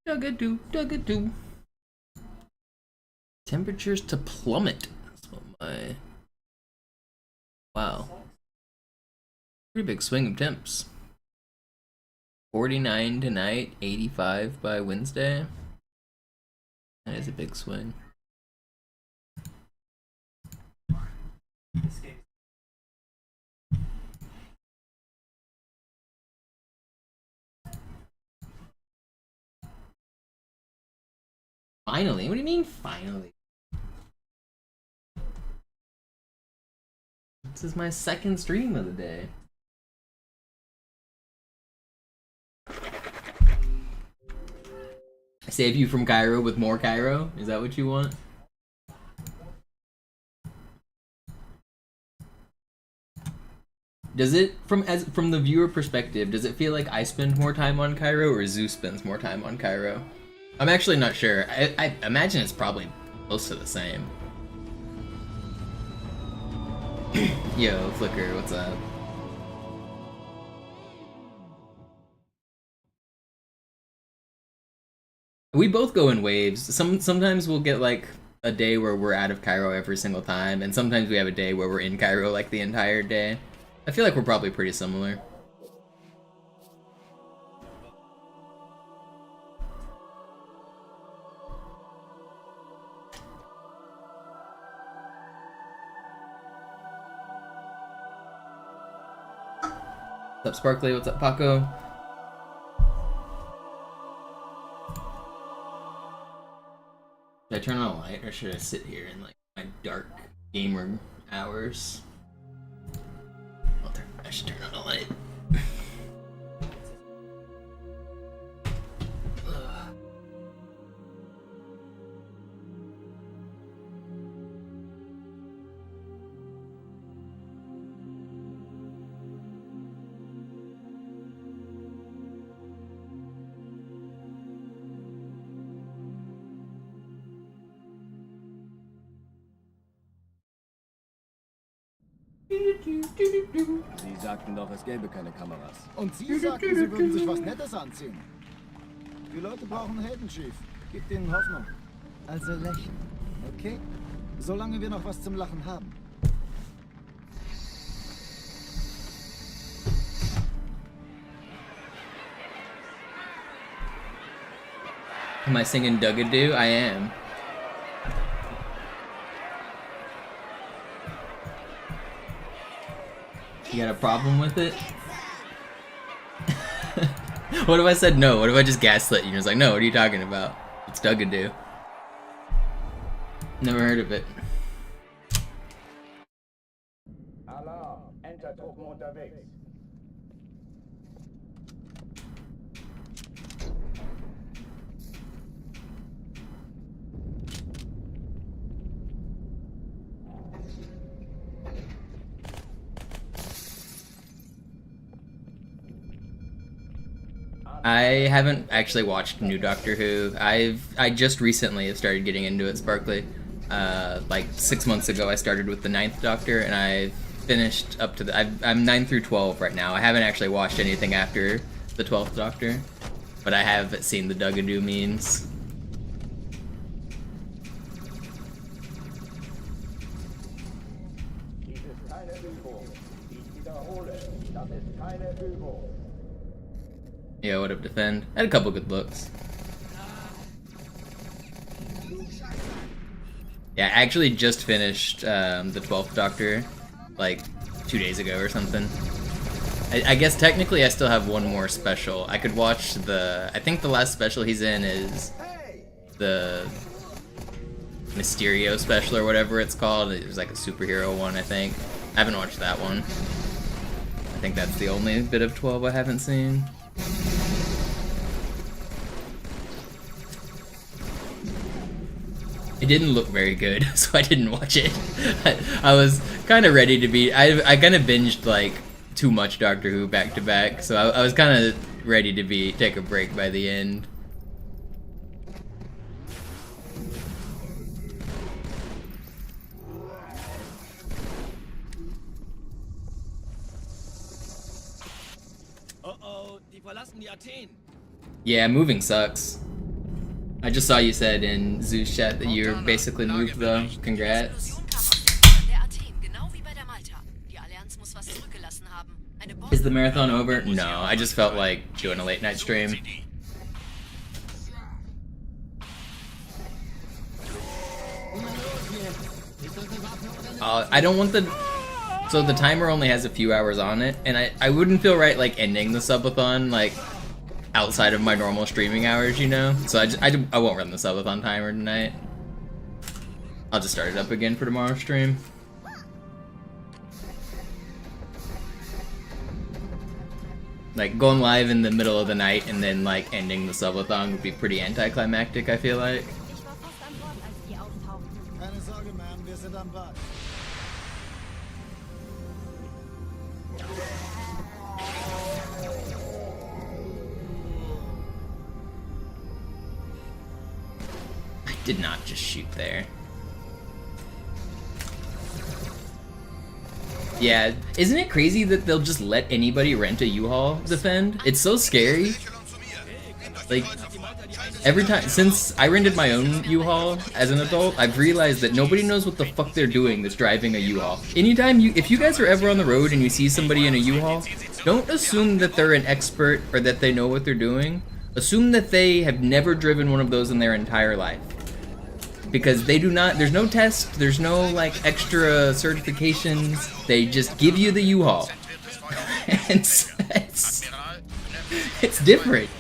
Dug-a-doo, dug-a-doo. Temperatures to plummet. That's what my... Wow. Pretty big swing of temps. 49 tonight, 85 by Wednesday. That is a big swing. Finally? What do you mean finally? This is my second stream of the day. Save you from Cairo with more Cairo? Is that what you want? Does it, from the viewer perspective, does it feel like I spend more time on Cairo or Zeus spends more time on Cairo? I'm actually not sure. I imagine it's probably close to the same. Yo, Flicker, what's up? We both go in waves. Sometimes we'll get like a day where we're out of Cairo every single time, and sometimes we have a day where we're in Cairo like the entire day. I feel like we're probably pretty similar. What's up, Sparkly? What's up, Paco? Should I turn on a light or should I sit here in like my dark gamer hours? I should turn on a light. Sie sagten doch, es gäbe keine Kameras. Und Sie sagten, Sie würden sich was Nettes anziehen. Die Leute brauchen Helden, Chief. Gib denen Hoffnung. Also lächeln, okay? Solange wir noch was zum Lachen haben. Am I singing Dug-a-Doo? I am. You got a problem with it? What if I said no? What if I just gaslit you? And was like, no, what are you talking about? It's Dug-a-Doo. Never heard of it. Alarm, Entertruppen unterwegs. I haven't actually watched new Doctor Who. I just recently have started getting into it, Sparkly. Like 6 months ago I started with the 9th Doctor and I finished up to the... I'm 9 through 12 right now. I haven't actually watched anything after the 12th Doctor, but I have seen the Dug-a-Doo memes. Dies ist keine Übung. Ich wiederhole, das ist keine Übung. Yeah, what up, Defend? Had a couple good looks. Yeah, I actually just finished the 12th Doctor, like 2 days ago or something. I guess technically I still have one more special. I could watch the... I think the last special he's in is the Mysterio special or whatever it's called. It was like a superhero one, I think. I haven't watched that one. I think that's the only bit of 12 I haven't seen. It didn't look very good, so I didn't watch it. I was kind of ready to be... I kind of binged like too much Doctor Who back to back, so I was kind of ready to take a break by the end. Oh, die verlassen die Athen. Yeah, moving sucks. I just saw you said in Zeus chat that you're basically moved though. Congrats. Is the marathon over? No, I just felt like doing a late night stream. I don't want the... So the timer only has a few hours on it, and I wouldn't feel right like ending the subathon like outside of my normal streaming hours, you know? So I won't run the subathon timer tonight. I'll just start it up again for tomorrow's stream. Like, going live in the middle of the night and then, like, ending the subathon would be pretty anticlimactic, I feel like. Keine Sorge, Ma'am, wir sind am Bad. I did not just shoot there. Yeah, isn't it crazy that they'll just let anybody rent a U-Haul defend? It's so scary. Like, every time, since I rented my own U-Haul as an adult, I've realized that nobody knows what the fuck they're doing that's driving a U-Haul. Anytime if you guys are ever on the road and you see somebody in a U-Haul, don't assume that they're an expert or that they know what they're doing. Assume that they have never driven one of those in their entire life. Because they do not, there's no test, there's no like extra certifications, they just give you the U-Haul. it's different.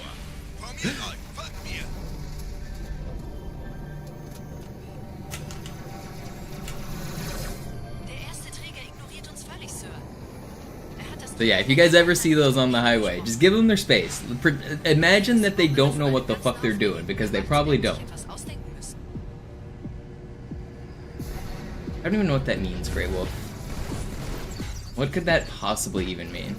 So yeah, if you guys ever see those on the highway, just give them their space. Imagine that they don't know what the fuck they're doing, because they probably don't. I don't even know what that means, Grey Wolf. What could that possibly even mean?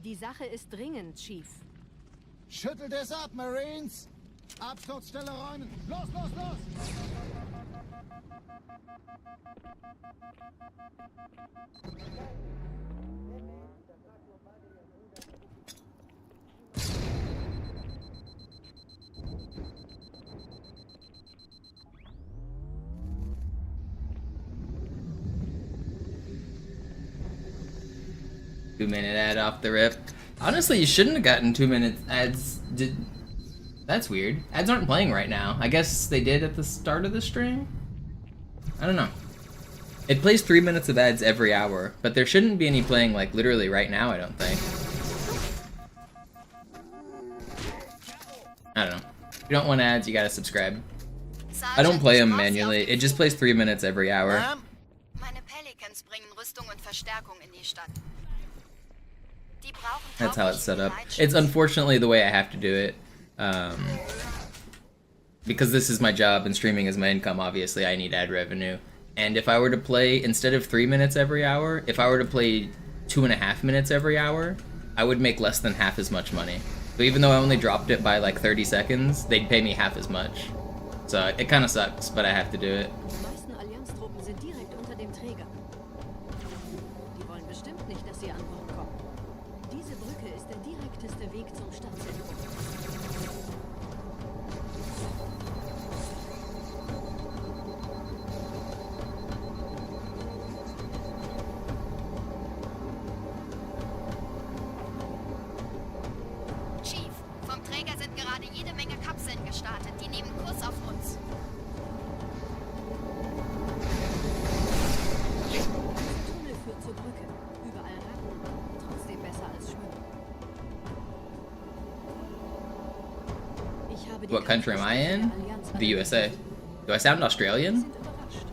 Die Sache ist dringend, Chief. Schüttelt es ab, Marines! Absturzstelle räumen! Los, los, los! Two-minute ad off the rip. Honestly, you shouldn't have gotten 2 minutes ads. That's weird. Ads aren't playing right now. I guess they did at the start of the stream? I don't know. It plays 3 minutes of ads every hour, but there shouldn't be any playing like literally right now, I don't think. I don't know. If you don't want ads, you gotta subscribe. I don't play them manually. It just plays 3 minutes every hour. Meine Pelicans bringen Rüstung und Verstärkung in die Stadt. That's how it's set up. It's unfortunately the way I have to do it. Because this is my job and streaming is my income, obviously I need ad revenue. And if I were to play, instead of 3 minutes every hour, if I were to play 2.5 minutes every hour, I would make less than half as much money. So even though I only dropped it by like 30 seconds, they'd pay me half as much. So it kind of sucks, but I have to do it. Die meisten Allianztruppen sind direkt unter dem Träger. Die wollen bestimmt nicht, dass sie an Bord kommen. Diese Brücke ist der direkteste Weg zum Stadtzentrum. Chief, vom Träger sind gerade jede Menge Kapseln gestartet. Die nehmen Kurs auf uns. Dieser Tunnel führt zur Brücke. Überall Ratten. Trotzdem besser als schwimmen. Ich habe die What country am I in? Allianz The USA. Do I sound Australian? sind überrascht.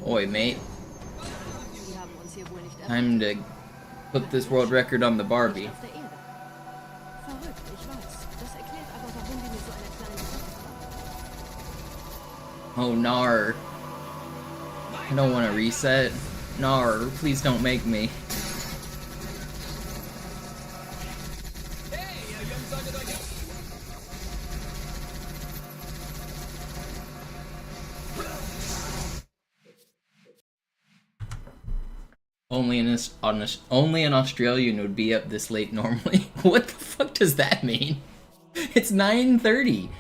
Oi, mate. Die haben uns hier wohl nicht Time to put this world record on the Barbie. auf der Erde. Verrückt, ich weiß. Oh, nar. I don't want to reset. Nar, please don't make me. Only an Australian would be up this late normally. What the fuck does that mean? It's 9:30.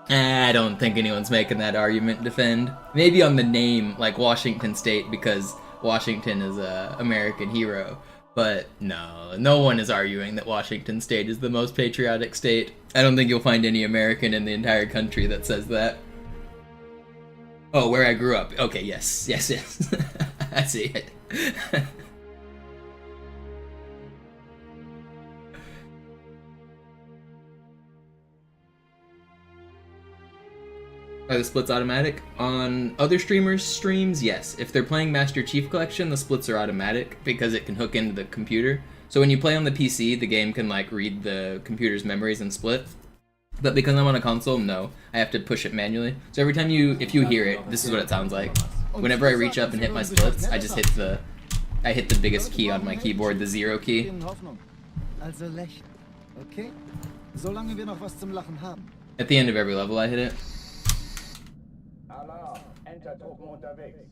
I don't think anyone's making that argument defend. Maybe on the name, like Washington State, because Washington is a American hero. But no one is arguing that Washington State is the most patriotic state. I don't think you'll find any American in the entire country that says that. Oh, where I grew up. Okay, yes. I see it. Are the splits automatic? On other streamers' streams, yes. If they're playing Master Chief Collection, the splits are automatic because it can hook into the computer. So when you play on the PC, the game can like read the computer's memories and split. But because I'm on a console, no. I have to push it manually. So every time if you hear it, this is what it sounds like. Whenever I reach up and hit my splits, I just hit the biggest key on my keyboard, the 0 key. At the end of every level, I hit it. Alarm, Entertruppen unterwegs.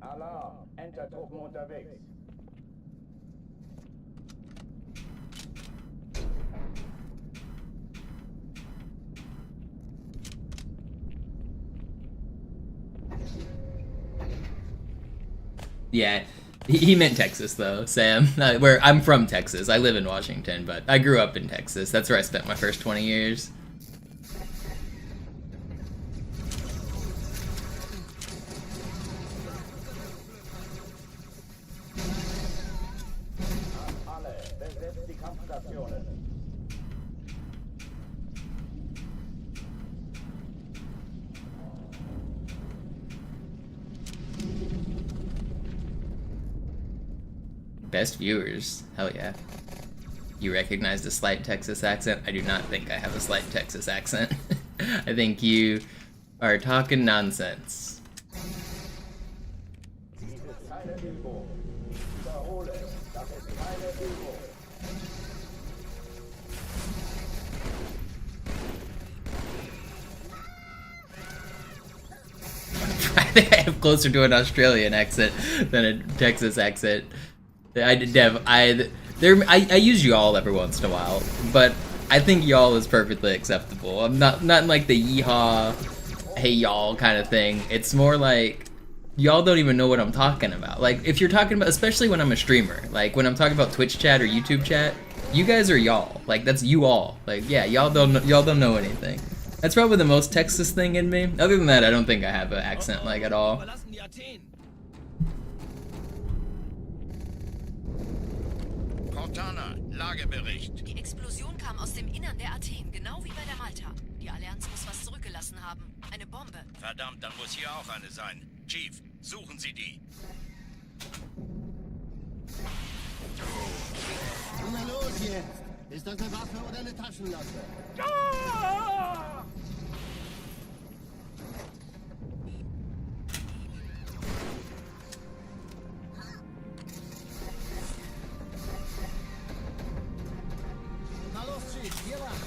Alarm, Entertruppen unterwegs. Yeah, he meant Texas though, Sam. Where I'm from Texas. I live in Washington, but I grew up in Texas. That's where I spent my first 20 years. Alle, besetzt die Kampfstationen. Best viewers. Hell yeah. You recognized a slight Texas accent? I do not think I have a slight Texas accent. I think you are talking nonsense. Dies ist keine Übung. Ich wiederhole, das ist keine Übung. I think I have closer to an Australian accent than a Texas accent. I use y'all every once in a while, but I think y'all is perfectly acceptable. I'm not like the yeehaw, hey y'all kind of thing. It's more like y'all don't even know what I'm talking about. Like if you're talking about, especially when I'm a streamer, like when I'm talking about Twitch chat or YouTube chat, you guys are y'all. Like that's you all. Like yeah, y'all don't know anything. That's probably the most Texas thing in me. Other than that, I don't think I have an accent like at all. Cortana, Lagebericht. Die Explosion kam aus dem Innern der Athen, genau wie bei der Malta. Die Allianz muss was zurückgelassen haben. Eine Bombe. Verdammt, dann muss hier auch eine sein. Chief, suchen Sie die. Na los jetzt! Ist das eine Waffe oder eine Taschenlampe? Na los, Chief, hier lang!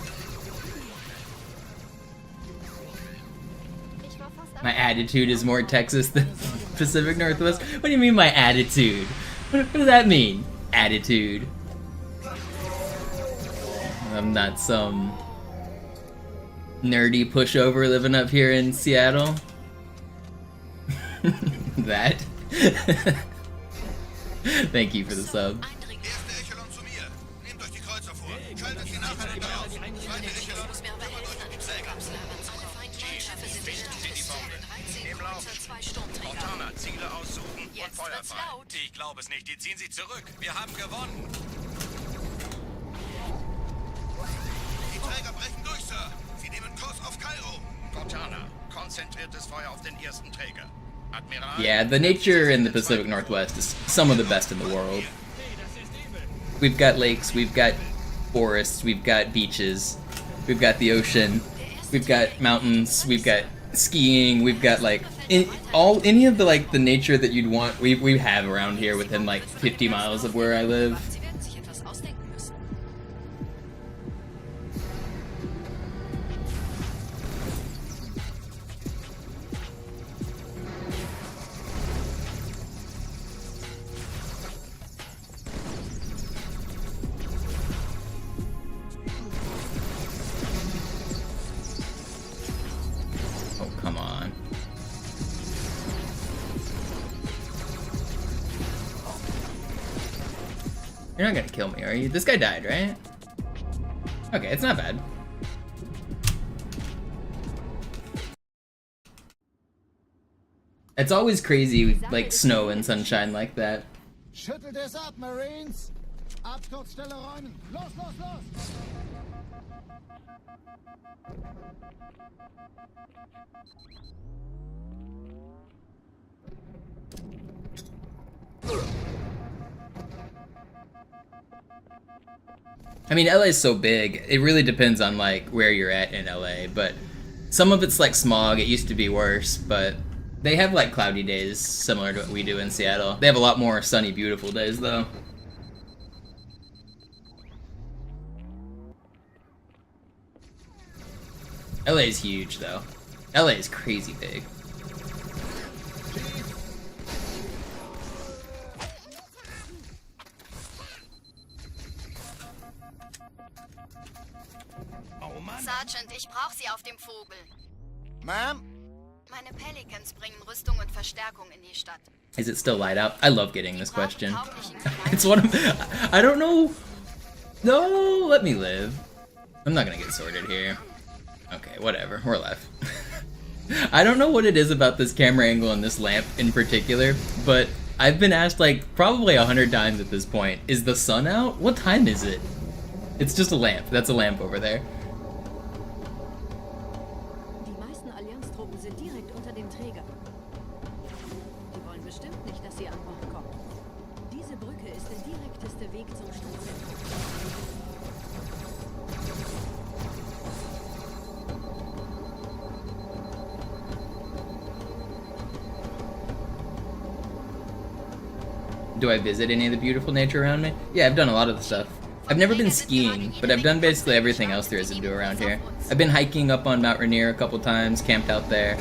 Ich war fast My attitude is more Texas than Pacific Northwest. What do you mean my attitude? What does that mean? Attitude. I'm not some nerdy pushover living up here in Seattle. That. Thank you for the sub. Erste Echelon zu mir. Nehmt euch die Kreuzer vor. Schaltet sie nacheinander auf. Zweite Echelon. Finden Sie die Bombe. Im Lauf. Cortana, Ziele aussuchen und Feuer frei. Ich glaube es nicht. Die ziehen sie zurück. Wir haben gewonnen. Die Träger brechen durch, Sir. Sie nehmen Kurs auf Kairo. Cortana, konzentriertes Feuer auf den ersten Träger. Admiral, Yeah, the nature in the Pacific Northwest is some of the best in the world. We've got lakes, we've got forests, we've got beaches, we've got the ocean, we've got mountains, we've got skiing, we've got like any of the like the nature that you'd want we have around here within like 50 miles of where I live. Sie werden sich etwas ausdenken müssen. Oh, come on. You're not gonna kill me, are you? This guy died, right? Okay, it's not bad. It's always crazy, like snow and sunshine like that. Schüttelt es ab, Marines! Absturzstelle räumen! Los, los, los! I mean, LA is so big, it really depends on like where you're at in LA, but some of it's like smog, it used to be worse, but they have like cloudy days similar to what we do in Seattle. They have a lot more sunny, beautiful days though. LA is huge though. LA is crazy big. Oh Mann. Sergeant, ich brauche Sie auf dem Vogel. Ma'am? Meine Pelicans bringen Rüstung und Verstärkung in die Stadt. Is it still light out? I love getting this question. Tauglichen It's one of I don't know. No, let me live. I'm not gonna get sorted here. Okay, whatever. We're alive. I don't know what it is about this camera angle and this lamp in particular, but I've been asked like probably 100 times at this point, is the sun out? What time is it? It's just a lamp. That's a lamp over there. Die meisten Allianztruppen sind direkt unter dem Träger. Die wollen bestimmt nicht, dass sie an Bord kommen. Diese Brücke ist der direkteste Weg zum Stadtzentrum. Do I visit any of the beautiful nature around me? Yeah, I've done a lot of the stuff. I've never been skiing, but I've done basically everything else there is to do around here. I've been hiking up on Mount Rainier a couple times, camped out there.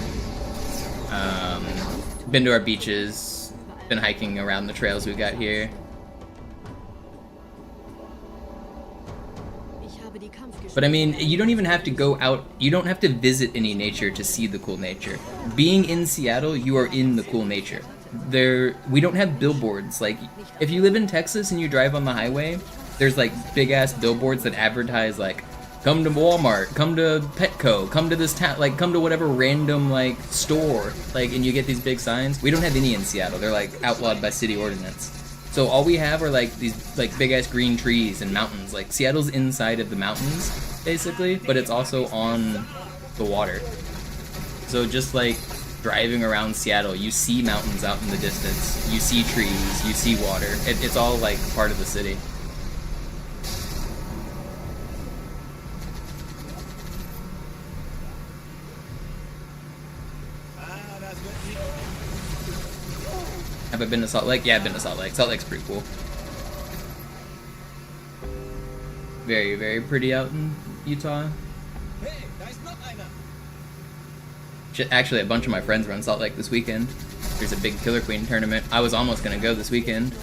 Been to our beaches, been hiking around the trails we got here. But I mean, you don't even have to go out, you don't have to visit any nature to see the cool nature. Being in Seattle, you are in the cool nature. We don't have billboards. Like, if you live in Texas and you drive on the highway, there's like big ass billboards that advertise like, come to Walmart, come to Petco, come to this town, like come to whatever random like store, like, and you get these big signs. We don't have any in Seattle. They're like outlawed by city ordinance. So all we have are like these like big ass green trees and mountains. Like Seattle's inside of the mountains basically, but it's also on the water. So just like driving around Seattle, you see mountains out in the distance, you see trees, you see water. It's all like part of the city. Have I been to Salt Lake? Yeah, I've been to Salt Lake. Salt Lake's pretty cool. Very, very pretty out in Utah. Actually, a bunch of my friends were in Salt Lake this weekend. There's a big Killer Queen tournament. I was almost gonna go this weekend.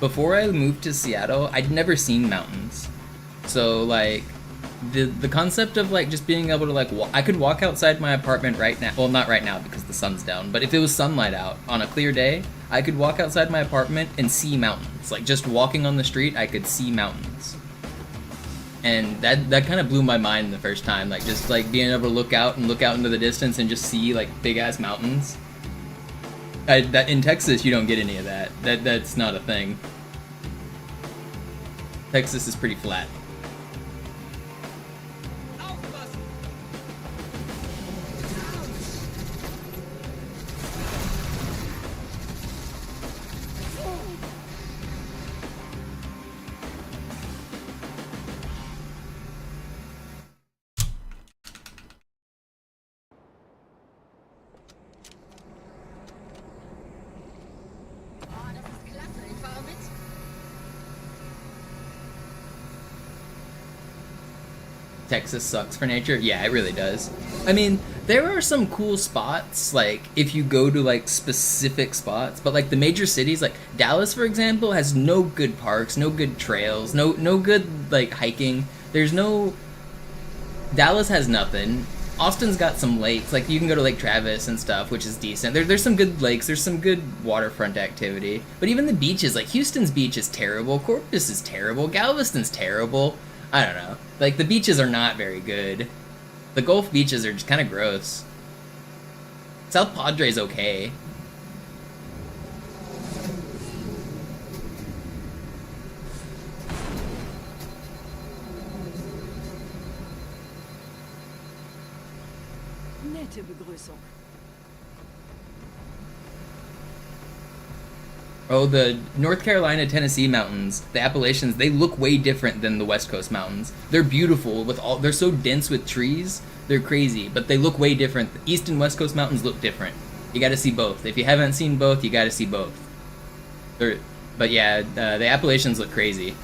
Before I moved to Seattle, I'd never seen mountains. So like the concept of like just being able to like I could walk outside my apartment right now. Well, not right now because the sun's down, but if it was sunlight out on a clear day, I could walk outside my apartment and see mountains. Like just walking on the street, I could see mountains. and that kind of blew my mind the first time. Like just like being able to look out into the distance and just see like big ass mountains. That in Texas you don't get any of that. That's not a thing. Texas is pretty flat. Texas sucks for nature? Yeah, it really does. I mean, there are some cool spots, like, if you go to, like, specific spots, but, like, the major cities, like, Dallas, for example, has no good parks, no good trails, no good, like, hiking. There's no... Dallas has nothing. Austin's got some lakes, like, you can go to Lake Travis and stuff, which is decent. There's some good lakes, there's some good waterfront activity. But even the beaches, like, Houston's beach is terrible, Corpus is terrible, Galveston's terrible. I don't know. Like, the beaches are not very good. The Gulf beaches are just kind of gross. South Padre's okay. Nette Begrüßung. Oh, the North Carolina, Tennessee mountains, the Appalachians, they look way different than the West Coast mountains. They're beautiful they're so dense with trees, they're crazy, but they look way different. The East and West Coast mountains look different. You gotta see both. If you haven't seen both, you gotta see both. But yeah, the Appalachians look crazy.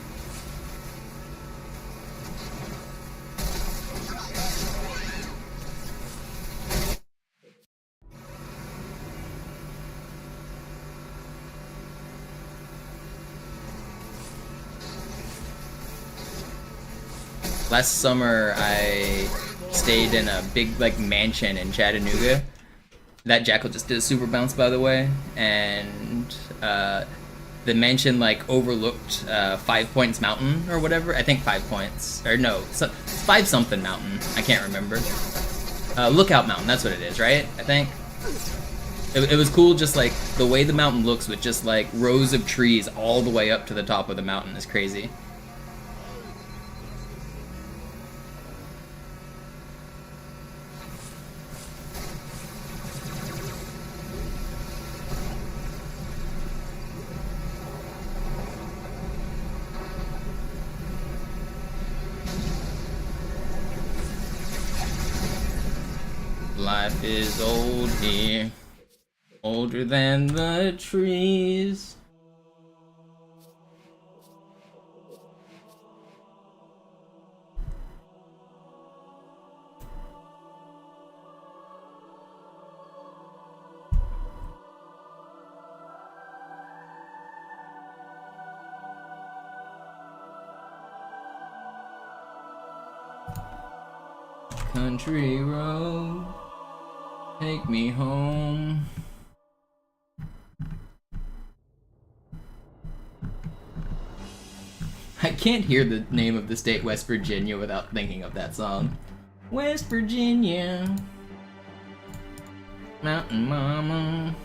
Last summer, I stayed in a big, like, mansion in Chattanooga. That Jackal just did a super bounce, by the way. And the mansion, like, overlooked 5 Points Mountain or whatever. I think 5 Points. Or no, 5 something mountain. I can't remember. Lookout Mountain, that's what it is, right? I think. It was cool, just, like, the way the mountain looks with just, like, rows of trees all the way up to the top of the mountain is crazy. Life is old here, older than the trees. Country road, take me home. I can't hear the name of the state West Virginia without thinking of that song. West Virginia, Mountain Mama.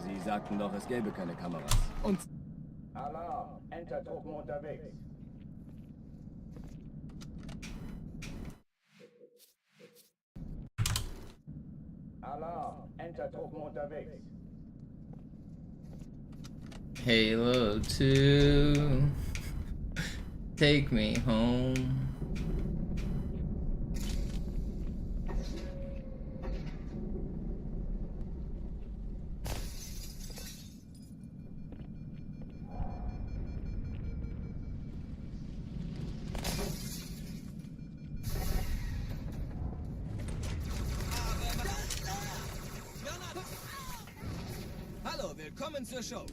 Sie sagten doch, es gäbe keine Kameras. Und... Alarm! Enter-Truppen unterwegs. Alarm! Enter-Truppen unterwegs. Halo 2, take me home. Hallo, willkommen zur Show.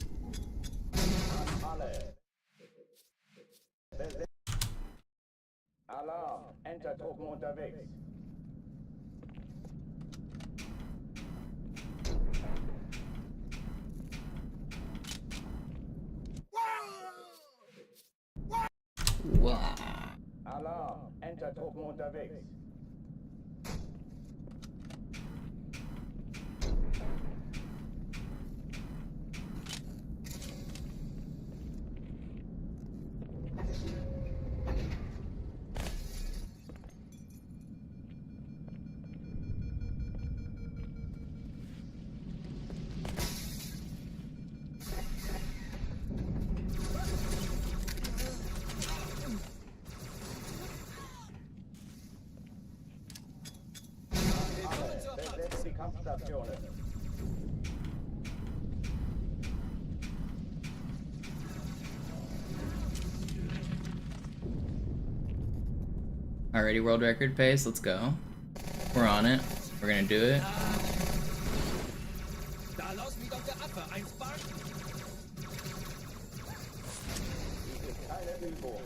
Alarm, Entertruppen unterwegs. Wow. Alarm, Entertruppen unterwegs. Besetzt die Kampfstationen. Alrighty, world record pace, let's go. We're on it. We're gonna do it. Dies ist keine Übung.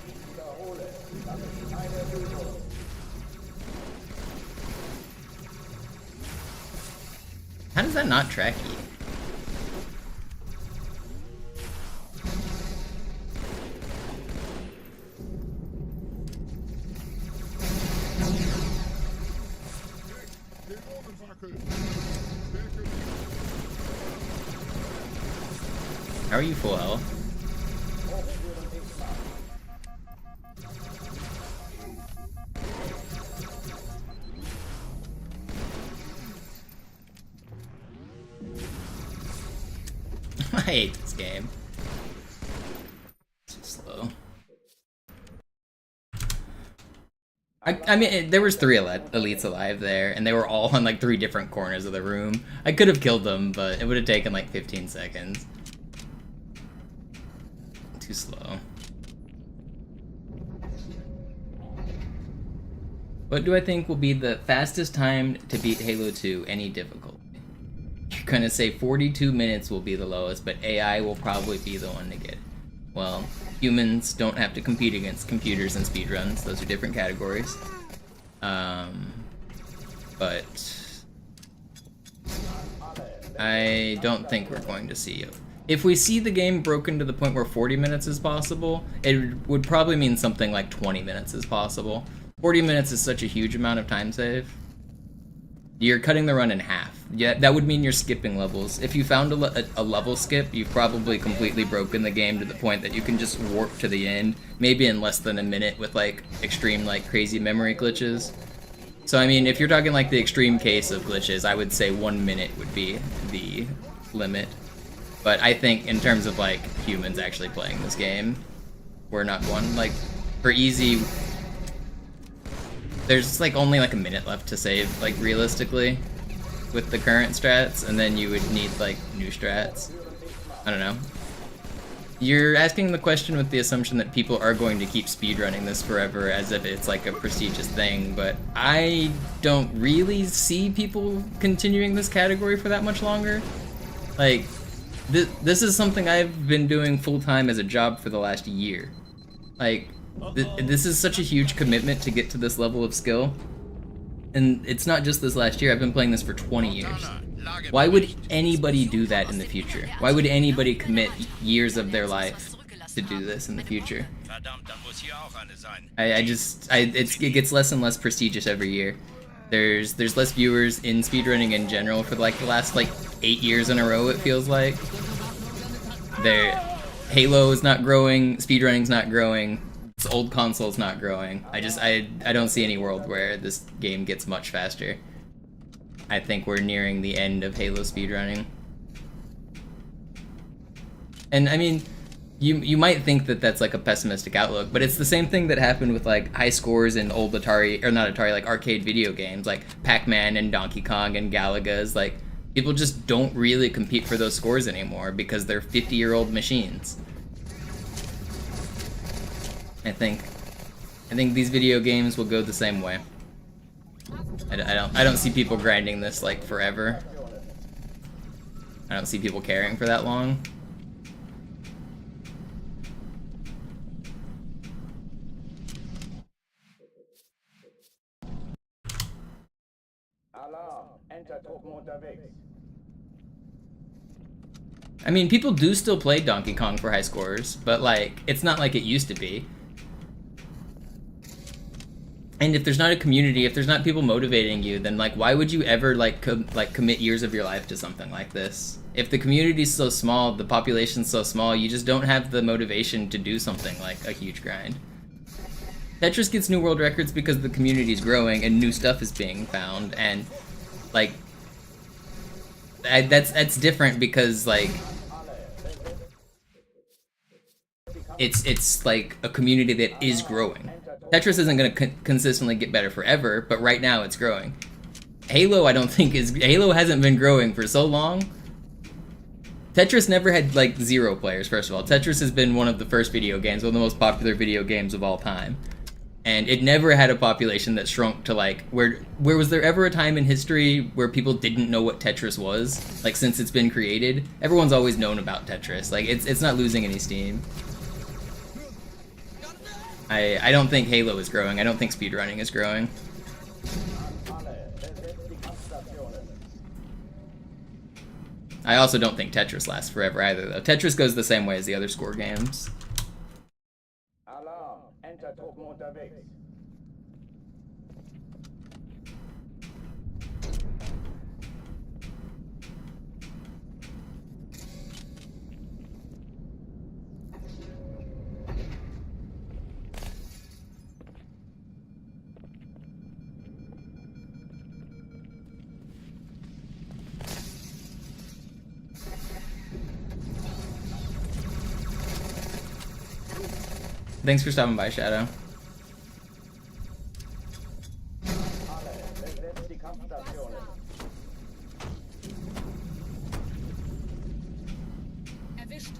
Ich wiederhole, das ist keine Übung. How does that not track you? How are you full health? I hate this game. It's too slow. I mean, there was 3 elites alive there, and they were all on like 3 different corners of the room. I could have killed them, but it would have taken like 15 seconds. Too slow. What do I think will be the fastest time to beat Halo 2 any difficulty? You're gonna say 42 minutes will be the lowest, but AI will probably be the one to get it. Well, humans don't have to compete against computers in speedruns. Those are different categories. But I don't think we're going to see it. If we see the game broken to the point where 40 minutes is possible, it would probably mean something like 20 minutes is possible. 40 minutes is such a huge amount of time save. You're cutting the run in half. Yeah, that would mean you're skipping levels. If you found a level skip, you've probably completely broken the game to the point that you can just warp to the end, maybe in less than a minute with like extreme like crazy memory glitches. So I mean, if you're talking like the extreme case of glitches, I would say 1 minute would be the limit. But I think in terms of like humans actually playing this game, we're not one. Like for easy, there's like only like a minute left to save, like realistically, with the current strats, and then you would need like new strats. I don't know. You're asking the question with the assumption that people are going to keep speedrunning this forever as if it's like a prestigious thing, but I don't really see people continuing this category for that much longer. Like, this is something I've been doing full-time as a job for the last year. Like, this is such a huge commitment to get to this level of skill. And it's not just this last year, I've been playing this for 20 years. Why would anybody do that in the future? Why would anybody commit years of their life to do this in the future? It gets less and less prestigious every year. There's less viewers in speedrunning in general for like the last like 8 years in a row, it feels like. Halo is not growing, speedrunning's not growing, this old console's not growing. I don't see any world where this game gets much faster. I think we're nearing the end of Halo speedrunning. And I mean, you might think that that's like a pessimistic outlook, but it's the same thing that happened with like high scores in old Atari, or not Atari, like arcade video games, like Pac-Man and Donkey Kong and Galaga's. Like, people just don't really compete for those scores anymore because they're 50-year-old machines. I think these video games will go the same way. I don't see people grinding this like forever. I don't see people caring for that long. Alarm, Enter-Truppen unterwegs. I mean, people do still play Donkey Kong for high scores, but like, it's not like it used to be. And if there's not a community, if there's not people motivating you, then like, why would you ever like commit years of your life to something like this? If the community's so small, the population's so small, you just don't have the motivation to do something like a huge grind. Tetris gets new world records because the community's growing and new stuff is being found, and like, that's different because like, it's like a community that is growing. Tetris isn't going to consistently get better forever, but right now it's growing. Halo, I don't think Halo hasn't been growing for so long. Tetris never had like 0 players, first of all. Tetris has been one of the first video games, one of the most popular video games of all time. And it never had a population that shrunk to like, where was there ever a time in history where people didn't know what Tetris was? Like, since it's been created, everyone's always known about Tetris. Like, it's not losing any steam. I don't think Halo is growing. I don't think speedrunning is growing. I also don't think Tetris lasts forever either, though. Tetris goes the same way as the other score games. Alarm, Enter-Truppen unterwegs. Thanks for stopping by, Shadow. Besetzt die Kampfstationen. Erwischt.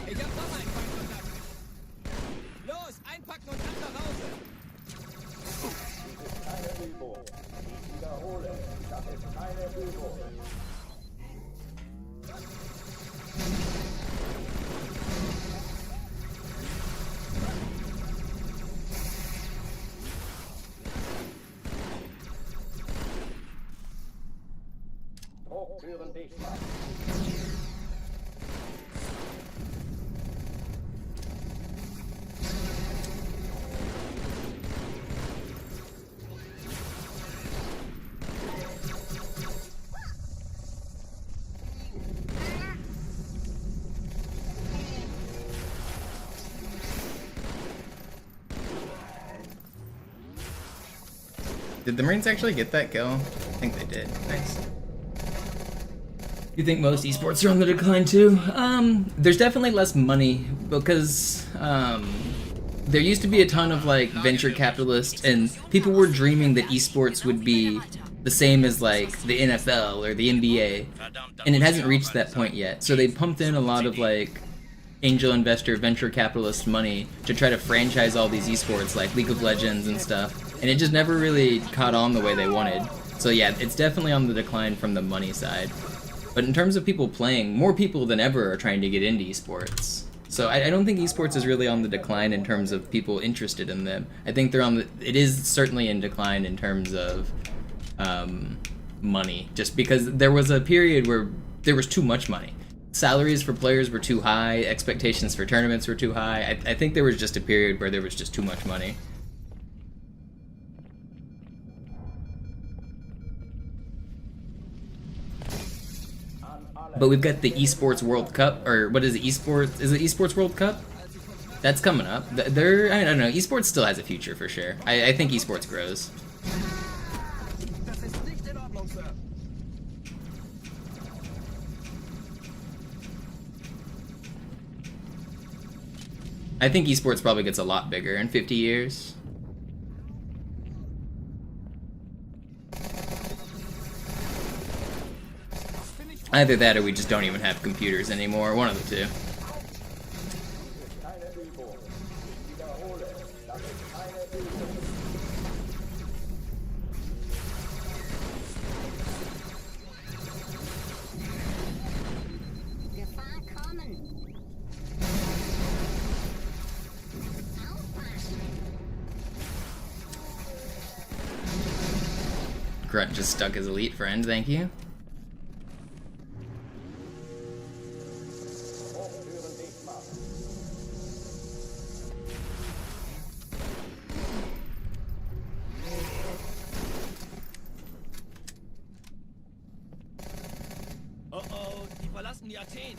Ich hab noch einen Kontakt. Los, einpacken und ab nach Hause. Keine Übung. Ich wiederhole, das ist keine Übung. Drucktüren dicht machen. Did the Marines actually get that kill? I think they did. Nice. You think most esports are on the decline too? There's definitely less money because there used to be a ton of like venture capitalists and people were dreaming that esports would be the same as like the NFL or the NBA, and it hasn't reached that point yet. So they pumped in a lot of like angel investor, venture capitalist money to try to franchise all these esports like League of Legends and stuff, and it just never really caught on the way they wanted. So yeah, it's definitely on the decline from the money side. But in terms of people playing, more people than ever are trying to get into esports. So I don't think esports is really on the decline in terms of people interested in them. I think they're on the, it is certainly in decline in terms of money, just because there was a period where there was too much money. Salaries for players were too high, expectations for tournaments were too high. I think there was just a period where there was just too much money. But we've got the Esports World Cup, or what is it, Esports? Is it Esports World Cup? That's coming up. I don't know, esports still has a future for sure. I think esports grows. Das ist nicht in Ordnung, Sir. I think esports probably gets a lot bigger in 50 years. Either that or we just don't even have computers anymore, one of the two. Keine Übung. Ich wiederhole, das ist keine Übung. Grunt just stuck his elite friend, thank you. Hochtüren dicht machen. Oh oh, die verlassen die Athen.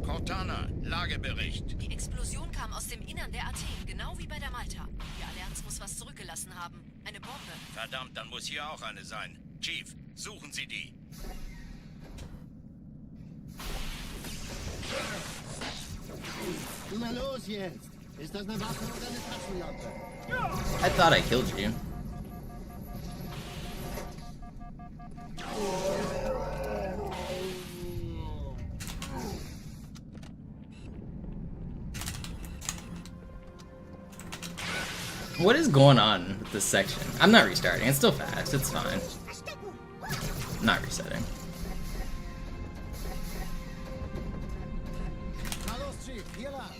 Cortana, Lagebericht. Die Explosion kam aus dem Innern der Athen, genau wie bei der Malta. Die Allianz muss was zurückgelassen haben. Eine Bombe. Verdammt, dann muss hier auch eine sein. Chief, suchen Sie die. Na los jetzt! Ist das eine Waffe oder eine Taschenlampe? I thought I killed you. What is going on with this section? I'm not restarting. It's still fast. It's fine. I'm not resetting. Na los, Chief, hier lang!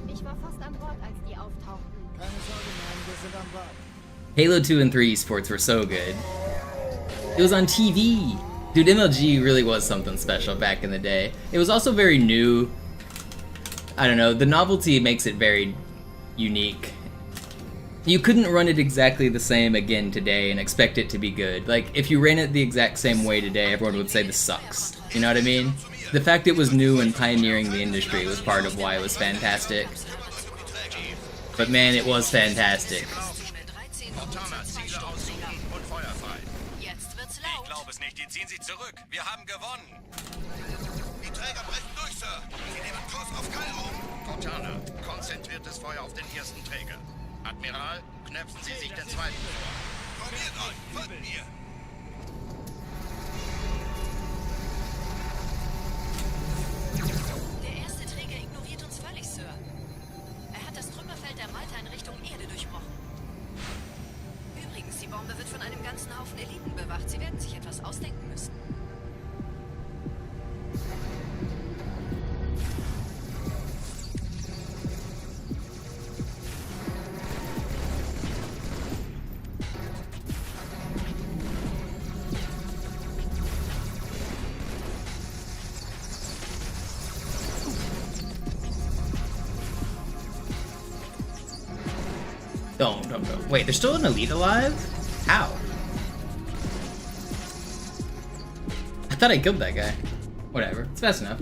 Ich war fast an Bord, als die auftauchten. Keine Sorge, Mann, wir sind am Bord. Halo 2 and 3 esports were so good. It was on TV! Dude, MLG really was something special back in the day. It was also very new. I don't know, the novelty makes it very unique. You couldn't run it exactly the same again today and expect it to be good. Like, if you ran it the exact same way today, everyone would say this sucks. You know what I mean? The fact it was new and pioneering the industry was part of why it was fantastic. But man, it was fantastic. Cortana, Ziele aussuchen und Feuer frei. Jetzt wird's Ich laut. glaube es nicht, die ziehen sie zurück. Wir haben gewonnen. Die Träger brechen durch, Sir. Sie nehmen Kurs auf Kairo. Cortana, konzentriertes Feuer auf den ersten Träger. Admiral, knöpfen Sie sich den zweiten vor. Formiert euch, folgt mir. Der erste Träger ignoriert uns völlig, Sir. Er hat das Trümmerfeld der Malta in Richtung Erde durchbrochen. Übrigens, die Bombe wird von einem ganzen Haufen Eliten bewacht. Sie werden sich etwas ausdenken müssen. Don't. Wait, there's still an elite alive? How? I thought I killed that guy. Whatever, it's fast enough.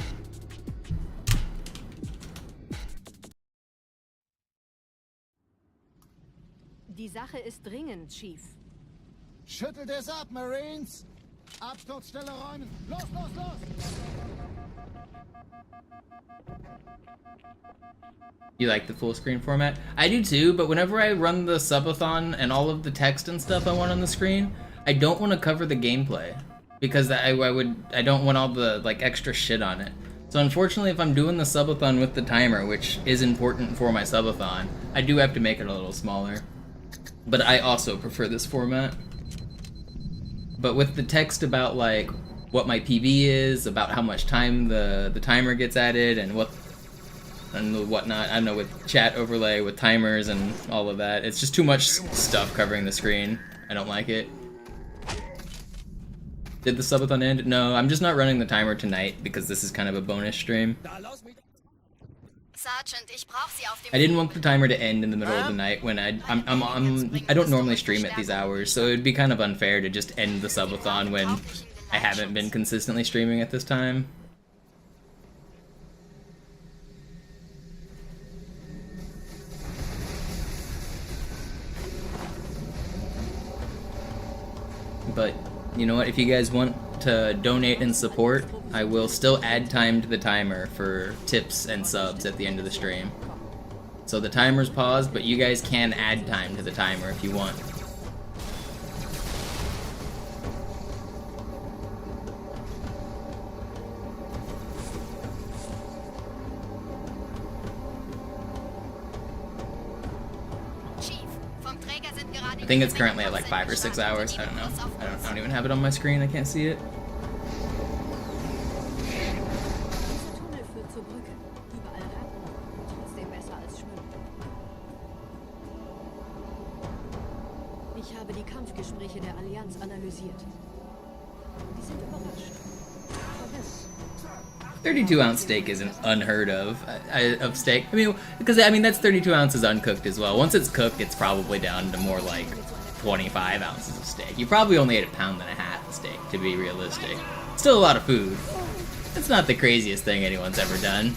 Die Sache ist dringend, Chief. Schüttelt es ab, Marines! Absturzstelle räumen! Los, los, los! You like the full screen format? I do too, but whenever I run the subathon and all of the text and stuff I want on the screen, I don't want to cover the gameplay because I don't want all the like extra shit on it. So unfortunately, if I'm doing the subathon with the timer, which is important for my subathon, I do have to make it a little smaller. But I also prefer this format. But with the text about like what my PB is, about how much time the timer gets added, and whatnot, I don't know, with chat overlay, with timers and all of that, it's just too much stuff covering the screen. I don't like it. Did the subathon end? No, I'm just not running the timer tonight because this is kind of a bonus stream. Sergeant, ich brauch Sie auf dem I didn't want the timer to end in the middle of the night when I don't normally stream at these hours, so it would be kind of unfair to just end the subathon when I haven't been consistently streaming at this time. But you know what, if you guys want to donate and support, I will still add time to the timer for tips and subs at the end of the stream. So the timer's paused, but you guys can add time to the timer if you want. I think it's currently at like 5 or 6 hours. I don't know. I don't even have it on my screen. I can't see it. Dieser Tunnel führt zur Brücke. Überall Rampen. Ich habe die Kampfgespräche der Allianz analysiert. Die sind überrascht. Vergiss. 32-ounce steak isn't unheard of steak. I mean, because that's 32 ounces uncooked as well. Once it's cooked, it's probably down to more like 25 ounces of steak. You probably only ate 1.5 pounds of steak, to be realistic. Still a lot of food. It's not the craziest thing anyone's ever done.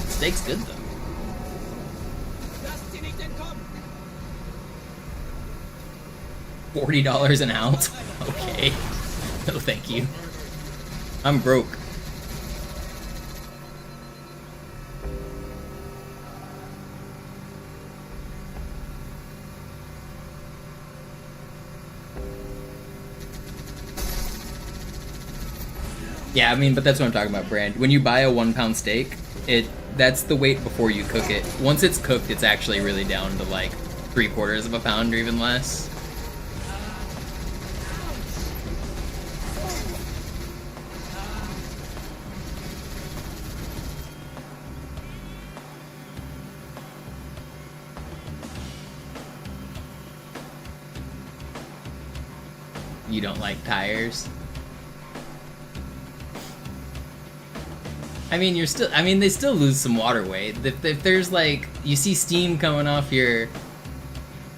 Steak's good though. $40 an ounce? Okay. No thank you. I'm broke. Yeah, but that's what I'm talking about, Brand. When you buy a 1 pound steak, that's the weight before you cook it. Once it's cooked, it's actually really down to like 3/4 of a pound or even less. You don't like tires? You're still, they still lose some water weight. If there's like, you see steam coming off your,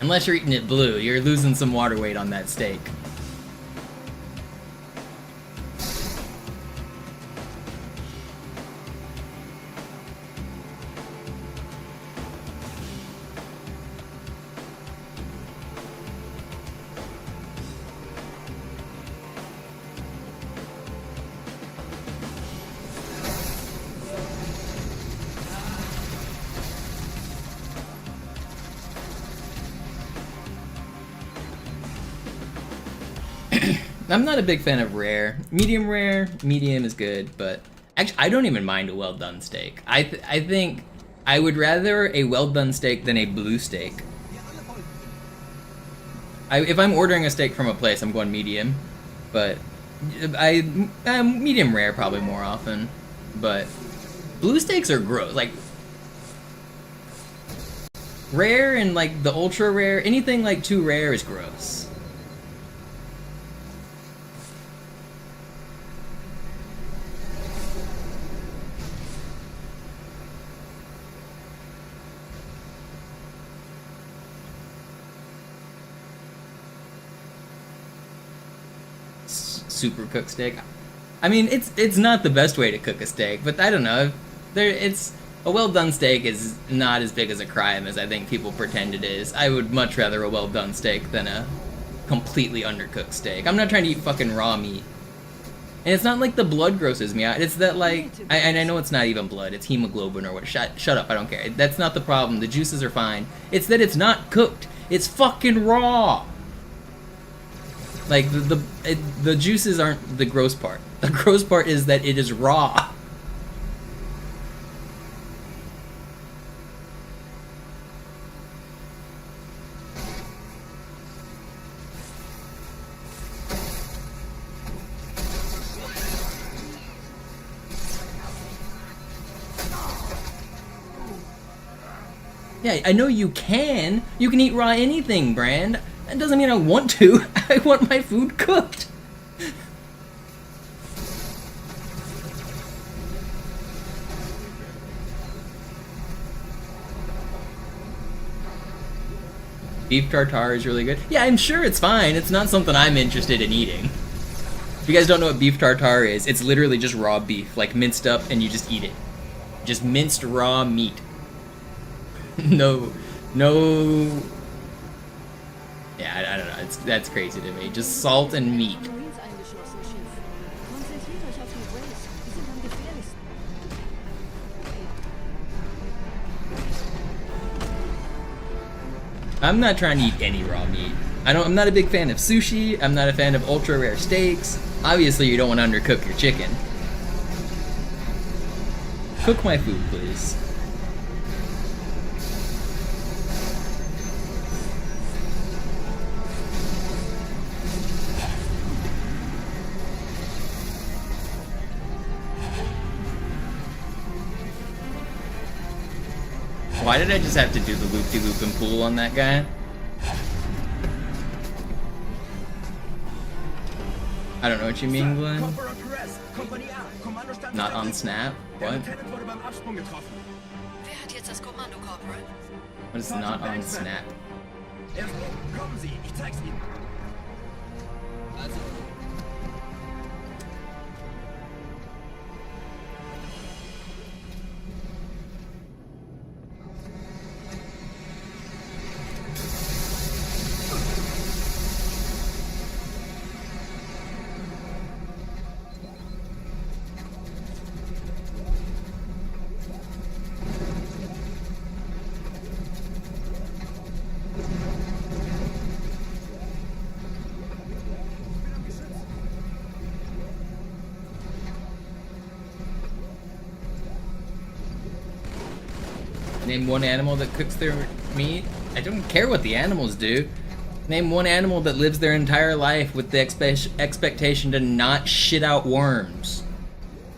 unless you're eating it blue, you're losing some water weight on that steak. I'm not a big fan of rare. Medium is good, but actually I don't even mind a well done steak. I think I would rather a well done steak than a blue steak. If I'm ordering a steak from a place, I'm going medium, but medium rare probably more often. But blue steaks are gross. Like rare and like the ultra rare, anything like too rare is gross. Super cooked steak. It's not the best way to cook a steak, but I don't know. It's a well done steak is not as big as a crime as I think people pretend it is. I would much rather a well done steak than a completely undercooked steak. I'm not trying to eat fucking raw meat. And it's not like the blood grosses me out. It's that like, I know it's not even blood. It's hemoglobin or what. Shut up. I don't care. That's not the problem. The juices are fine. It's that it's not cooked. It's fucking raw. Like, the juices aren't the gross part. The gross part is that it is raw. Yeah, I know you can. You can eat raw anything, Brand. That doesn't mean I want to. I want my food cooked. Beef tartare is really good. Yeah, I'm sure it's fine. It's not something I'm interested in eating. If you guys don't know what beef tartare is, it's literally just raw beef, like minced up, and you just eat it. Just minced raw meat. No. Yeah, I don't know. That's crazy to me. Just salt and meat. I'm not trying to eat any raw meat. I'm not a big fan of sushi. I'm not a fan of ultra rare steaks. Obviously, you don't want to undercook your chicken. Cook my food, please. Why did I just have to do the loop-de-loop and pool on that guy? I don't know what you mean, Glenn. Not on snap? What? Wer hat jetzt das Kommando, Corporal? What is not on snap? Kommen Sie, ich zeig's Ihnen. Also, Name one animal that cooks their meat. I don't care what the animals do. Name one animal that lives their entire life with the expectation to not shit out worms.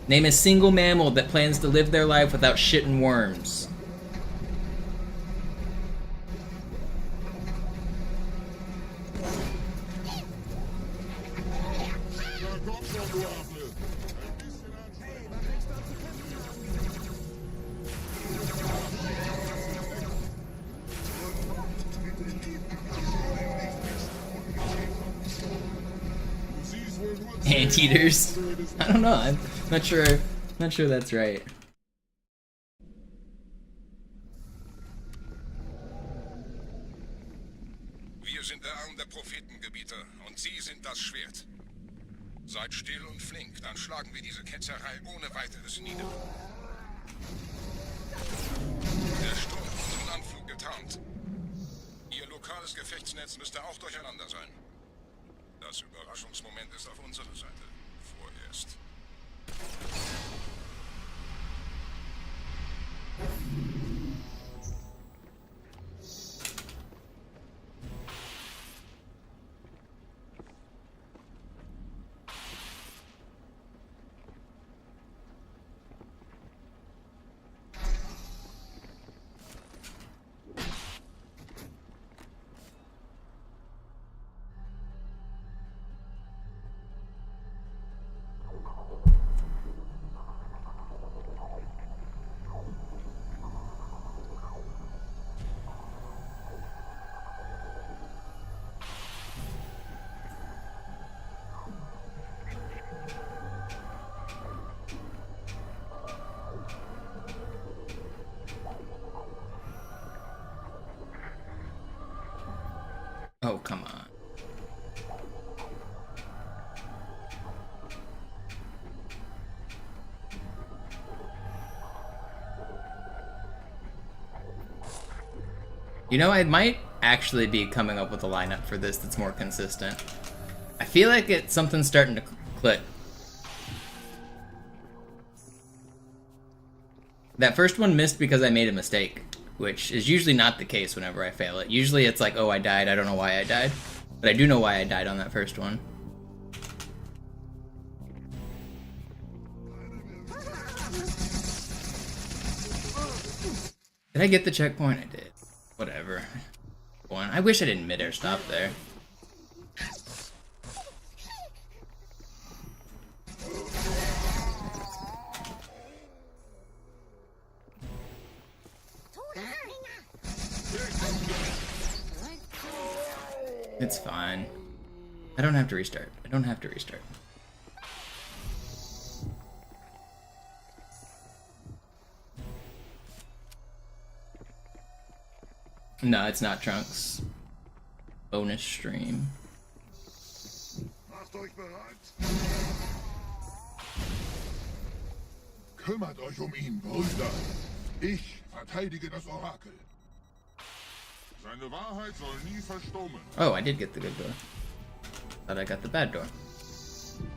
Name a single mammal that plans to live their life without shitting worms. Anteaters? I don't know. I'm not sure. Not sure that's right. Wir sind der Arm der Prophetengebieter und Sie sind das Schwert. Seid still und flink, dann schlagen wir diese Ketzerei ohne weiteres nieder. Der Sturm hat unseren Anflug getarnt. Ihr lokales Gefechtsnetz müsste auch durcheinander sein. Das Überraschungsmoment ist auf unserer Seite. Vorerst. Oh, come on. You know, I might actually be coming up with a lineup for this that's more consistent. I feel like it's something starting to click. That first one missed because I made a mistake, which is usually not the case whenever I fail it. Usually it's like, oh, I died, I don't know why I died. But I do know why I died on that first one. Did I get the checkpoint? I did. Whatever. I wish I didn't mid-air stop there. It's fine. I don't have to restart. I don't have to restart. No, it's not Trunks. Bonus stream. Macht euch bereit. Kümmert euch ihn, Brüder. Ich verteidige das Orakel. Seine Wahrheit soll nie verstummen. Oh, I did get the good door. Thought I got the bad door.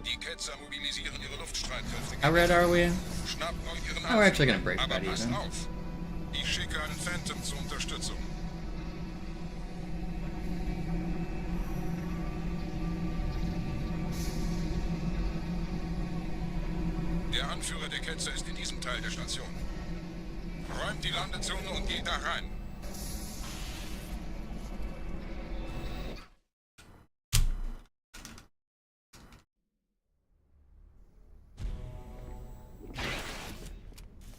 Die Ketzer mobilisieren ihre Luftstreitkräfte. How red are we? Schnappt euch ihren Oh, we're actually gonna break Aber that passt even. auf. Ich schicke einen Phantom zur Unterstützung. Der Anführer der Ketzer ist in diesem Teil der Station. Räumt die Landezone und geht da rein.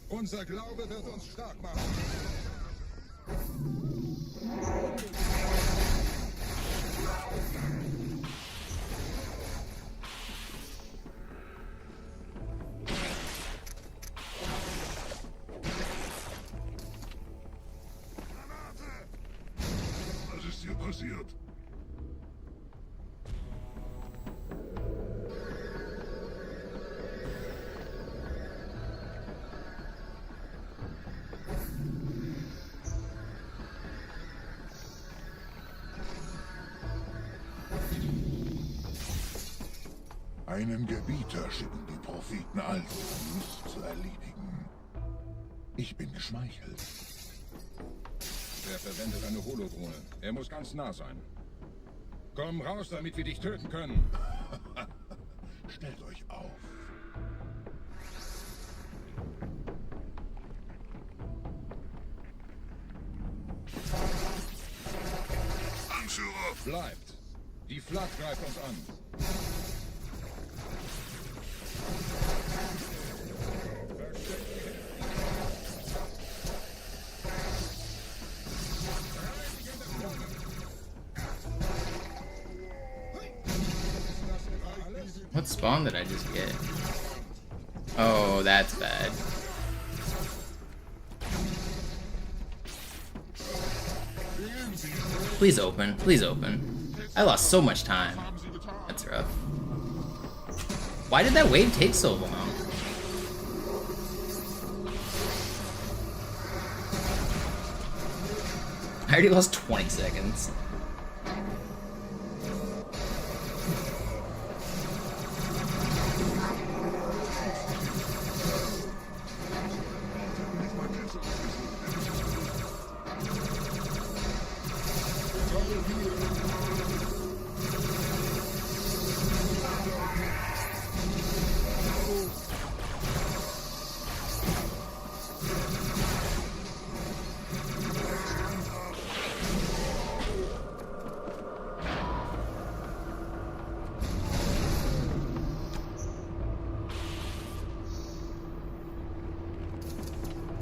Unser Glaube wird uns stark machen. Was ist hier passiert? Einen Gebieter schicken die Propheten also, um mich zu erledigen. Ich bin geschmeichelt. Er verwendet eine Holodrohne. Er muss ganz nah sein. Komm raus, damit wir dich töten können. Stellt euch auf. Anführer! Bleibt. Die Flak greift uns an. What spawn did I just get? Oh, that's bad. Please open. Please open. I lost so much time. That's rough. Why did that wave take so long? I already lost 20 seconds.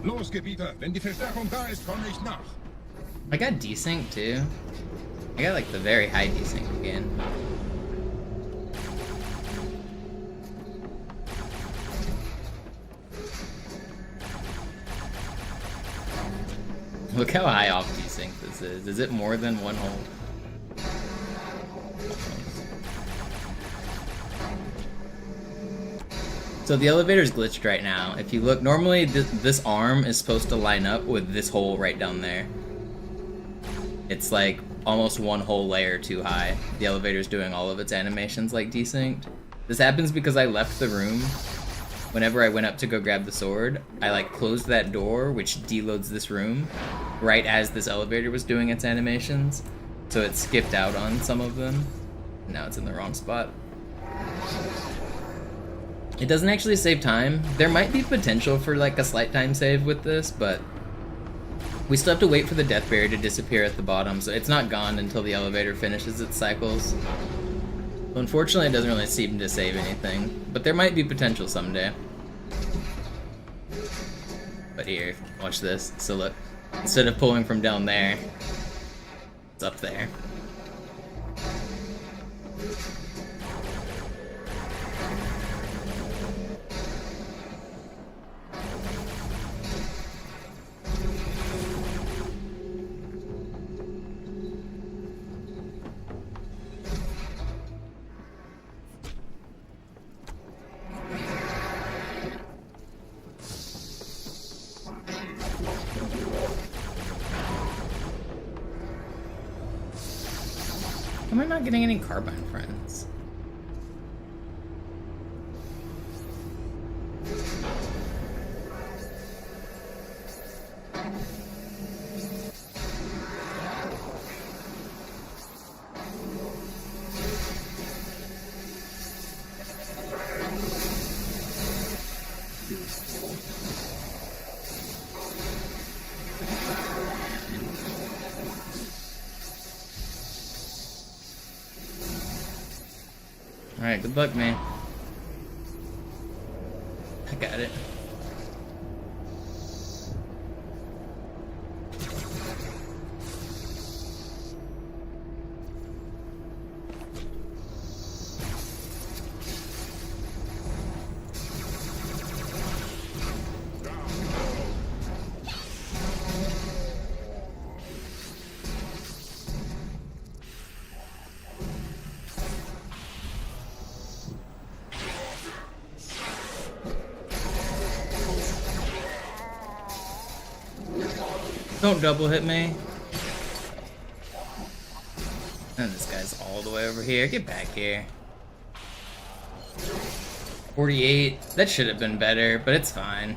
Los, Gebieter, wenn die Verstärkung da ist, komme ich nach. I got desync too. I got like the very high desync again. Look how high off desync this is. Is it more than one hold? So the elevator's glitched right now. If you look, normally this arm is supposed to line up with this hole right down there. It's like almost one whole layer too high. The elevator's doing all of its animations like desynced. This happens because I left the room. Whenever I went up to go grab the sword, I like closed that door, which deloads this room, right as this elevator was doing its animations. So it skipped out on some of them. Now it's in the wrong spot. It doesn't actually save time. There might be potential for like a slight time save with this, but we still have to wait for the death barrier to disappear at the bottom, so it's not gone until the elevator finishes its cycles. So unfortunately, it doesn't really seem to save anything, but there might be potential someday. But here, watch this. So look, instead of pulling from down there, it's up there. Am I not getting any carbine friends? Alright, good luck, man. I got it. Don't double hit me. And this guy's all the way over here. Get back here. 48. That should have been better, but it's fine.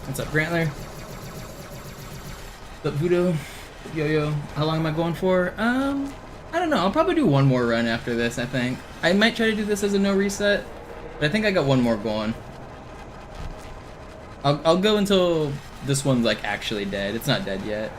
What's up, Grantler? What's up, Voodoo? Yo-yo. How long am I going for? I don't know. I'll probably do one more run after this, I think. I might try to do this as a no reset, but I think I got one more going. I'll go until this one's like actually dead. It's not dead yet.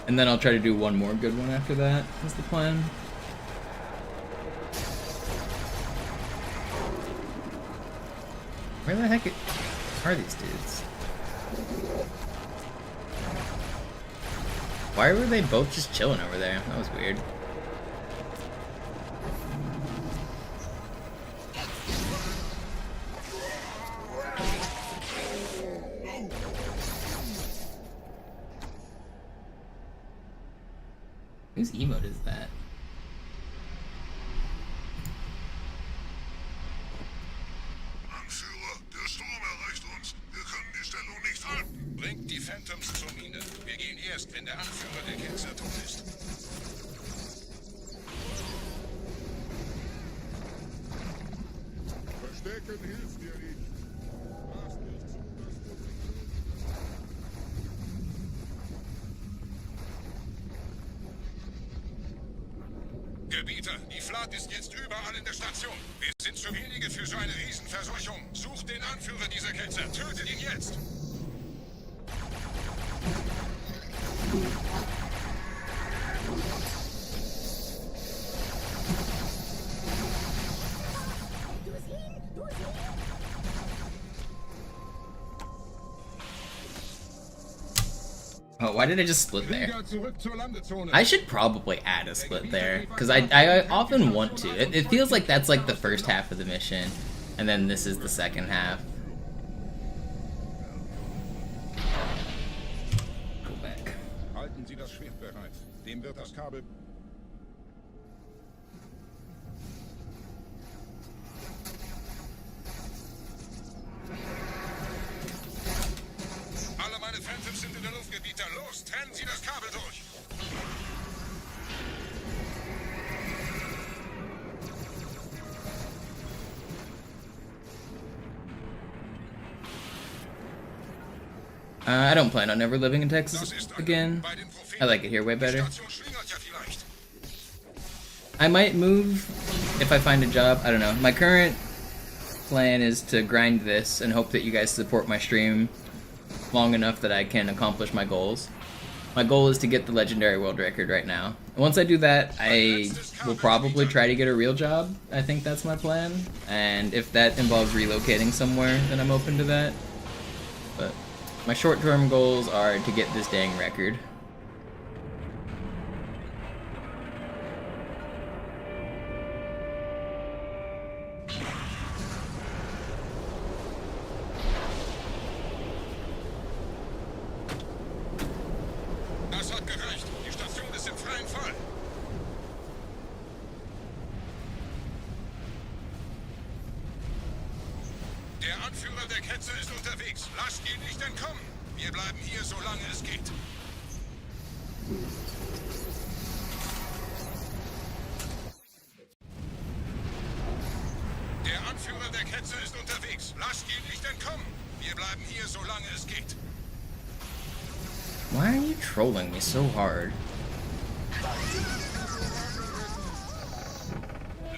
And then I'll try to do one more good one after that, is the plan. Where the heck are these dudes? Why were they both just chilling over there? That was weird. Whose emote is that? Anführer, der Sturm erreicht uns. Wir können die Stellung nicht halten. Bringt die Phantoms zur Mine. Wir gehen erst, wenn der Anführer der Ketzer tot ist. Verstecken hilft dir nicht. Gebieter, die Flat ist jetzt überall in der Station. Wir sind zu wenige für so eine Riesenverseuchung. Sucht den Anführer dieser Ketzer. Tötet ihn jetzt. Oh, why did I just split there? I should probably add a split there, because I often want to. It feels like that's like the first half of the mission, and then this is the second half. Go back. Halten Sie das Schwert bereit. Dem wird das Kabel... Alle meine Phantoms sind in der Luft, Gebieter. Los, trennen Sie das Kabel durch. I don't plan on ever living in Texas again. I like it here way better. I might move if I find a job. I don't know. My current plan is to grind this and hope that you guys support my stream long enough that I can accomplish my goals. My goal is to get the legendary world record right now. Once I do that, I will probably try to get a real job. I think that's my plan. And if that involves relocating somewhere, then I'm open to that. But my short-term goals are to get this dang record. Das hat gereicht. Die Station ist im freien Fall. Der Der Anführer der Ketzer ist unterwegs. Lasst ihn nicht entkommen. Wir bleiben hier, solange es geht. Der Anführer der Ketzer ist unterwegs. Lasst ihn nicht entkommen. Wir bleiben hier, solange es geht. Why are you trolling me so hard?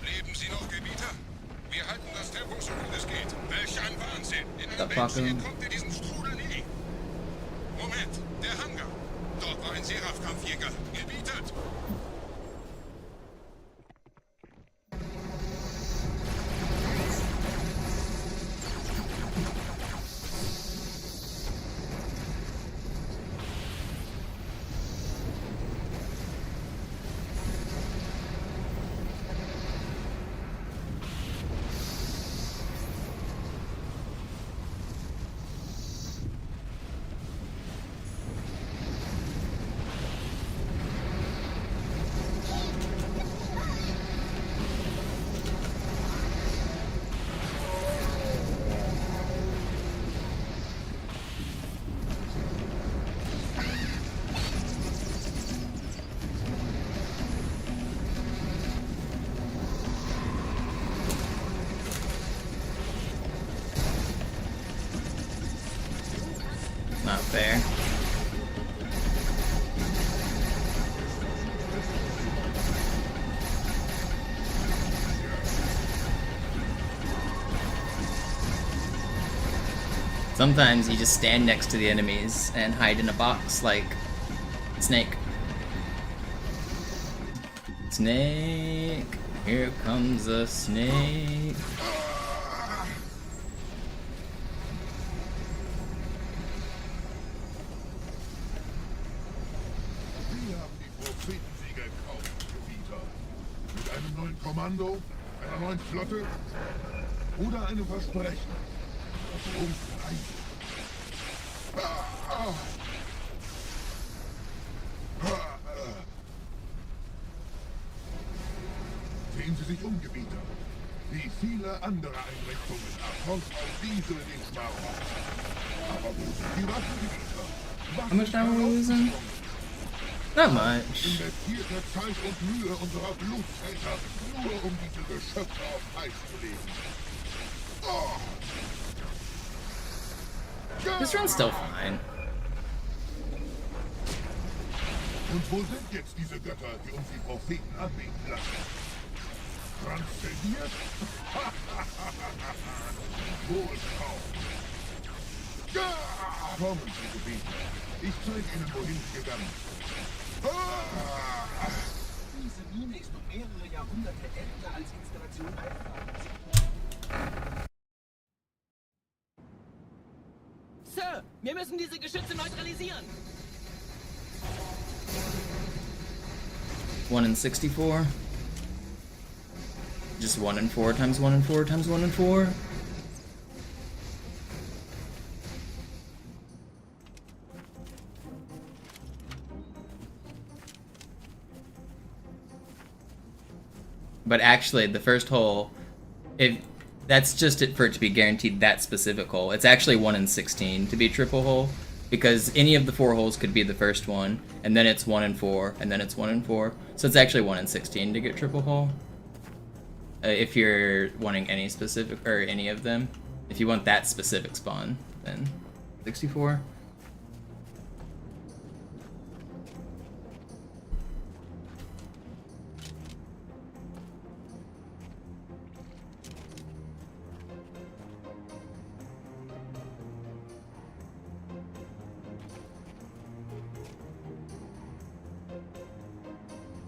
Leben Sie noch, Gebieter? Wir halten das Tempo, so gut es geht. Welch ein Wahnsinn. In Da einem Menschen kommt ihr diesem Strudel nie. Moment, der Hangar. Dort war ein Seraph-Kampfjäger. Gebietet. Not fair. Sometimes you just stand next to the enemies and hide in a box like Snake. Snake, here comes a snake. Wir haben die Prophetensiegel gekauft, Gebieter. Mit einem neuen Kommando, einer neuen Flotte oder einem Versprechen. Das uns reicht. Sehen Sie sich um, Gebieter. Wie viele andere Einrichtungen erfolgt auch diese nicht mal. Aber wo sind die Waffen, Gebieter? How much time are we losing? Not much. Investierte Zeit und Mühe unserer Blutväter, nur um diese Geschöpfe auf Eis zu legen. Oh. This run's still fine. Und wo sind jetzt diese Götter, die uns die Propheten anbeten lassen? Transzendiert? Wohlkaum. Kommen Sie, Gebieter. Ich zeige Ihnen, wohin es gegangen ist. Diese Mine ist um mehrere Jahrhunderte älter als Installation einfach. Sir, wir müssen diese Geschütze neutralisieren. 1 in 64. Just 1 in 4 times 1 in 4 times 1 in 4. But actually, the first hole, if that's just it for it to be guaranteed that specific hole. It's actually 1 in 16 to be triple hole, because any of the 4 holes could be the first one, and then it's 1 in 4, and then it's 1 in 4. So it's actually 1 in 16 to get triple hole. If you're wanting any specific, or any of them. If you want that specific spawn, then 64.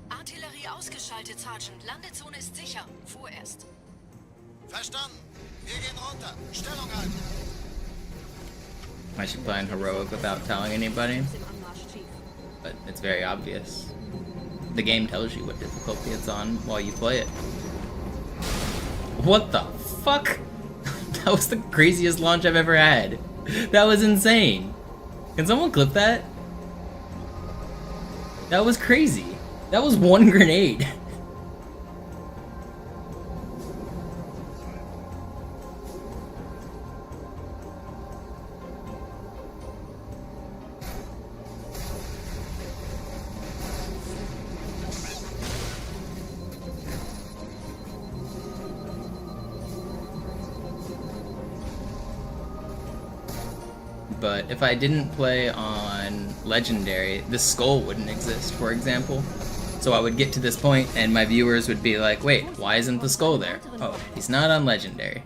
Artillerie ausgeschaltet, Sergeant. Landezone ist sicher. Vorerst. Verstanden. Wir gehen runter. Stellung halten. I should play on heroic without telling anybody, Im Anmarsch, Chief. but it's very obvious. The game tells you what difficulty it's on while you play it. What the fuck? That was the craziest launch I've ever had. That was insane. Can someone clip that? That was crazy. That was 1 grenade. but if I didn't play on Legendary, the skull wouldn't exist, for example. So I would get to this point and my viewers would be like, wait, why isn't the skull there? Oh, he's not on Legendary.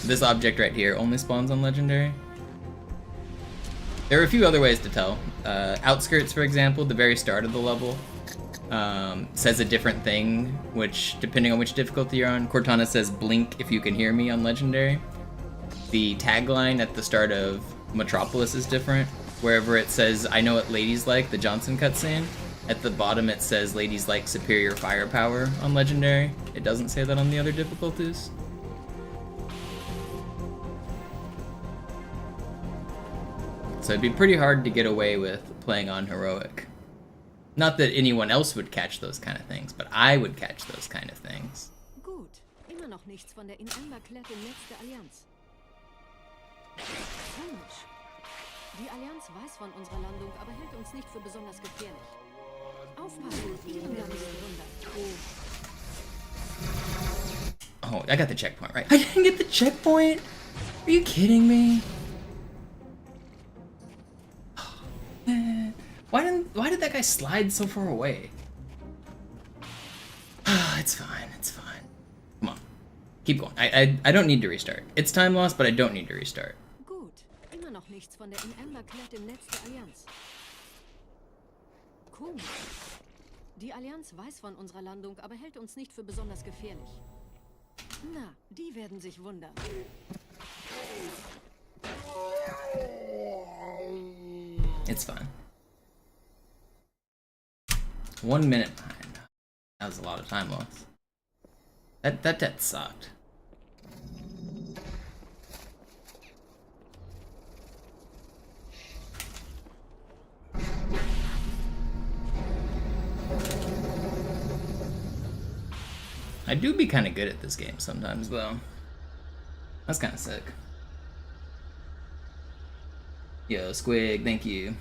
This object right here only spawns on Legendary. There are a few other ways to tell. Outskirts, for example, the very start of the level, says a different thing, which, depending on which difficulty you're on, Cortana says blink if you can hear me on Legendary. The tagline at the start of Metropolis is different. Wherever it says, I know what ladies like, the Johnson cutscene, at the bottom it says ladies like superior firepower on Legendary. It doesn't say that on the other difficulties. So it'd be pretty hard to get away with playing on Heroic. Not that anyone else would catch those kind of things, but I would catch those kind of things. Gut, immer noch nichts von der in Ember klärt im Netz der Allianz. Komisch. Die Allianz weiß von unserer Landung, aber hält uns nicht für besonders gefährlich. Aufpassen, ihren Gang ist runter. Oh, I got the checkpoint, right? I didn't get the checkpoint? Are you kidding me? Why did that guy slide so far away? It's fine, it's fine. Come on. Keep going. I don't need to restart. It's time loss, but I don't need to restart. Gut, immer noch nichts von der in Ember klärt im Netz der Allianz. Komisch. Die Allianz weiß von unserer Landung, aber hält uns nicht für besonders gefährlich. Na, die werden sich wundern. It's fine. 1 minute behind. That was a lot of time loss. That sucked. I do be kind of good at this game sometimes, though. That's kind of sick. Yo, Squig, thank you.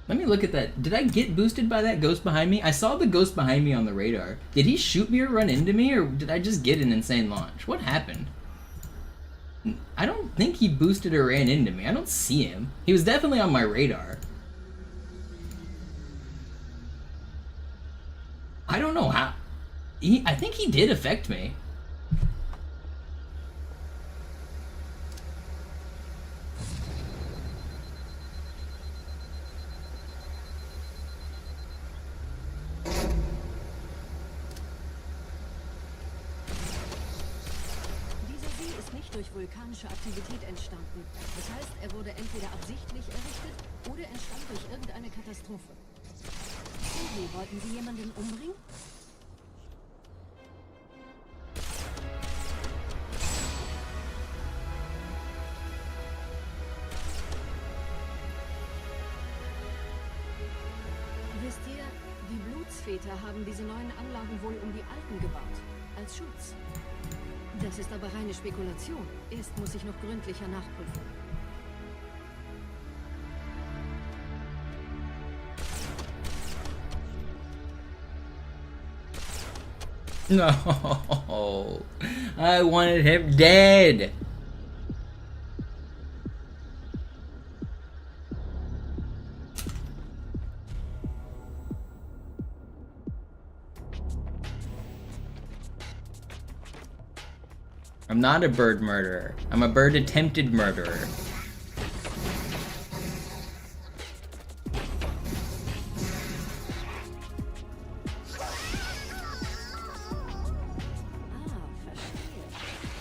Let me look at that. Did I get boosted by that ghost behind me? I saw the ghost behind me on the radar. Did he shoot me or run into me, or did I just get an insane launch? What happened? I don't think he boosted or ran into me. I don't see him. He was definitely on my radar. I don't know how. I think he did affect me. Durch vulkanische Aktivität entstanden. Das heißt, er wurde entweder absichtlich errichtet oder entstand durch irgendeine Katastrophe. Okay, wollten Sie jemanden umbringen? Wisst ihr, die Blutsväter haben diese neuen Anlagen wohl um die alten gebaut. Als Schutz. Das ist aber reine Spekulation. Erst muss ich noch gründlicher nachprüfen. No, I wanted him dead. I'm not a bird murderer. I'm a bird attempted murderer. Verstehe.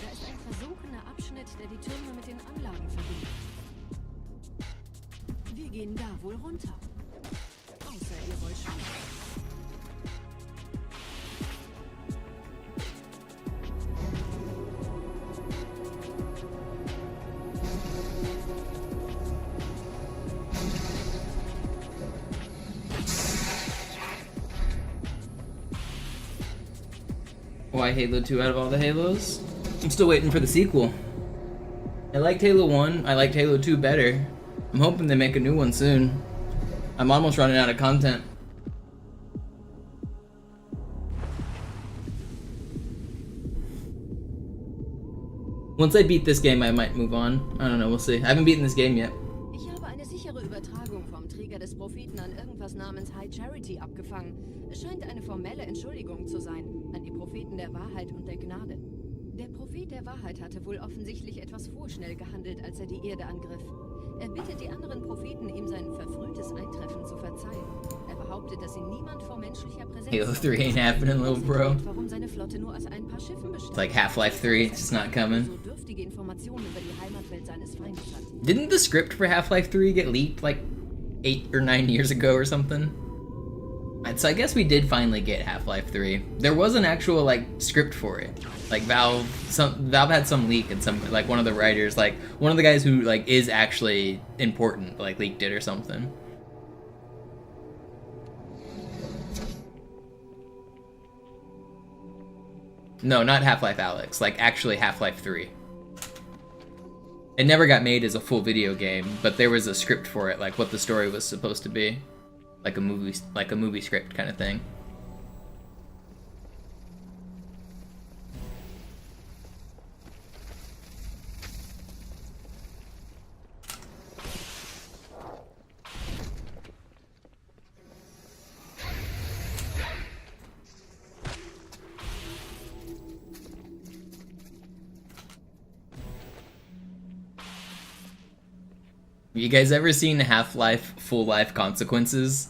Da ist ein versunkener Abschnitt, der die Türme mit den Anlagen verbindet. Wir gehen da wohl runter. Außer ihr wollt schon. Why Halo 2 out of all the Halos? I'm still waiting for the sequel. I liked Halo 1, I liked Halo 2 better. I'm hoping they make a new one soon. I'm almost running out of content. Once I beat this game, I might move on. I don't know, we'll see. I haven't beaten this game yet. Ich habe eine sichere Übertragung vom Träger des Propheten an irgendwas namens High Charity abgefangen. Es scheint eine formelle Entschuldigung zu sein, an die Propheten der Wahrheit und der Gnade. Der Prophet der Wahrheit hatte wohl offensichtlich etwas vorschnell gehandelt, als er die Erde angriff. Er bittet die anderen Propheten, ihm sein verfrühtes Eintreffen zu verzeihen. Er behauptet, dass ihn niemand vor menschlicher Präsenz... Halo 3 ain't happening, little bro. ...warum seine Flotte nur aus ein paar Schiffen bestand. It's like Half-Life 3, it's just not coming. ...so dürftige Informationen über die Heimatwelt seines Feindes hat. Didn't the script for Half-Life 3 get leaked like 8 or 9 years ago or something? So I guess we did finally get Half-Life 3. There was an actual like script for it. Like Valve had some leak, and some like one of the writers, like one of the guys who like is actually important, like leaked it or something. No, not Half-Life Alyx, like actually Half-Life 3. It never got made as a full video game, but there was a script for it, like what the story was supposed to be. Like a movie script kind of thing. You guys ever seen Half-Life Full Life Consequences?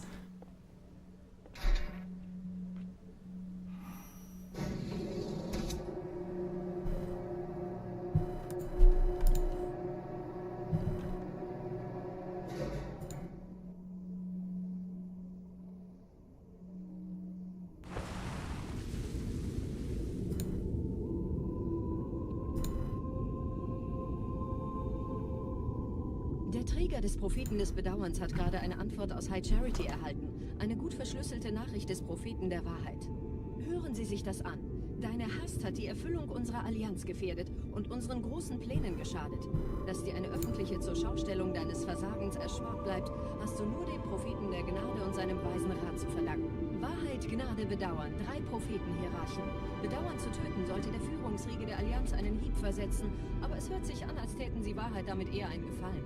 Der Träger des Propheten des Bedauerns hat gerade eine Antwort aus High Charity erhalten. Eine gut verschlüsselte Nachricht des Propheten der Wahrheit. Hören Sie sich das an. Deine Hast hat die Erfüllung unserer Allianz gefährdet und unseren großen Plänen geschadet. Dass dir eine öffentliche Zurschaustellung deines Versagens erspart bleibt, hast du nur dem Propheten der Gnade und seinem weisen Rat zu verdanken. Wahrheit, Gnade, Bedauern. 3 Prophetenhierarchen. Bedauern zu töten sollte der Führungsriege der Allianz einen Hieb versetzen, aber es hört sich an, als täten sie Wahrheit damit eher einen Gefallen.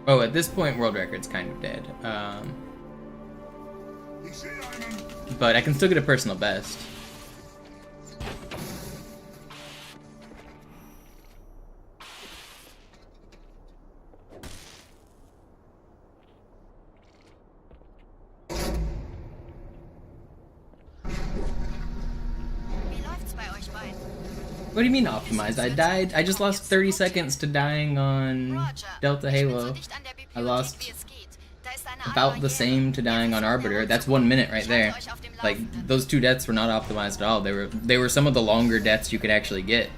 Oh, at this point, world record's kind of dead. But I can still get a personal best. What do you mean optimized? I died. I just lost 30 seconds to dying on Delta Halo. I lost about the same to dying on Arbiter. That's 1 minute right there. Like, those 2 deaths were not optimized at all. They were some of the longer deaths you could actually get.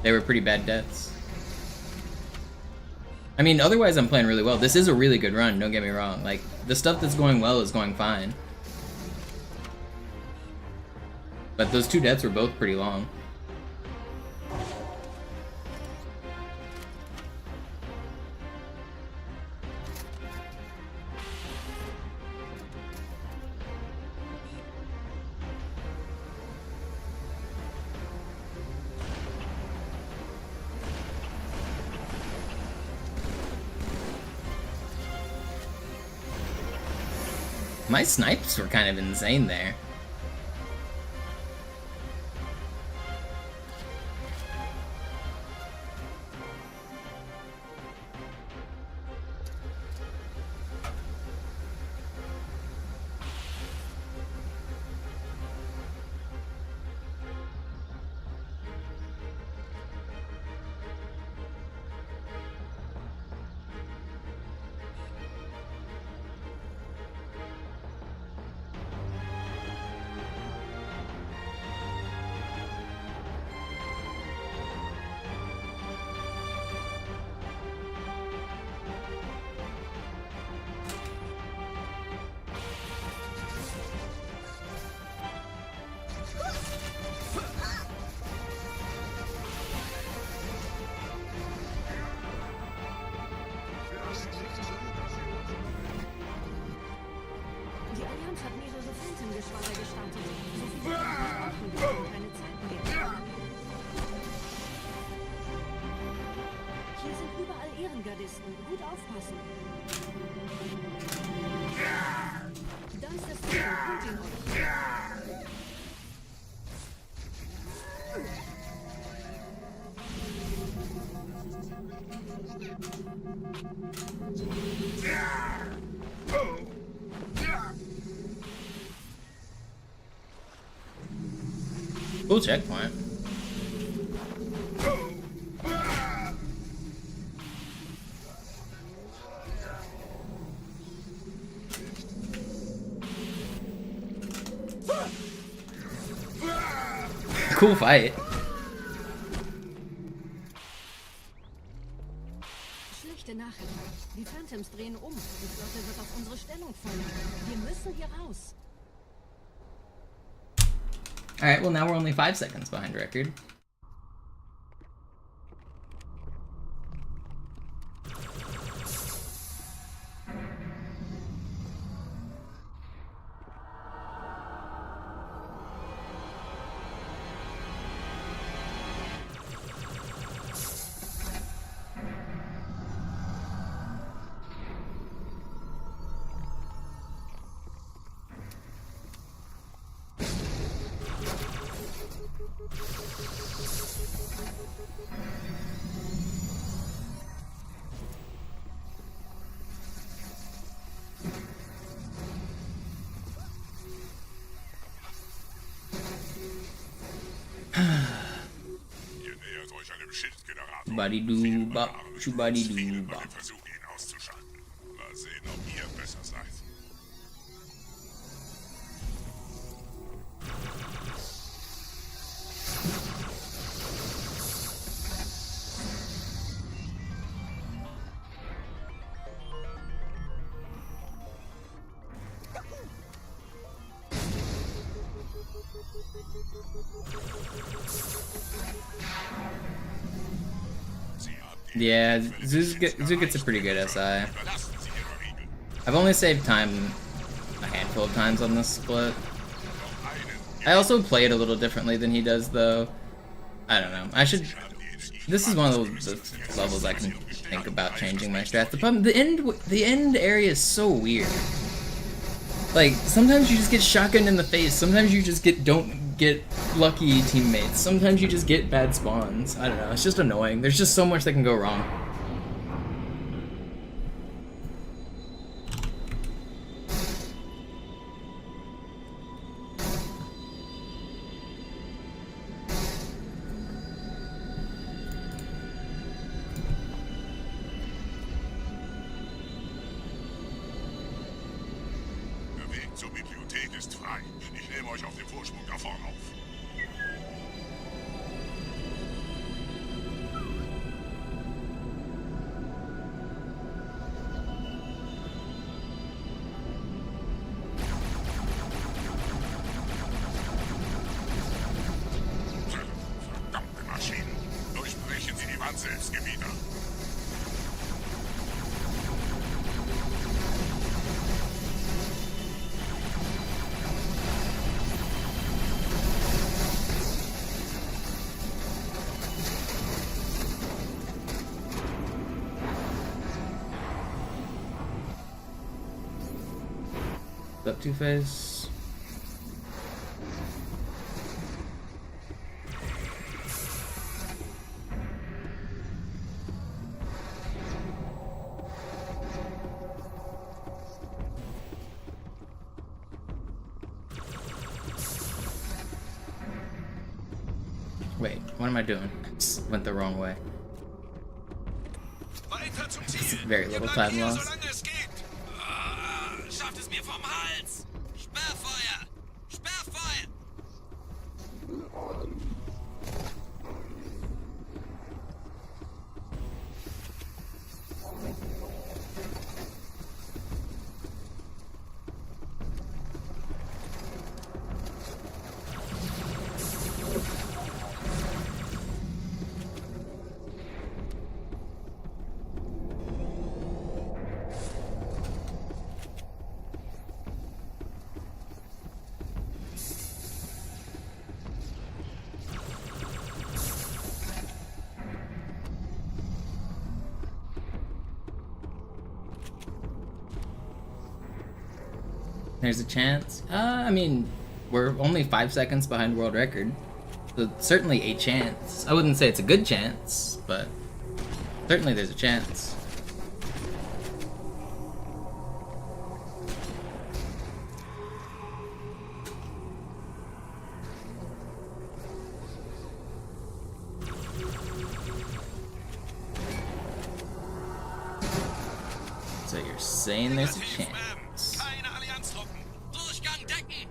They were pretty bad deaths. I mean, otherwise I'm playing really well. This is a really good run, don't get me wrong. Like, the stuff that's going well is going fine. But those 2 deaths were both pretty long. My snipes were kind of insane there. aufpassen. Da ist das Ziel. Holt ihn euch. Cool checkpoint. Cool fight. Schlechte Nachricht. Die Phantoms drehen um. Die Flotte wird auf unsere Stellung feuern. Wir müssen hier raus. Alright, well now we're only 5 seconds behind record. Ihr nähert euch einem Schildgenerator. Shubadi-doo-bop, shubadi-doo-bop. Wir versuchen ihn auszuschalten. Mal sehen, ob ihr besser seid. Yeah, Zoo gets a pretty good SI. I've only saved time a handful of times on this split. I also play it a little differently than he does, though. I don't know. I should... This is one of the levels I can think about changing my strat. The problem, the end area is so weird. Like, sometimes you just get shotgunned in the face. Sometimes you just don't get lucky teammates. Sometimes you just get bad spawns. I don't know. It's just annoying. There's just so much that can go wrong. Der Weg zur Bibliothek ist frei. Ich nehme euch auf dem Vorsprung da vorne auf. Verdammte Maschinen. Durchbrechen Sie die Wand selbst, Gebieter. Up Two-Face. Wait, what am I doing? I just went the wrong way. Weiter zum Ziel. Very Wir little bleiben time hier, loss. solange es geht. Ah, schafft es mir vom Hals. Sperrfeuer. Sperrfeuer. There's a chance. I mean, we're only 5 seconds behind world record. So certainly a chance. I wouldn't say it's a good chance, but certainly there's a chance. So you're saying there's a chance. Keine Allianztruppen. Durchgang decken.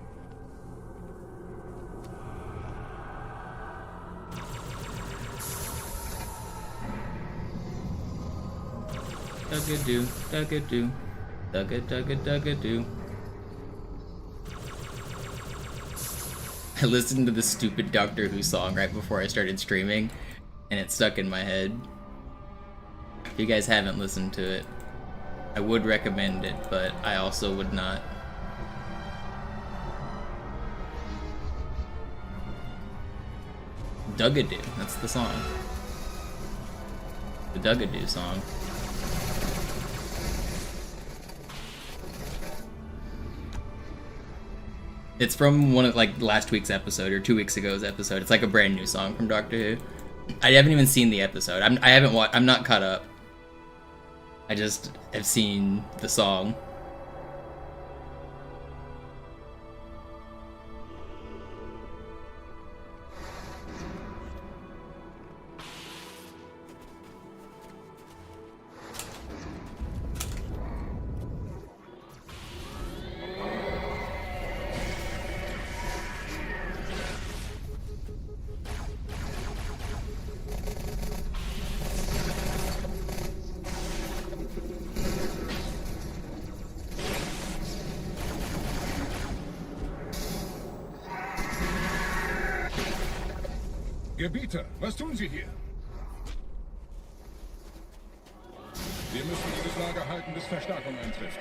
Dugga-doo, dugga-doo, dugga-dugga-dugga-doo. I listened to the stupid Doctor Who song right before I started streaming, and it stuck in my head. If you guys haven't listened to it, I would recommend it, but I also would not. Dugga-doo, that's the song. The Dugga-doo song. It's from one of like last week's episode or 2 weeks ago's episode. It's like a brand new song from Doctor Who. I haven't even seen the episode. I haven't watched. I'm not caught up. I just have seen the song. Gebieter, was tun Sie hier? Wir müssen dieses Lager halten, bis Verstärkung eintrifft.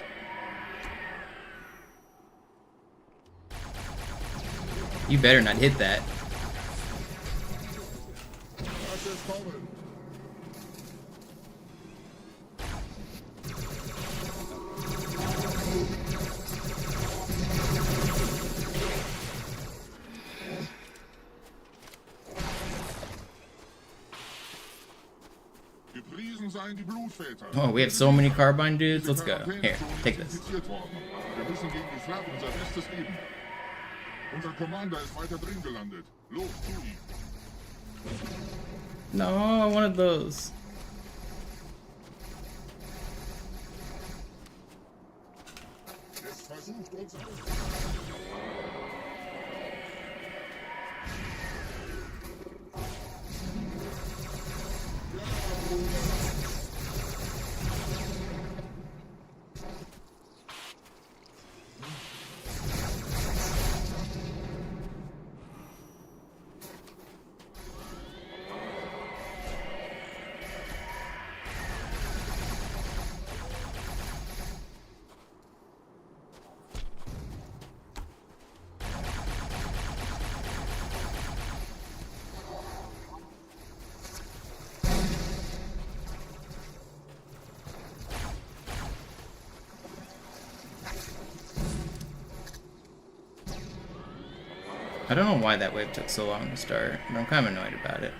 You better not hit that. Das ist kommen. Gepriesen seien die Blutväter. Oh, we have so many carbine dudes. Let's go. Here, take this. Wir müssen gegen die Flak unser Bestes geben. Unser Commander ist weiter drin gelandet. Los, zu ihm. No, I wanted those. Es versucht uns I don't know why that wave took so long to start, but I'm kind of annoyed about it.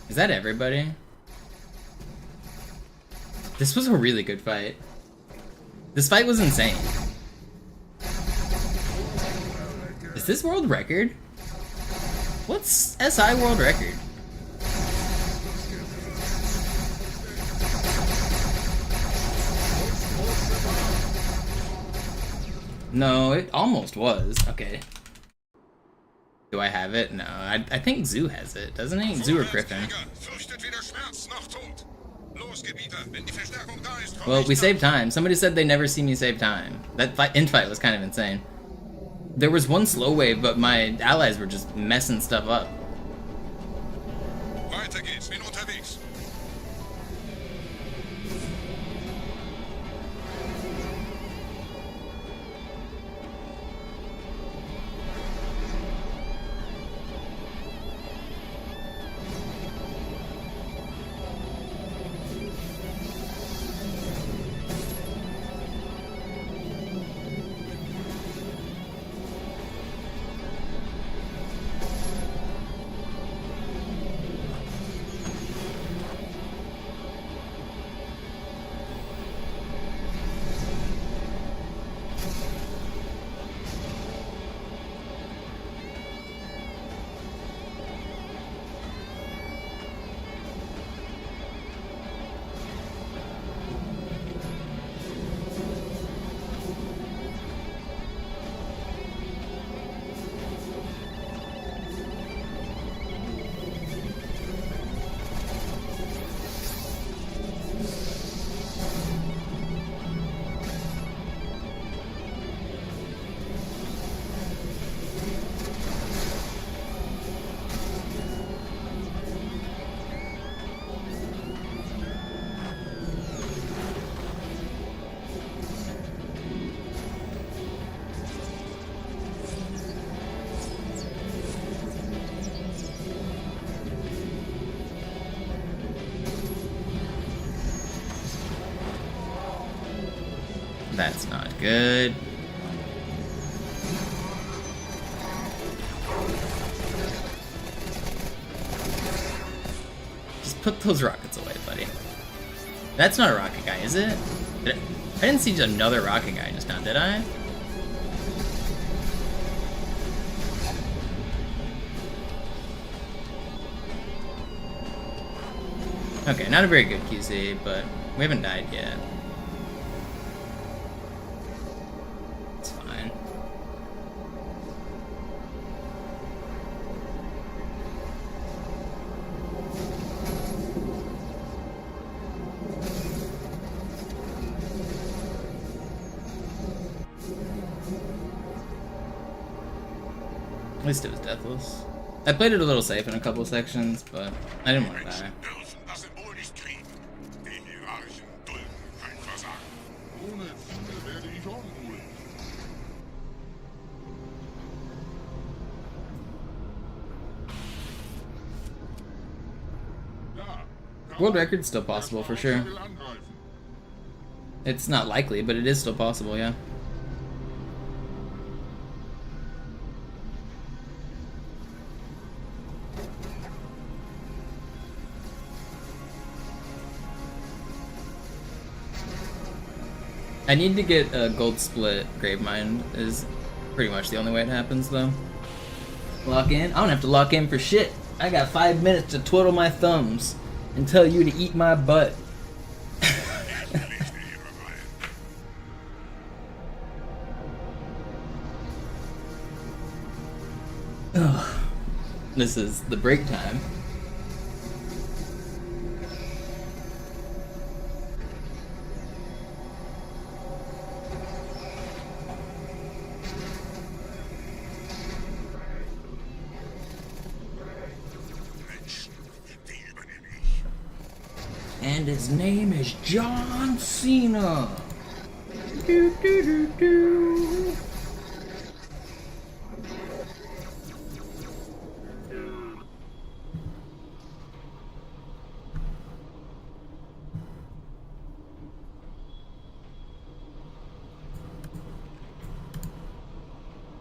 Is that everybody? This was a really good fight. This fight was insane. Is this world record? What's SI world record? No, it almost was. Okay. Do I have it? No, I think Zoo has it, doesn't he? Zoo or Griffin. Fürchtet weder Schmerz noch Tod. Los, Gebieter, wenn die Verstärkung da ist, komm Well, ich we nach. saved time. Somebody said they never see me save time. That infight was kind of insane. There was one slow wave, but my allies were just messing stuff up. Weiter geht's, bin unterwegs. That's not good. Just put those rockets away, buddy. That's not a rocket guy, is it? I didn't see another rocket guy just now, did I? Okay, not a very good QC, but we haven't died yet. It's fine. At least it was deathless. I played it a little safe in a couple sections, but I didn't want to die. Das Symbol nicht kriegen. Die Hierarchen dulden kein Versagen. Ohne Ziele werde ich unruhig. Ja, World record's still possible for sure. will angreifen. It's not likely, but it is still possible, yeah. I need to get a gold split Gravemind is pretty much the only way it happens though. Lock in? I don't have to lock in for shit. I got 5 minutes to twiddle my thumbs and tell you to eat my butt. Ugh. This is the break time. And his name is John Cena. Do, do, do, do.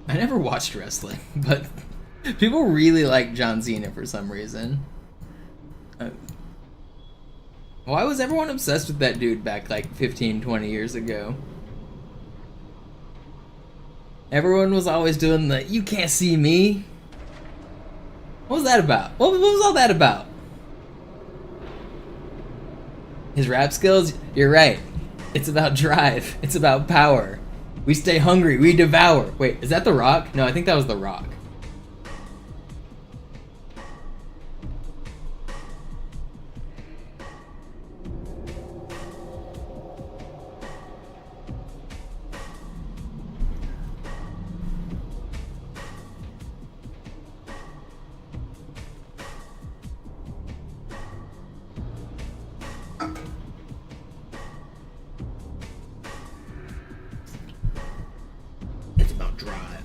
I never watched wrestling, but people really like John Cena for some reason. Why was everyone obsessed with that dude back like 15, 20 years ago? Everyone was always doing the, you can't see me. What was that about? What was all that about? His rap skills? You're right. It's about drive. It's about power. We stay hungry. We devour. Wait, is that The Rock? No, I think that was The Rock. drive.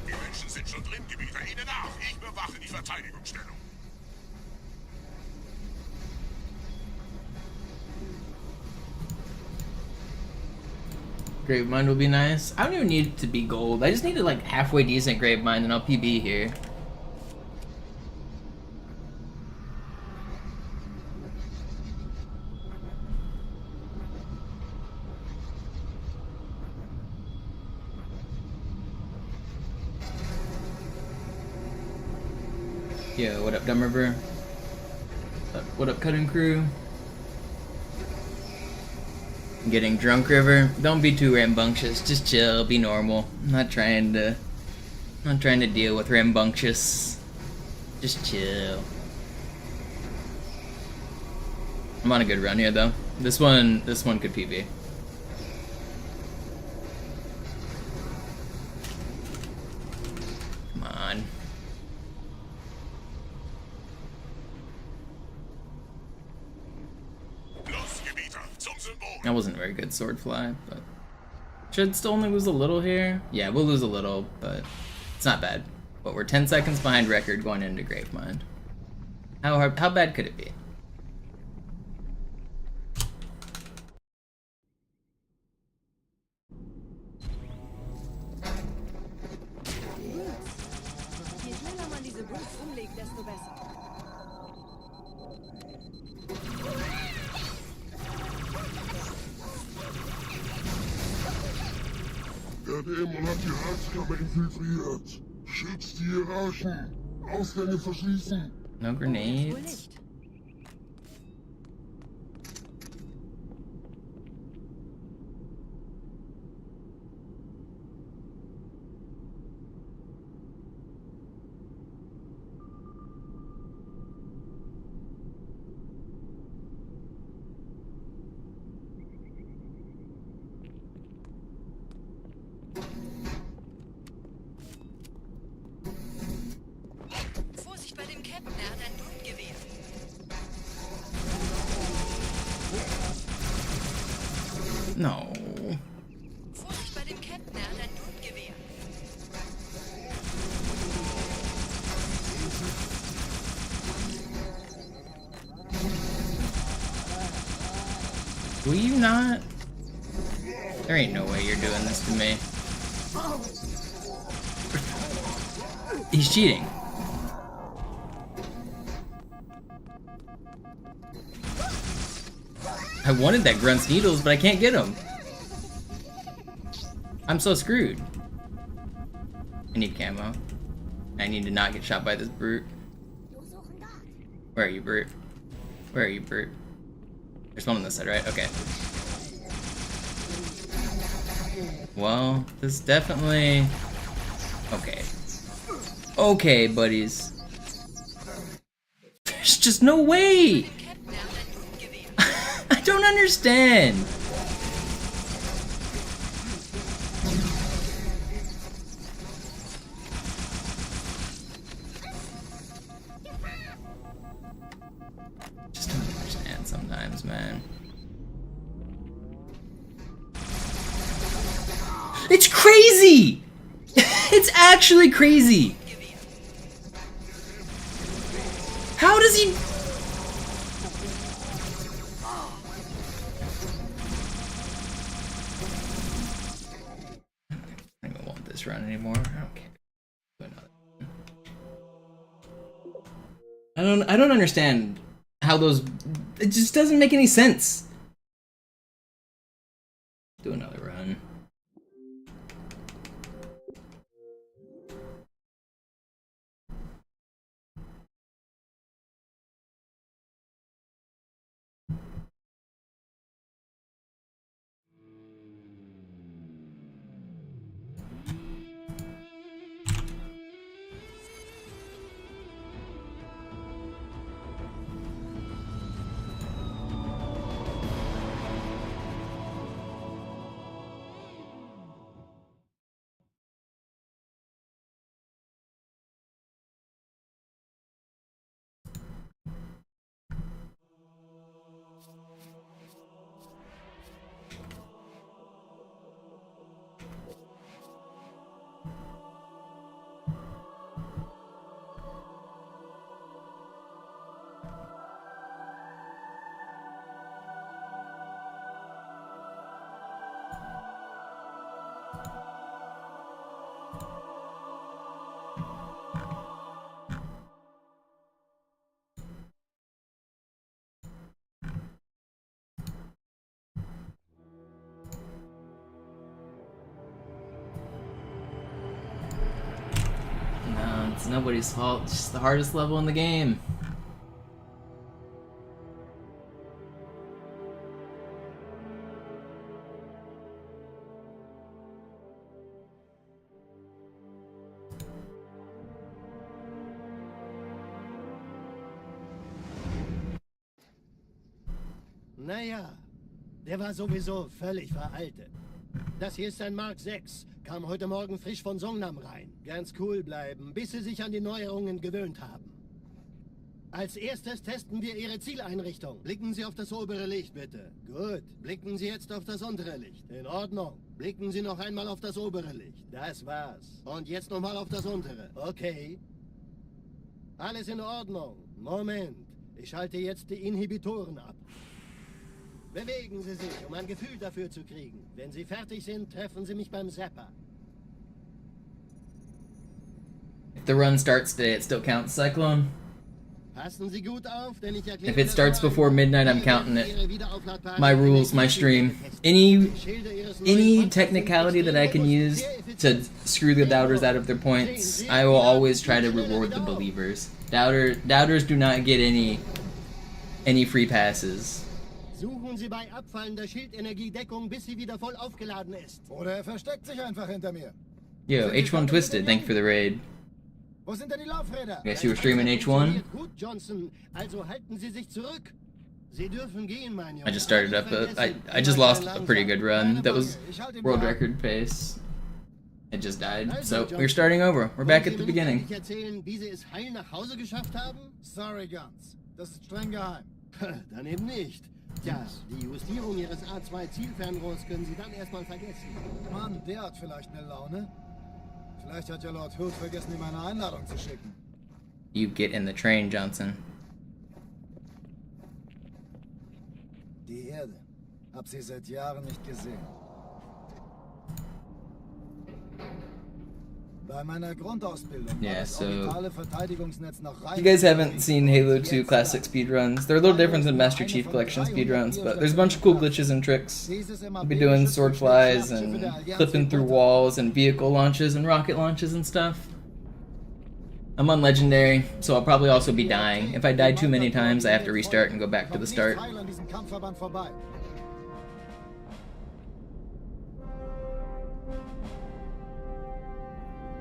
Die Menschen sind schon drin, Gebieter. Ihnen nach. Ich bewache die Verteidigungsstellung. Gravemind will be nice. I don't even need it to be gold. I just need like halfway decent Gravemind and I'll PB here. Yo, what up, Dumb River? What up, Cutting Crew? Getting drunk, River. Don't be too rambunctious. Just chill. Be normal. I'm not trying to deal with rambunctious. Just chill. I'm on a good run here, though. This one could PB. Come on. That wasn't a very good swordfly, but should still only lose a little here. Yeah, we'll lose a little, but it's not bad. But we're 10 seconds behind record going into Gravemind. How bad could it be? Je schneller man diese Brutes umlegt, desto besser. Der Dämon hat die Ratskammer infiltriert. Schützt die Hierarchen. Ausgänge verschließen. No grenades. Vorsicht bei dem Captain, er hat ein Blutgewehr. No. Vorsicht bei dem Captain, er hat ein Blutgewehr. Will you not? There ain't no way you're doing this to me. He's cheating. I wanted that Grunt's Needles, but I can't get him. I'm so screwed. I need camo. I need to not get shot by this brute. Where are you, brute? Where are you, brute? There's one on this side, right? Okay. Well, this definitely... Okay. Okay, buddies. There's just no way! I don't understand! Just don't understand sometimes, man. It's crazy! It's actually crazy! How does he... I don't want this run anymore. I don't care. I don't understand how those. It just doesn't make any sense. Do another run. No, it's nobody's fault. It's just the hardest level in the game. Naja, der war sowieso völlig veraltet. Das hier ist ein Mark 6. Kam heute Morgen frisch von Songnam rein. Ganz cool bleiben, bis Sie sich an die Neuerungen gewöhnt haben. Als erstes testen wir Ihre Zieleinrichtung. Blicken Sie auf das obere Licht, bitte. Gut. Blicken Sie jetzt auf das untere Licht. In Ordnung. Blicken Sie noch einmal auf das obere Licht. Das war's. Und jetzt nochmal auf das untere. Okay. Alles in Ordnung. Moment. Ich schalte jetzt die Inhibitoren ab. Bewegen Sie sich, um ein Gefühl dafür zu kriegen. Wenn Sie fertig sind, treffen Sie mich beim Zapper. If the run starts today, it still counts, Cyclone. Passen Sie gut auf, denn ich erkläre If it starts before midnight, I'm counting it. My rules, my stream. Any technicality that I can use to screw the doubters out of their points, I will always try to reward the believers. Doubters do not get any free passes. Suchen Sie bei abfallender Schildenergiedeckung, bis sie wieder voll aufgeladen ist. Oder er versteckt sich einfach hinter mir. Yo, H1 Twisted, thank you for the raid. Wo sind denn die Laufräder? Guess you were streaming H1? Gut, Johnson. Also halten Sie sich zurück. Sie dürfen gehen, mein Junge. I just started up I just lost a pretty good run. That was world record pace. It just died. So we're starting over. We're back at the beginning. Erzählen, wie Sie es heil nach Hause geschafft haben? Sorry, Guns. Das ist streng geheim. Dann eben nicht. Tja, die Justierung Ihres A2-Zielfernrohrs können Sie dann erstmal vergessen. Mann, der hat vielleicht eine Laune. Vielleicht hat ja Lord Hood vergessen, ihm eine Einladung zu schicken. You get in the train, Johnson. Die Erde. Hab sie seit Jahren nicht gesehen. Bei meiner Grundausbildung war das orbitale Verteidigungsnetz noch rein. If you guys haven't seen Halo 2 Classic speedruns, they're a little different than Master Chief Collection speedruns, but there's a bunch of cool glitches and tricks. I'll be doing sword flies and clipping through walls and vehicle launches and rocket launches and stuff. I'm on Legendary, so I'll probably also be dying. If I die too many times, I have to restart and go back to the start.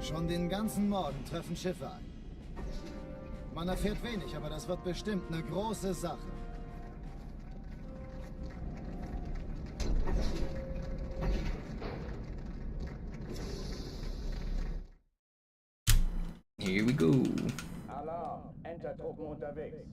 Schon den ganzen Morgen treffen Schiffe ein. Man erfährt wenig, aber das wird bestimmt eine große Sache. Here we go. Alarm, Enter-Truppen unterwegs.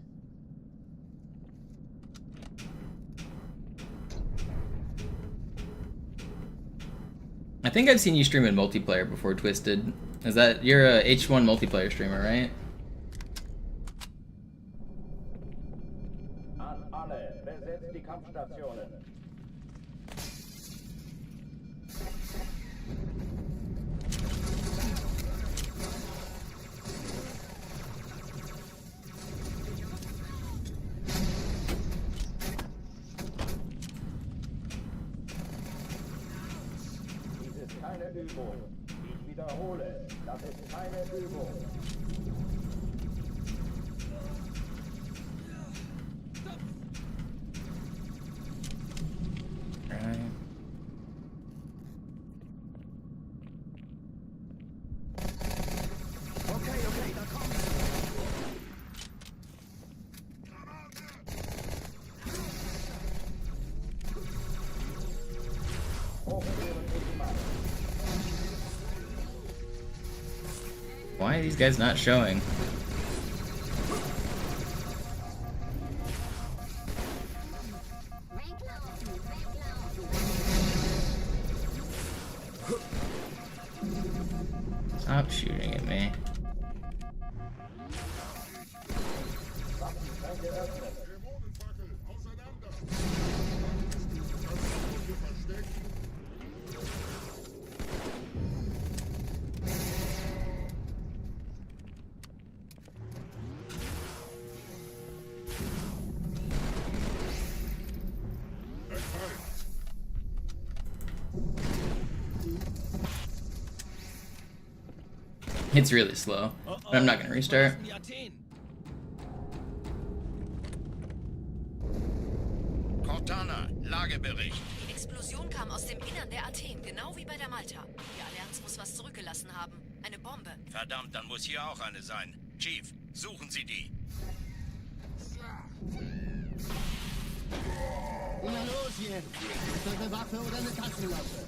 I think I've seen you stream in multiplayer before, Twisted. Is that you're a H1 multiplayer streamer, right? An alle, besetzt die Kampfstationen. Dies ist keine Übung. Ich wiederhole, das ist keine Übung. Right. Okay, da kommt. Why are these guys not showing? Stop shooting at me. Dämonenfackel, auseinander! Das ist versteckt. It's really slow, but I'm not gonna restart. Die Athen. Cortana, Lagebericht. Die Explosion kam aus dem Innern der Athen, genau wie bei der Malta. Die Allianz muss was zurückgelassen haben. Eine Bombe. Verdammt, dann muss hier auch eine sein. Chief, suchen Sie die. Na los jetzt! Ist das eine Waffe oder eine Taschenlampe?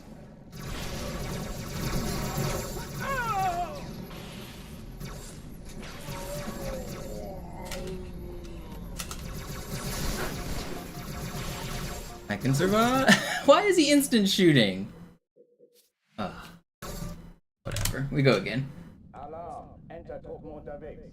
I can survive. Why is he instant shooting? Whatever. We go again. Alarm, Entertruppen unterwegs.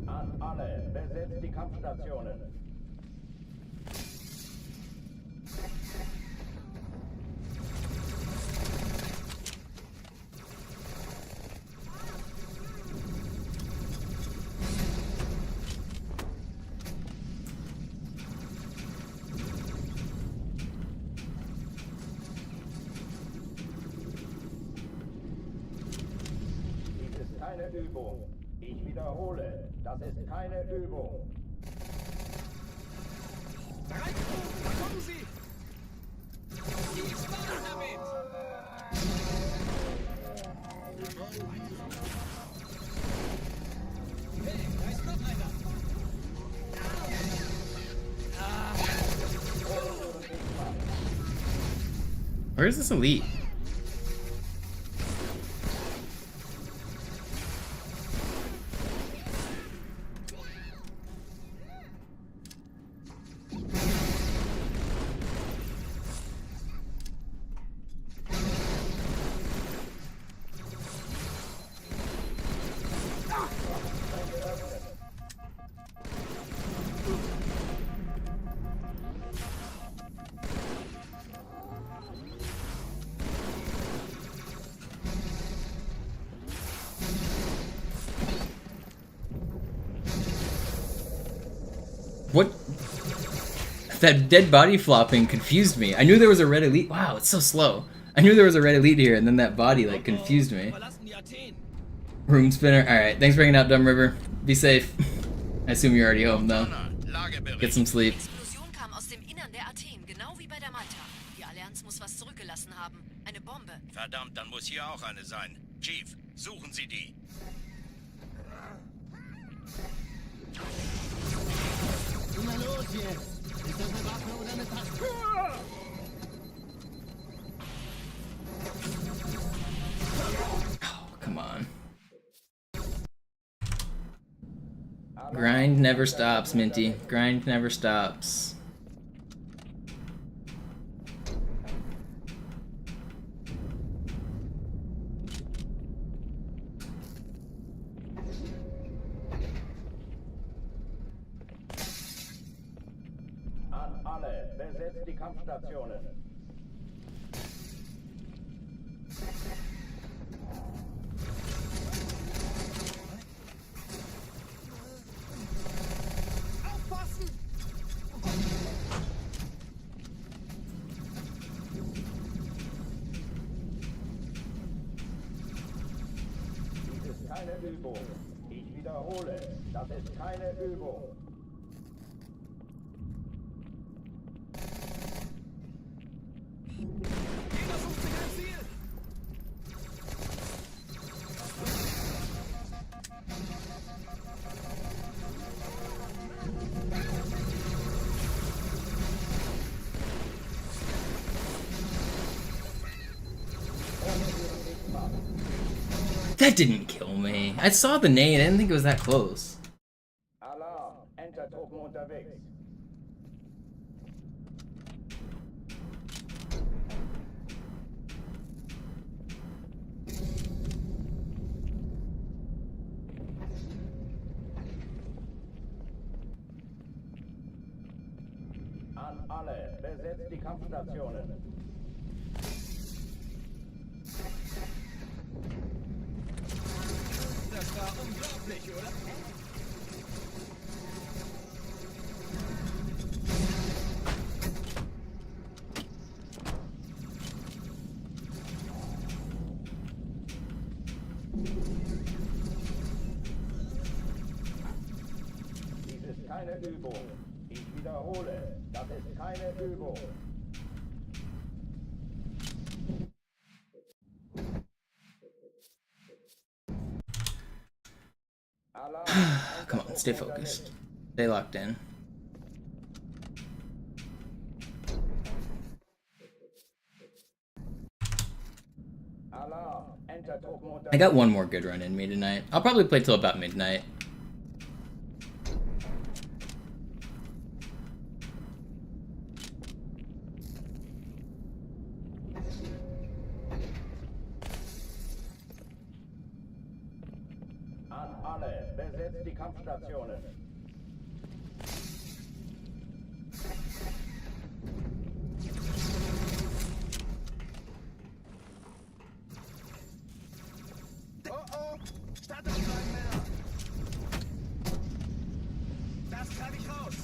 An alle, besetzt die Kampfstationen. Dies ist keine Übung. Ich wiederhole, das ist keine Übung. Bereit? Da kommen sie! Die Spaß damit! Hey, da ist noch einer! Where is this elite? What? That dead body flopping confused me. I knew there was a red elite. Wow, it's so slow. I knew there was a red elite here, and then that body like confused me. Verlassen die Athen. Room spinner. All right, thanks for hanging out, Dumb River. Be safe. I assume you're already home though. Lagebericht. Get some sleep. Die Explosion kam aus dem Innern der Athen, genau wie bei der Malta. Die Allianz muss was zurückgelassen haben. Eine Bombe. Verdammt, dann muss hier auch eine sein. Chief, suchen Sie die. Na los jetzt! Ist das eine Waffe oder eine Taschenlampe? Oh, come on. Grind never stops, Minty. Grind never stops. An alle, besetzt die Kampfstationen. Dies ist keine Übung. Ich wiederhole, das ist keine Übung. Jeder sucht sich ein Ziel. That didn't kill me. I saw the nade. I didn't think it was that close. Alarm, Entertruppen unterwegs. An alle, besetzt die Kampfstationen. Das war unglaublich, oder? Dies ist keine Übung. Ich wiederhole, das ist keine Übung. Alarm, Come on, stay focused. Stay locked in. Alarm, Entertruppen unterwegs. I got one more good run in me tonight. I'll probably play till about midnight. An alle, besetzt die Kampfstationen. Oh oh, Startanzeigen, Männer. Das kann ich raus.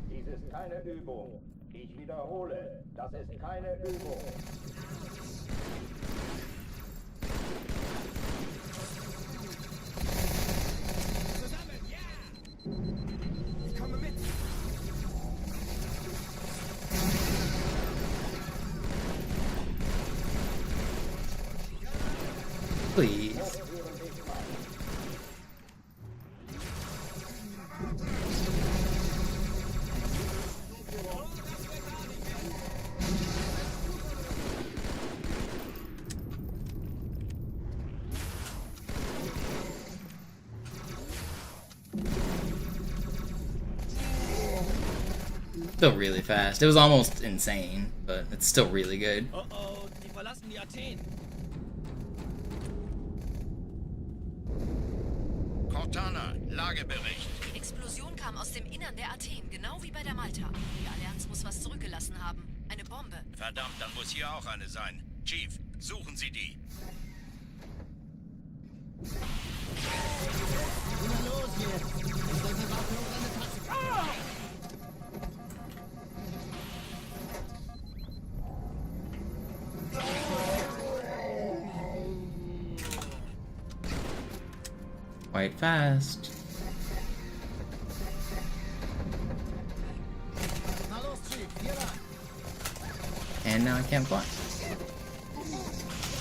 Dies ist keine Übung. Ich wiederhole, das ist keine Übung. Zusammen, ja! Ich komme mit. Please. Still really fast. It was almost insane, but it's still really good. Oh oh, die verlassen die Athen. Cortana, Lagebericht. Die Explosion kam aus dem Innern der Athen, genau wie bei der Malta. Die Allianz muss was zurückgelassen haben. Eine Bombe. Verdammt, dann muss hier auch eine sein. Chief, suchen Sie die. Na los jetzt! Ich sollte warten auf eine Tasse. Quite fast. Na los, Chief, hier lang! And now I can't fly. Ich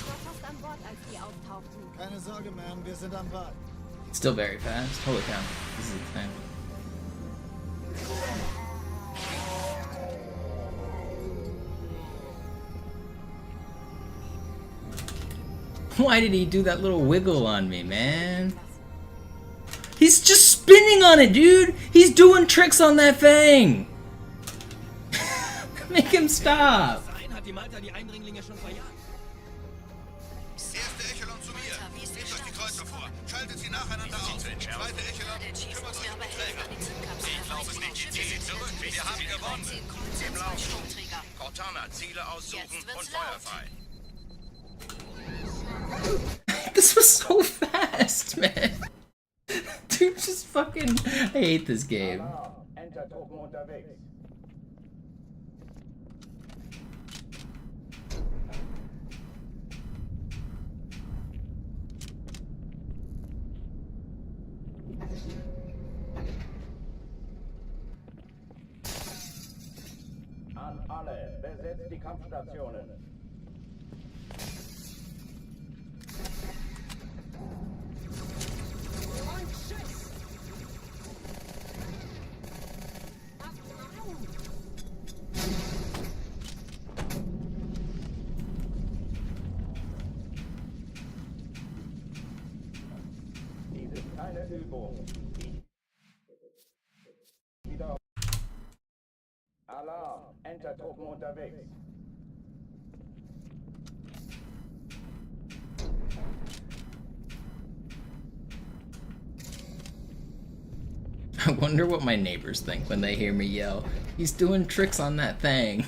war fast an Bord, als die auftauchten. Keine Sorge, Ma'am, wir sind am Bad. Still very fast. Holy cow. This is insane. Why did he do that little wiggle on me, man? He's just spinning on it, dude! He's doing tricks on that thing! Make him stop! Hat die Malta die Eindringlinge schon verjagt? Erste Echelon zu mir. Nehmt euch die Kreuzer vor. Schaltet sie nacheinander aus. Zweite Echelon, kümmert euch um die Träger. Ich glaube nicht. Ziele zurück. Wir haben gewonnen. Im Lauf. Cortana, Ziele aussuchen und Feuer frei. This was so fast, man! Dude, just fucking... I hate this game. Enter-Truppen unterwegs. An alle, besetzt die Kampfstationen. Dies ist keine Übung. Wieder. Alarm, Enter-Truppen unterwegs. I wonder what my neighbors think when they hear me yell, "He's doing tricks on that thing."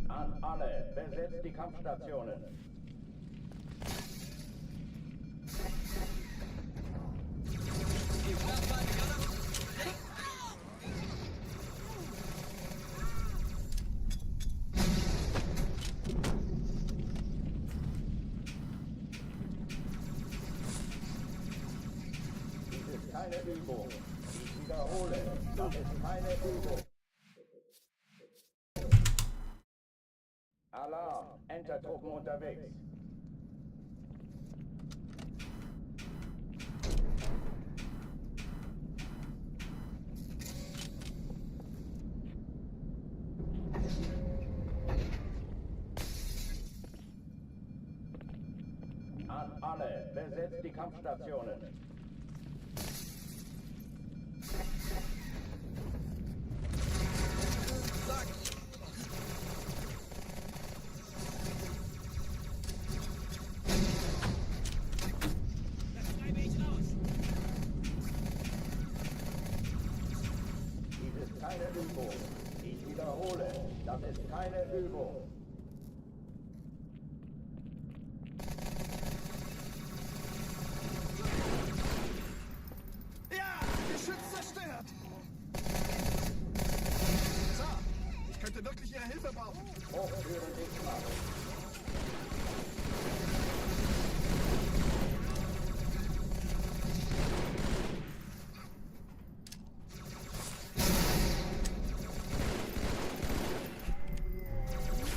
An alle, besetzt die Kampfstationen. Keine Übung. Ich wiederhole, das ist keine Übung. Alarm, Enter-Truppen unterwegs. An alle, besetzt die Kampfstationen. Dies ist keine Übung. Ich wiederhole, das ist keine Übung. Ja, Geschütz zerstört. So, ich könnte wirklich Ihre Hilfe brauchen. Hochführen dich ab.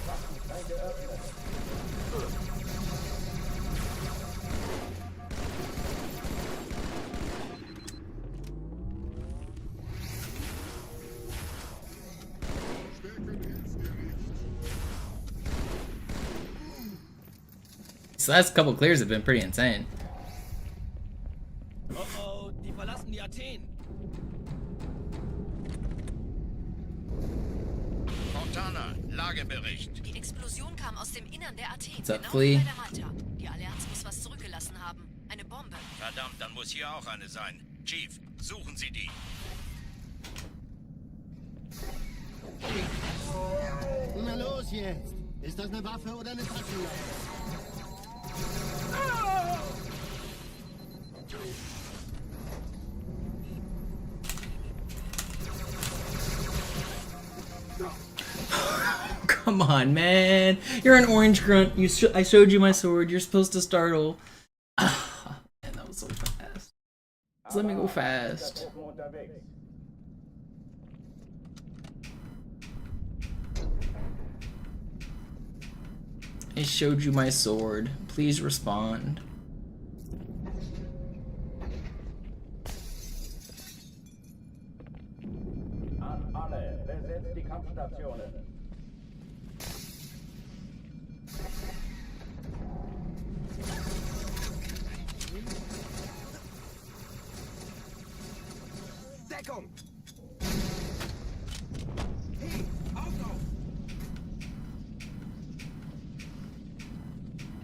Waffenschein geöffnet. Stärken hilft dir nicht. These last couple clears have been pretty insane. Oh oh, die verlassen die Athen. Cortana, Lagebericht. Die Explosion kam aus dem Innern der Athen, What's up, genau Flea? wie bei der Malta. Die Allianz muss was zurückgelassen haben. Eine Bombe. Verdammt, dann muss hier auch eine sein. Chief, suchen Sie die. Na los jetzt! Ist das eine Waffe oder eine Taschenlampe? Come on, man. You're an orange grunt. I showed you my sword. You're supposed to startle. Ah, man, that was so fast. Just let me go fast. Enter-Truppen unterwegs. I showed you my sword. Please respond. An alle, besetzt die Kampfstationen. Deckung! Hey, Auflauf!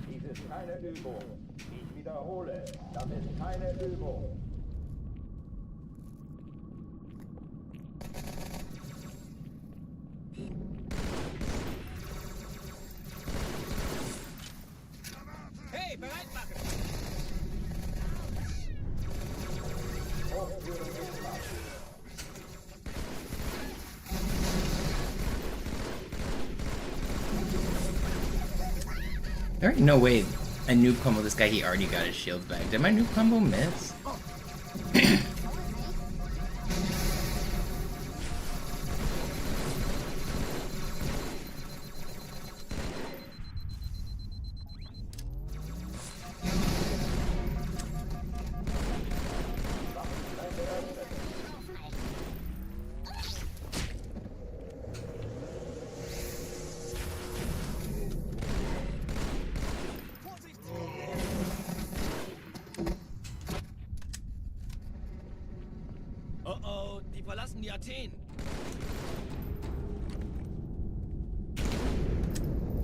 Dies ist keine Übung. Ich wiederhole, das ist keine Übung. Hey, bereit machen! There ain't no way a noob combo this guy, he already got his shield back. Did my noob combo miss? Oh oh, die verlassen die Athen.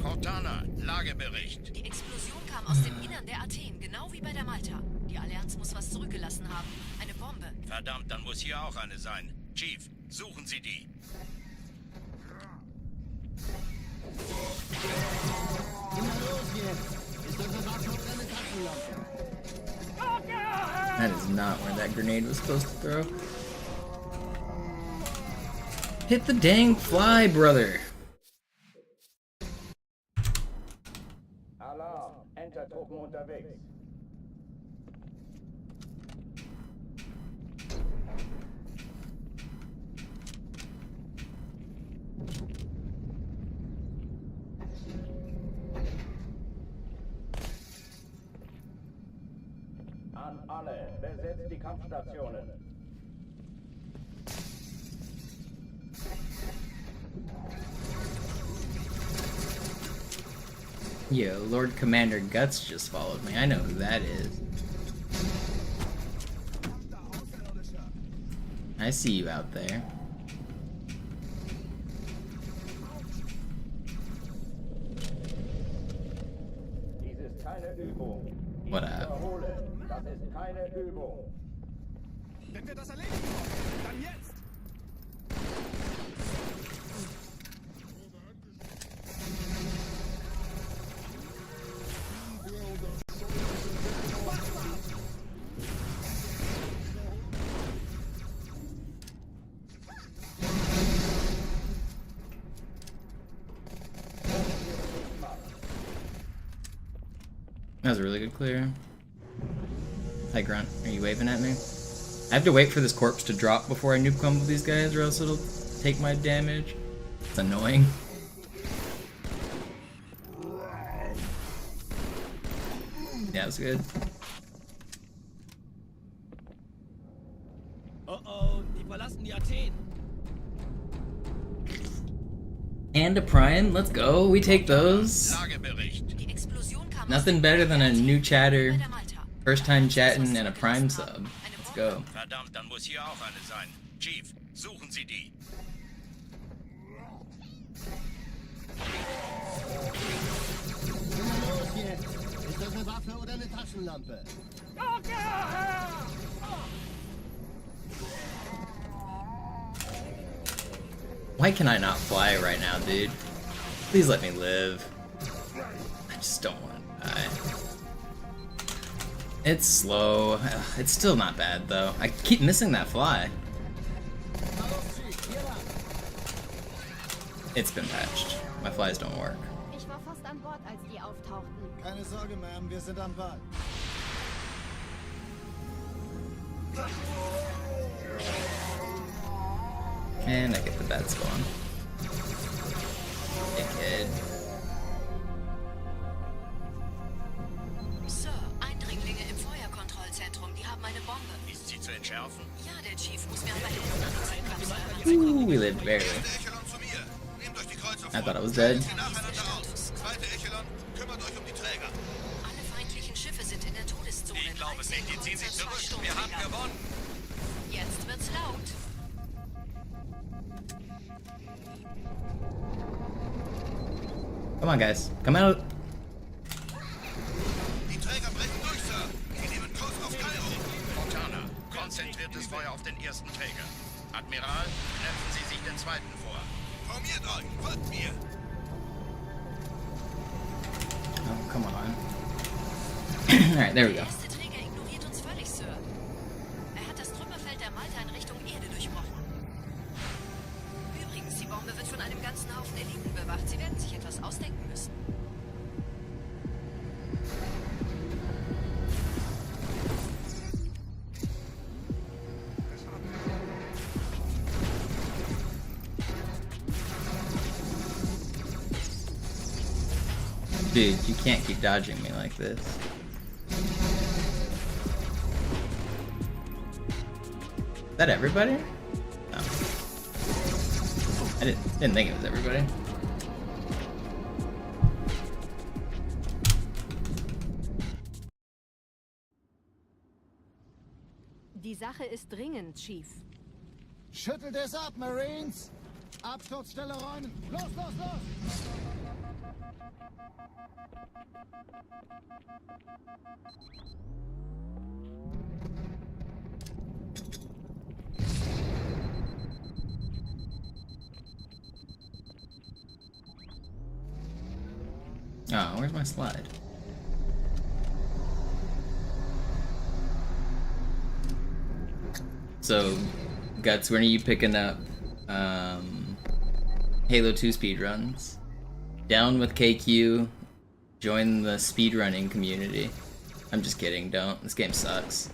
Cortana, Lagebericht. Die Explosion kam aus dem Innern der Athen, genau wie bei der Malta. Die Allianz muss was zurückgelassen haben. Eine Bombe. Verdammt, dann muss hier auch eine sein. Chief, suchen Sie die. That is not where that grenade was supposed to throw. Hit the dang fly, brother. Alarm, Entertruppen unterwegs. An alle, besetzt die Kampfstationen. Yo, Lord Commander Guts just followed me. I know who that is. I see you out there. Dies ist keine Übung. Ich What up? wiederhole, das ist keine Übung. Wenn wir das erledigen wollen, dann jetzt! That was a really good clear. Hi Grunt, are you waving at me? I have to wait for this corpse to drop before I noob combo these guys or else it'll take my damage. It's annoying. Yeah, it's good. Oh oh, die verlassen die Athen. And a prime, let's go. We take those. Lagebericht. Die Explosion kam Nothing better than a new chatter, first time chatting, and a prime sub. Let's go. Verdammt, dann muss hier auch eine sein. Chief, suchen Sie die. Los jetzt! Ist das eine Waffe oder eine Taschenlampe? Why can I not fly right now, dude? Please let me live. I just don't want to die. It's slow. It's still not bad, though. I keep missing that fly. It's been patched. My flies don't work. Ich war fast an Bord, als die auftauchten. Keine Sorge, Ma'am, wir sind am Ball. And I get the bad spawn. Dickhead. Sir, Eindringlinge im Feuerkontrollzentrum. Die haben eine Bombe. Ist sie zu entschärfen? Ja, der Chief muss mir aber helfen, an die Zugkapsel Ooh, we lived barely. Echelon zu mir. Nehmt euch die Kreuzer I vor. thought I was dead. Sie nacheinander aus. Zweite Echelon, kümmert euch um die Träger. Alle feindlichen Schiffe sind in der Todeszone. Ich glaube es nicht. Die ziehen sich zurück. Wir haben gewonnen. Jetzt wird's laut. Come on, guys. Come out. Die Träger brechen durch, Sir. Sie nehmen Kurs auf Kairo. Cortana, konzentriertes Feuer auf den ersten Träger. Admiral, knöpfen Sie sich den zweiten vor. Formiert euch, folgt mir. Oh, come on. Alright, there we Der go. erste Träger ignoriert uns völlig, Sir. Er hat das Trümmerfeld der Malta in Richtung Erde durchbrochen. Übrigens, die Bombe wird von einem ganzen Haufen Eliten bewacht. Sie werden sich etwas ausdenken müssen. Dude, you can't keep dodging me like this. Is that everybody? No. I didn't think it was everybody. Die Sache ist dringend, Chief. Schüttelt es ab, Marines! Absturzstelle räumen! Los, los, los! Oh, where's my slide? So, Guts, when are you picking up Halo 2 speedruns? Down with KQ, join the speedrunning community. I'm just kidding, don't. This game sucks.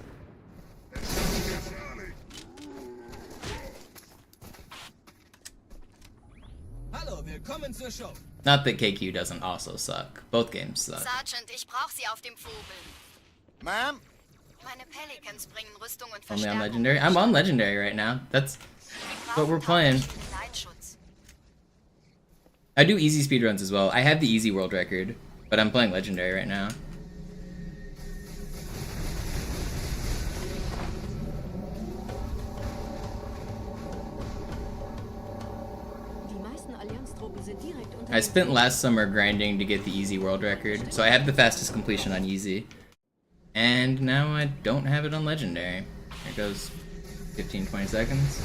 Hallo, willkommen zur Show. Not that KQ doesn't also suck. Both games suck. Sergeant, ich brauche Sie auf dem Vogel. Ma'am? Meine Pelicans bringen Rüstung und Only on Verstärkung. Legendary? I'm on Legendary right now. That's what we're playing. Leitschutz. I do easy speedruns as well. I have the easy world record, but I'm playing Legendary right now. Die meisten Allianztruppen sind direkt unter I dem spent Träger. last summer grinding to get the easy world record, so I have the fastest completion on easy. And now I don't have it on legendary. There goes 15-20 seconds.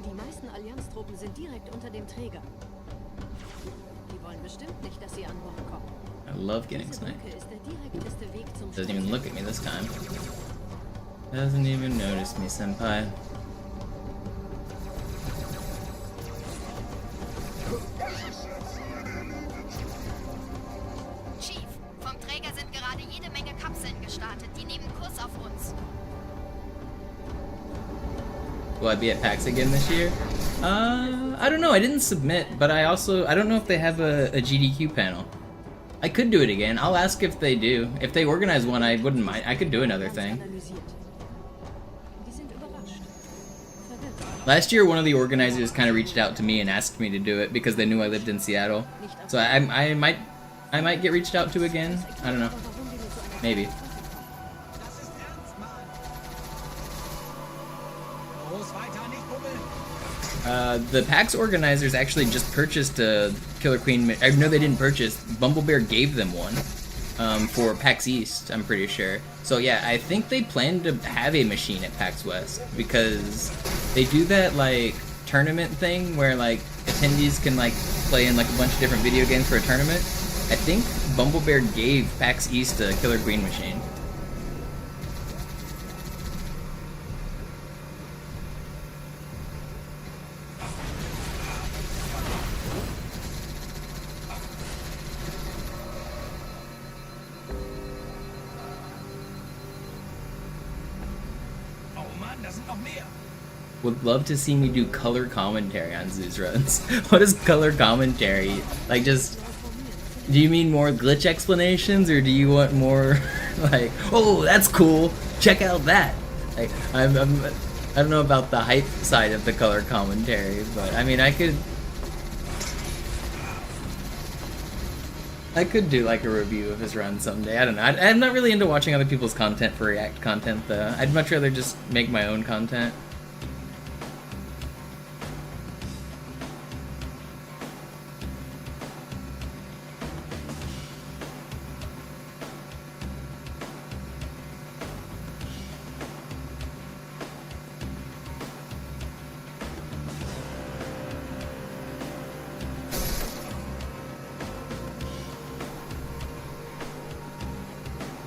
Die meisten Allianztruppen sind direkt unter dem Träger. Die wollen bestimmt nicht, dass sie an Bord kommen. I love getting Diese sniped. Brücke ist der direkteste Weg zum Doesn't even look at me this time. Doesn't even notice me, senpai. Chief, vom Träger sind gerade jede Menge Kapseln gestartet. Die nehmen Kurs auf uns. Will I be at PAX again this year? I don't know. I didn't submit, but I don't know if they have a GDQ panel. I could do it again. I'll ask if they do. If they organize one, I wouldn't mind. I could do another thing. Analysiert. Die sind überrascht. Verwirrt. Last year, one of the organizers kind of reached out to me and asked me to do it because they knew I lived in Seattle. So I might get reached out to again. I don't know. Maybe. Das ist ernst, Mann. Los, weiter, nicht bubbeln. The PAX organizers actually just purchased a Killer Queen. No, they didn't purchase. Bumblebear gave them one for PAX East, I'm pretty sure. So yeah, I think they plan to have a machine at PAX West because they do that like tournament thing where like attendees can like play in like a bunch of different video games for a tournament. I think Bumblebear gave PAX East a Killer Queen machine. Oh Mann, da sind noch mehr. Would love to see me do color commentary on Zeus runs. What is color commentary? Like just, do you mean more glitch explanations or do you want more like, oh, that's cool, check out that? Like, I don't know about the hype side of the color commentary, but I mean, I could do like a review of his run someday. I don't know. I'm not really into watching other people's content for React content though. I'd much rather just make my own content.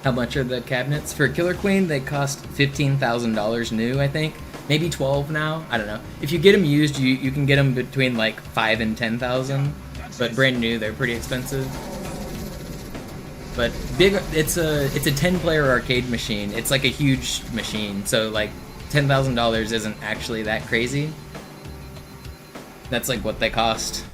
How much are the cabinets? For Killer Queen, they cost $15,000 new, I think. Maybe 12 now. I don't know. If you get them used, you can get them between like 5 and 10,000. But brand new, they're pretty expensive. But big, it's a 10-player arcade machine. It's like a huge machine, so like $10,000 isn't actually that crazy. That's like what they cost.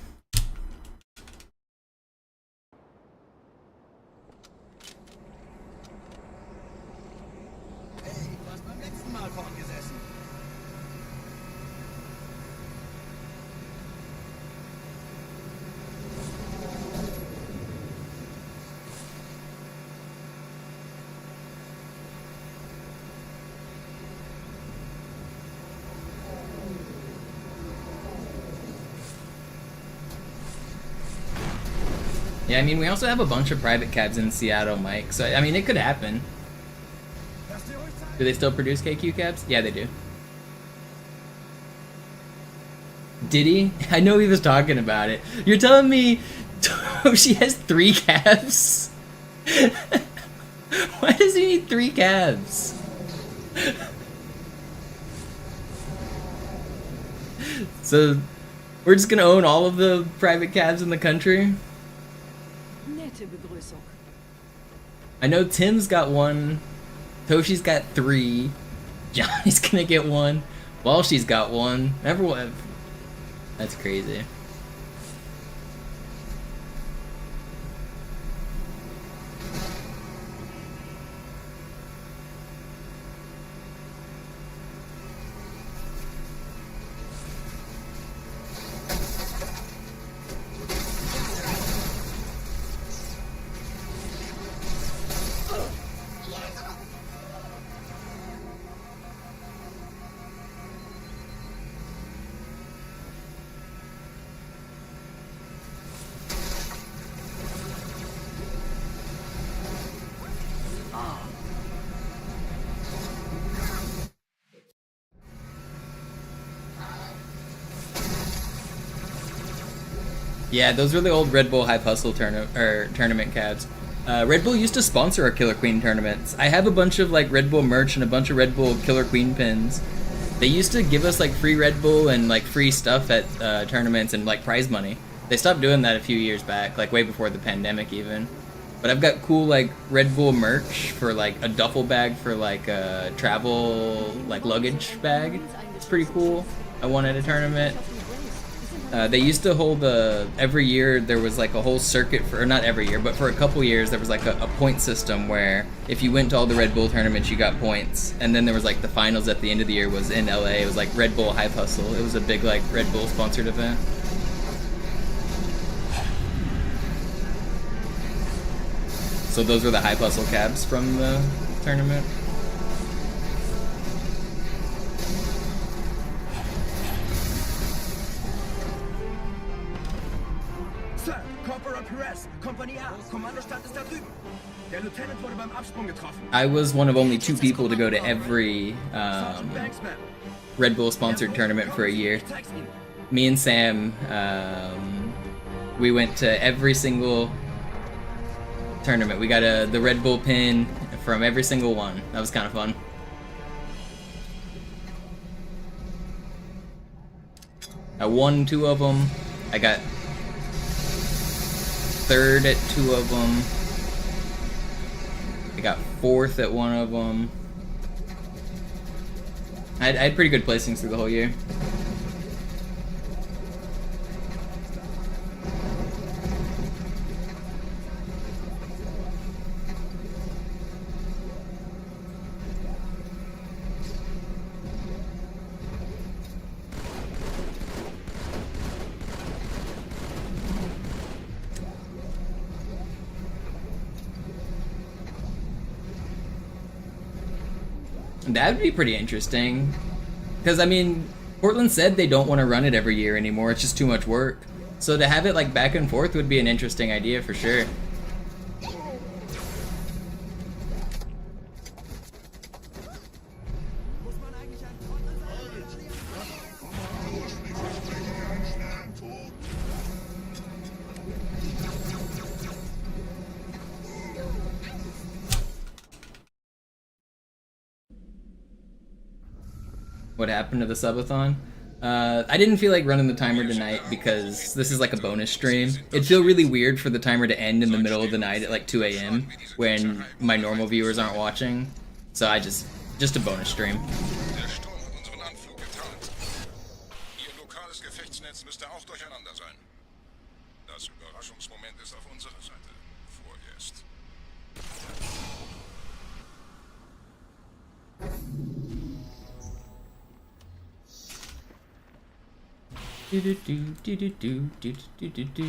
Hey, du hast beim letzten Mal vorn gesessen. Yeah, I mean, we also have a bunch of private cabs in Seattle, Mike. So, I mean, it could happen. Do they still produce KQ cabs? Yeah, they do. Did he? I know he was talking about it. You're telling me she has 3 cabs? Why does he need 3 cabs? So, we're just gonna own all of the private cabs in the country? Nette Begrüßung. I know Tim's got 1, Toshi's got 3, Johnny's gonna get 1, Walshy's got 1, everyone. That's crazy. Yeah, those were the old Red Bull Hype Hustle tournament cabs. Red Bull used to sponsor our Killer Queen tournaments. I have a bunch of like Red Bull merch and a bunch of Red Bull Killer Queen pins. They used to give us like free Red Bull and like free stuff at tournaments and like prize money. They stopped doing that a few years back, like way before the pandemic even. But I've got cool like Red Bull merch for like a duffel bag for like a travel like luggage bag. It's pretty cool. I won at a tournament. They used to hold every year there was like a whole circuit for, or not every year, but for a couple years there was like a point system where if you went to all the Red Bull tournaments you got points, and then there was like the finals at the end of the year was in LA. It was like Red Bull Hype Hustle. It was a big like Red Bull sponsored event. So those were the Hype Hustle cabs from the tournament. Sir, Corporal Perez, Kompanie A, Kommandostand ist da drüben. Der Lieutenant wurde beim Absprung getroffen. I was one of only 2 people to go to every Red Bull sponsored tournament for a year. Me and Sam, we went to every single tournament. We got the Red Bull pin from every single one. That was kind of fun. I won 2 of them. I got 3rd at 2 of them. I got 4th at 1 of them. I had pretty good placings through the whole year. That would be pretty interesting. Because, I mean, Portland said they don't want to run it every year anymore. It's just too much work. So to have it, like, back and forth would be an interesting idea for sure. What happened to the subathon? I didn't feel like running the timer tonight because this is like a bonus stream. It'd feel really weird for the timer to end in the middle of the night at like 2 a.m. when my normal viewers aren't watching. So I just a bonus stream. Der Sturm hat unseren Anflug getarnt. Ihr lokales Gefechtsnetz müsste auch durcheinander sein. Das Überraschungsmoment ist auf unserer Seite. Vorerst. Do do do do do do do do do.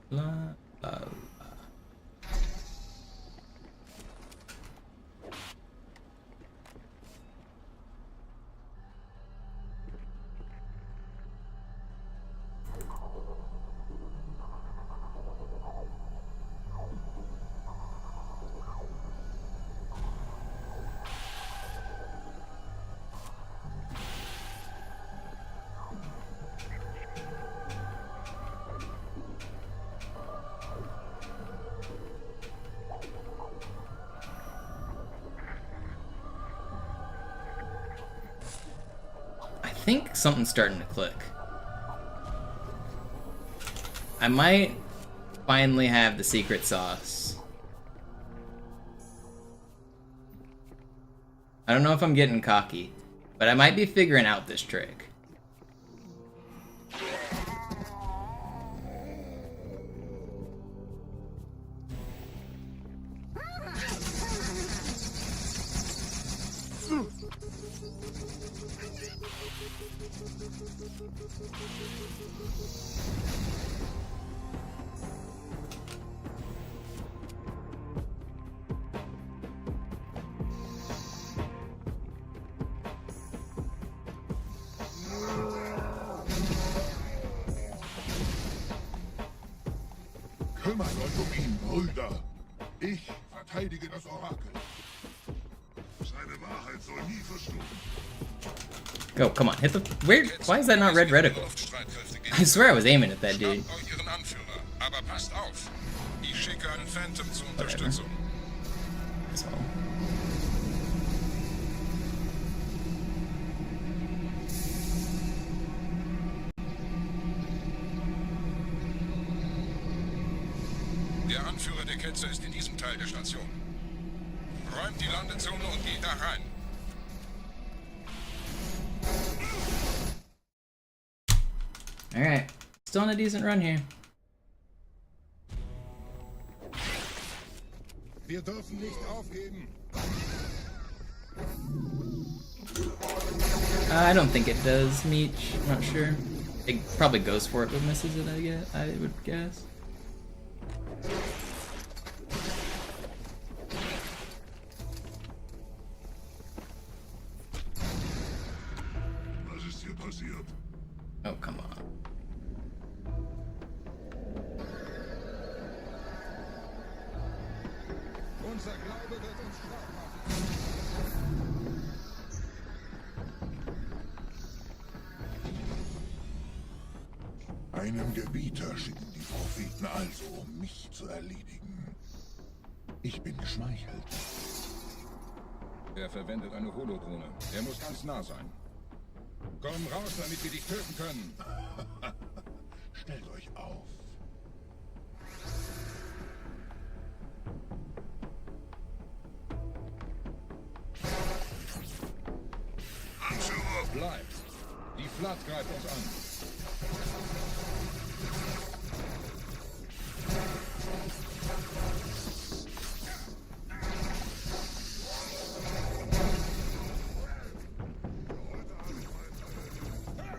La la la. I think something's starting to click. I might finally have the secret sauce. I don't know if I'm getting cocky, but I might be figuring out this trick. Kümmert euch ihn, Brüder. Ich verteidige das Orakel. Seine Wahrheit soll nie verstohlen. Go, come on, hit the... Where? Why is that not red reticle? I swear I was aiming at that dude. Ihren Anführer, aber passt auf. Ich schicke einen Phantom zur Unterstützung. So. Der Anführer der Ketzer ist in diesem Teil der Station. Räumt die Landezone und geht da rein. Alright, still on a decent run here. Wir dürfen nicht aufgeben. I don't think it does, Meech. I'm not sure. It probably goes for it but misses it, I would guess. Was ist hier passiert? Oh, come on. Unser Glaube wird uns strafbar. Einen Gebieter schicken die Propheten also, um mich zu erledigen. Ich bin geschmeichelt. Er verwendet eine Holodrohne. Er muss ganz nah sein. Komm raus, damit wir dich töten können. Stellt euch auf. Anführer, Bleibt. Die Flat greift uns an.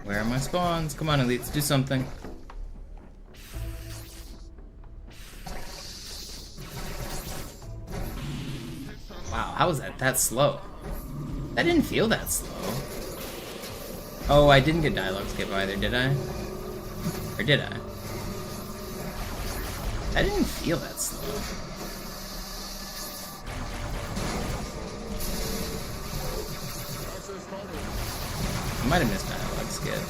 Where are my spawns? Come on, elites, do something. Wow, how was that slow? That didn't feel that slow. Oh, I didn't get dialogue skip either, did I? Or did I? I didn't feel that slow. I might have missed dialogue skip.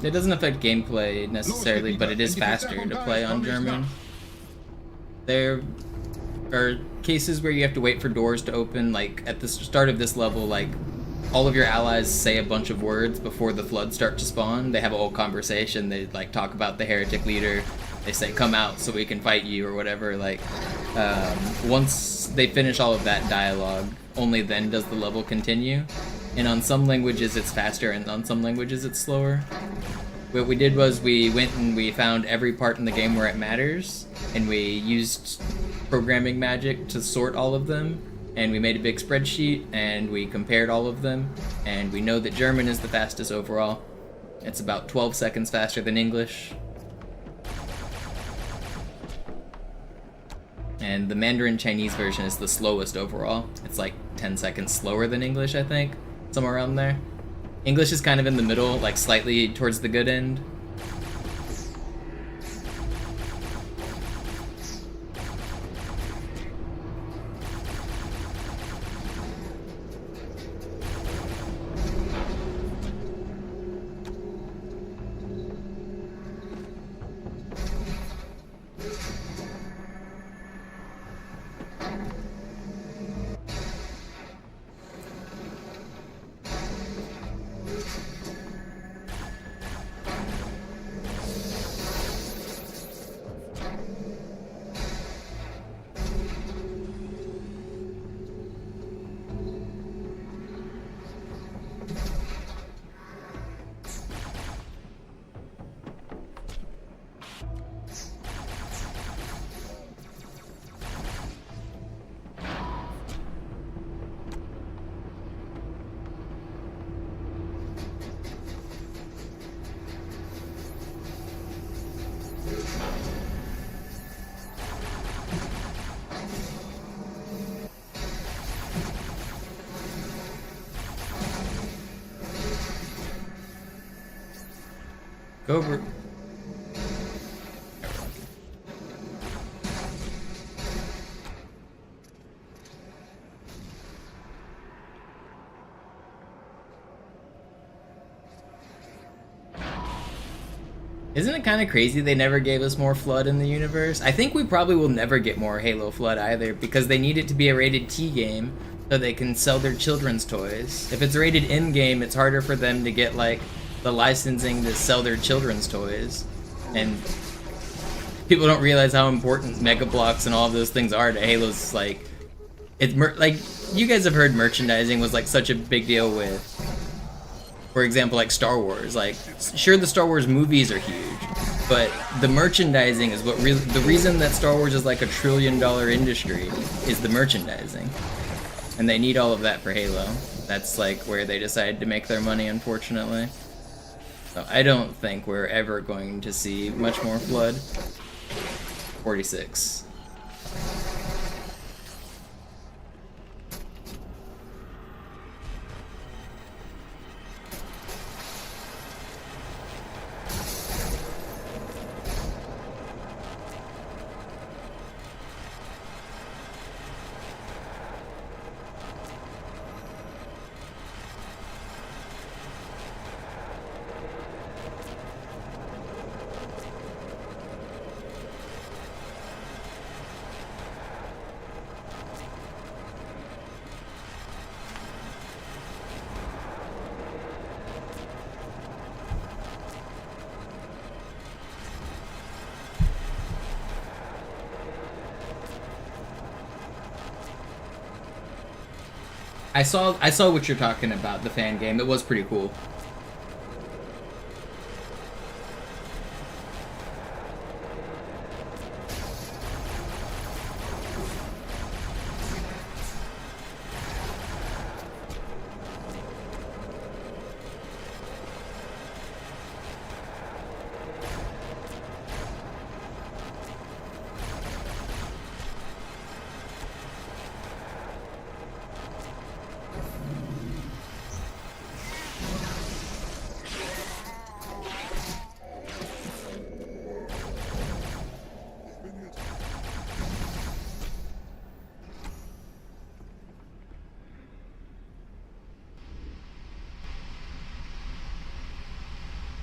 It doesn't affect gameplay necessarily, but it is faster to play on German. There are cases where you have to wait for doors to open, like at the start of this level, like all of your allies say a bunch of words before the floods start to spawn. They have a whole conversation, they like talk about the heretic leader, they say come out so we can fight you or whatever. Like once they finish all of that dialogue, only then does the level continue. And on some languages it's faster and on some languages it's slower. What we did was we went and we found every part in the game where it matters, and we used programming magic to sort all of them, and we made a big spreadsheet and we compared all of them, and we know that German is the fastest overall. It's about 12 seconds faster than English. And the Mandarin Chinese version is the slowest overall. It's like 10 seconds slower than English, I think. Somewhere around there. English is kind of in the middle, like slightly towards the good end. Go over. Isn't it kind of crazy they never gave us more Flood in the universe? I think we probably will never get more Halo Flood either, because they need it to be a rated T game so they can sell their children's toys. If it's rated M game, it's harder for them to get like the licensing to sell their children's toys, and people don't realize how important Mega Bloks and all of those things are to Halo's. Like, it's like you guys have heard merchandising was like such a big deal with, for example, like Star Wars. Like, sure, the Star Wars movies are huge, but the merchandising is what really, the reason that Star Wars is like $1 trillion industry is the merchandising, and they need all of that for Halo. That's like where they decided to make their money, unfortunately. So I don't think we're ever going to see much more Flood. 46. I saw what you're talking about, the fan game. It was pretty cool.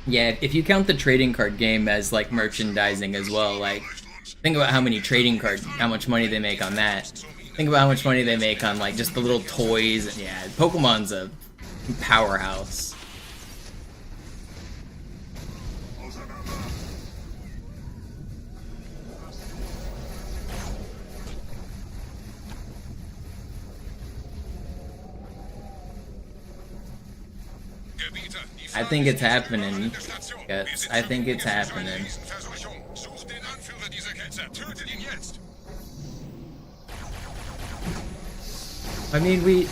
Yeah, if you count the trading card game as like merchandising as well, like think about how many trading cards, how much money they make on that. Think about how much money they make on like just the little toys. And yeah, Pokemon's a powerhouse. I think it's happening. Yes, I think it's happening. I mean,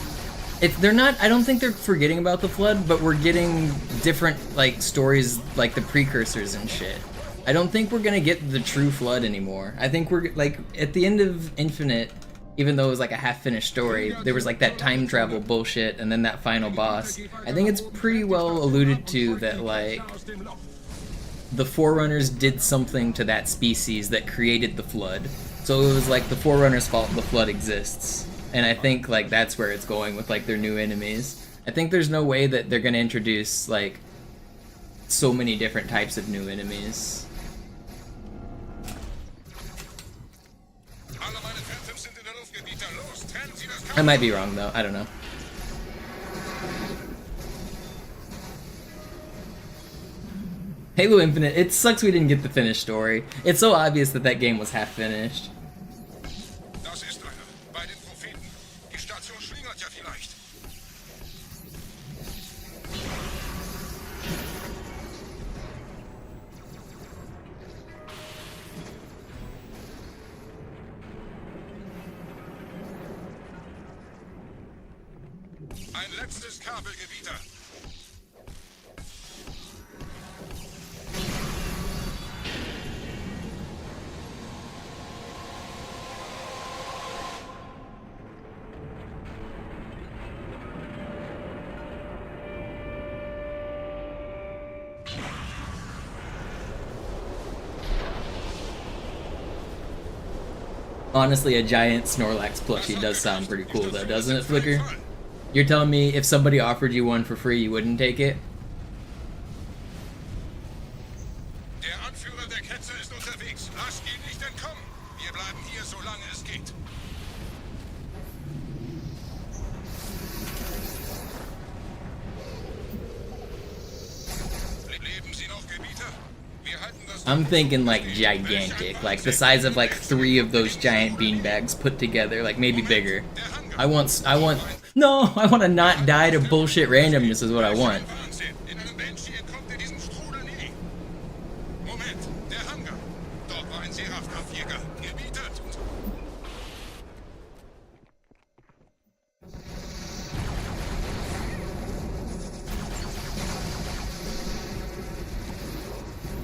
they're not, I don't think they're forgetting about the Flood, but we're getting different, like, stories, like the precursors and shit. I don't think we're gonna get the true Flood anymore. I think we're, like, at the end of Infinite, even though it was like a half-finished story, there was like that time travel bullshit and then that final boss. I think it's pretty well alluded to that, like, the Forerunners did something to that species that created the Flood. So it was like the Forerunners' fault the Flood exists. And I think, like, that's where it's going with, like, their new enemies. I think there's no way that they're gonna introduce, like, so many different types of new enemies. I might be wrong, though. I don't know. Halo Infinite, it sucks we didn't get the finished story. It's so obvious that that game was half finished. Ein letztes Kabelgebieter. Honestly, a giant Snorlax plushie does sound pretty cool, though, doesn't it, Flicker? You're telling me if somebody offered you one for free, you wouldn't take it? Der Anführer der Ketzer ist unterwegs. Lass ihn nicht entkommen. Wir bleiben hier, solange es geht. Leben Sie noch, Gebieter? Wir halten das. I'm thinking like gigantic, like the size of like 3 of those giant beanbags put together, like maybe bigger. I want to not die to bullshit randomness is what I want.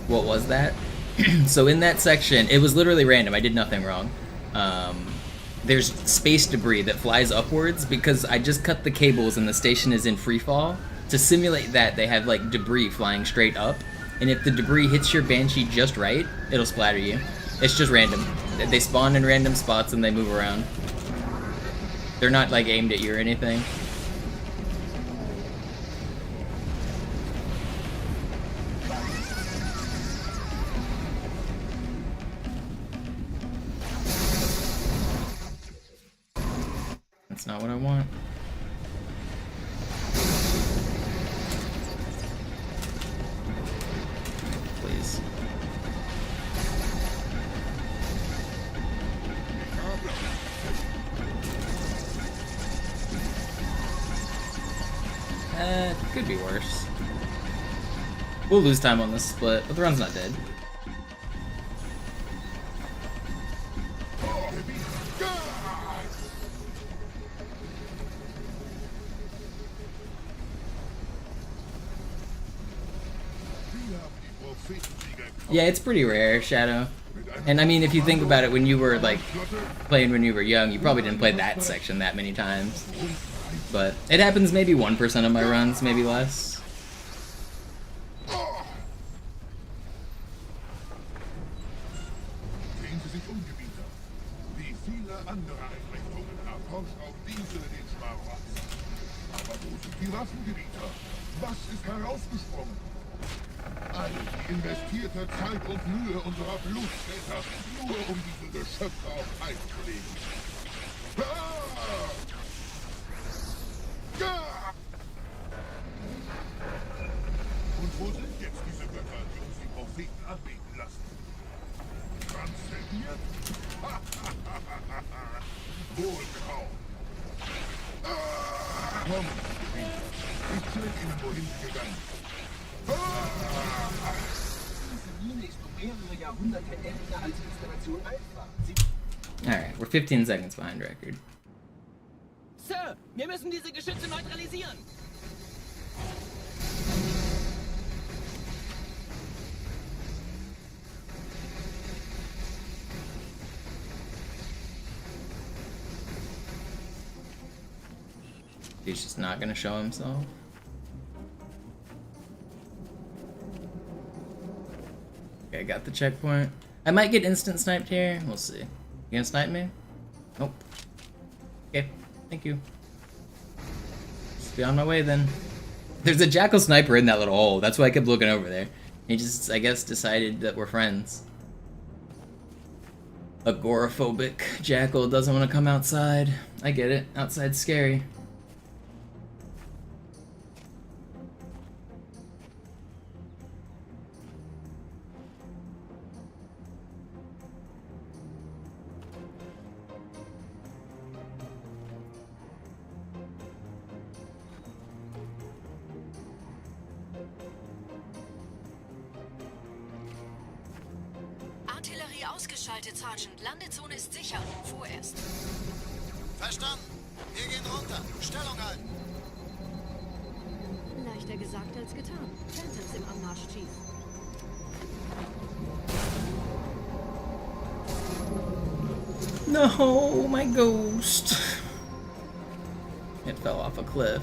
What was that? So in that section, it was literally random. I did nothing wrong. There's space debris that flies upwards because I just cut the cables and the station is in free fall. To simulate that, they have like debris flying straight up, and if the debris hits your Banshee just right, it'll splatter you. It's just random. They spawn in random spots and they move around. They're not like aimed at you or anything. That's not what I want. Please. Could be worse. We'll lose time on this split, but the run's not dead. Yeah, it's pretty rare, Shadow. And I mean, if you think about it, when you were like playing when you were young, you probably didn't play that section that many times. But it happens maybe 1% of my runs, maybe less. Was ist herausgesprungen? investierter Zeit und Mühe unserer Blutväter, nur um diese Geschöpfe auf Eis zu legen. Ah! Ah! Und wo sind jetzt diese Götter, die uns die Propheten anbeten lassen? Transzendiert? Wohl kaum. Ah! Komm, ich zeig Ihnen, wohin sie gegangen sind. Diese Mine ist um mehrere Jahrhunderte älter als Installation einfach. Alright, we're 15 seconds behind record. Sir, wir müssen diese Geschütze neutralisieren. He's just not gonna show himself. Okay, I got the checkpoint. I might get instant sniped here. We'll see. You gonna snipe me? Nope. Okay, thank you. Just be on my way then. There's a jackal sniper in that little hole. That's why I kept looking over there. He just, I guess, decided that we're friends. Agoraphobic jackal doesn't want to come outside. I get it. Outside's scary. Artillerie ausgeschaltet, Sergeant. Landezone ist sicher. Vorerst. Verstanden. Wir gehen runter. Stellung halten. Leichter gesagt als getan. Banter ist im Anmarsch, Chief. No, my ghost. It fell off a cliff.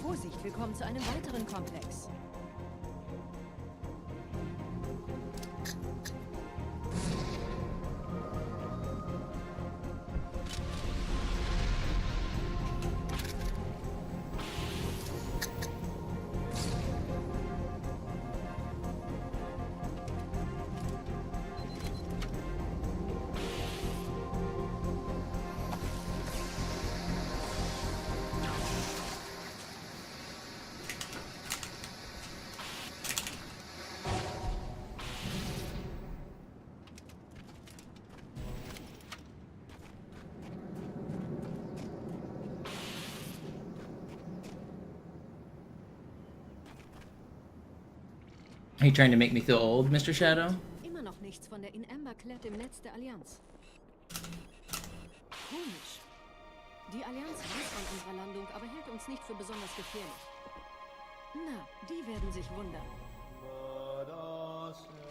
Vorsicht, wir kommen zu einem weiteren Komplex. Are you trying to make me feel old, Mr. Shadow? Immer noch nichts von der in Amber klärt im Netz der Allianz. Komisch. Die Allianz weiß von unserer Landung, aber hält uns nicht für besonders gefährlich. Na, die werden sich wundern.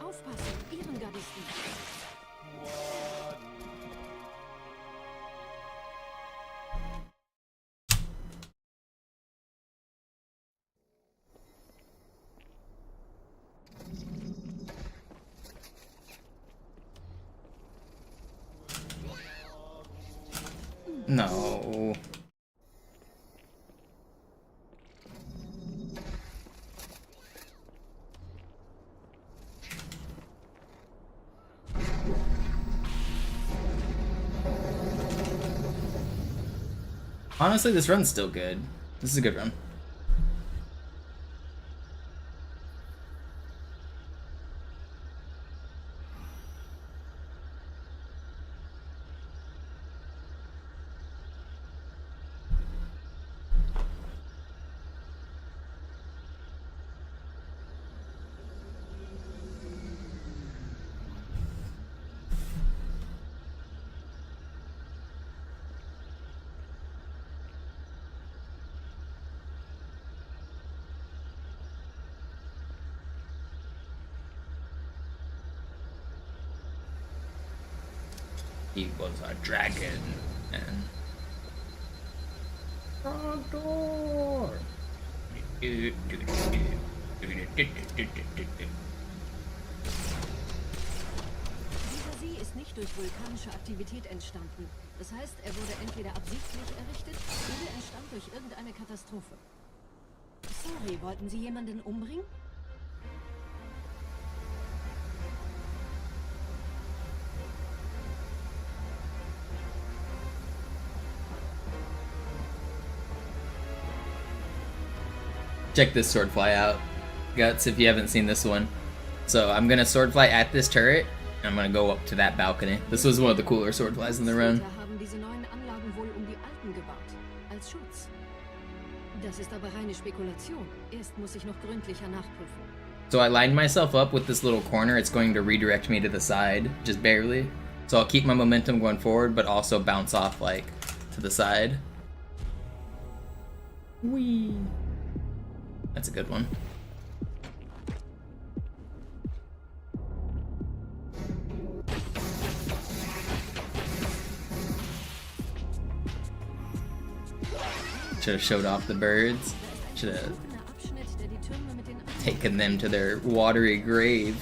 Aufpassen, ihren Gardisten. No. Honestly, this run's still good. This is a good run. He was a dragon. And Dieser See ist nicht durch vulkanische Aktivität entstanden. Das heißt, er wurde entweder absichtlich errichtet oder entstand durch irgendeine Katastrophe. Sorry, wollten Sie jemanden umbringen? check this swordfly out, Guts, if you haven't seen this one. So I'm gonna swordfly at this turret, and I'm gonna go up to that balcony. This was one of the cooler swordflies in the run. Haben diese neuen Anlagen wohl die alten gebaut, als Schutz. Das ist aber reine Spekulation. Erst muss ich noch gründlicher nachprüfen. So I lined myself up with this little corner. It's going to redirect me to the side, just barely. So I'll keep my momentum going forward, but also bounce off like to the side. Whee! That's a good one. Should have showed off the birds. Should have taken them to their watery grave.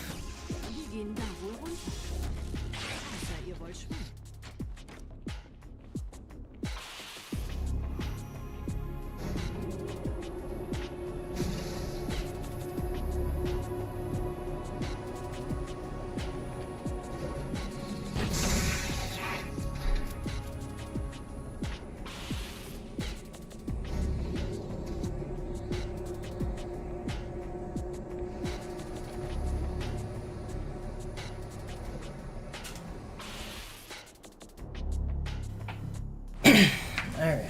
Alright.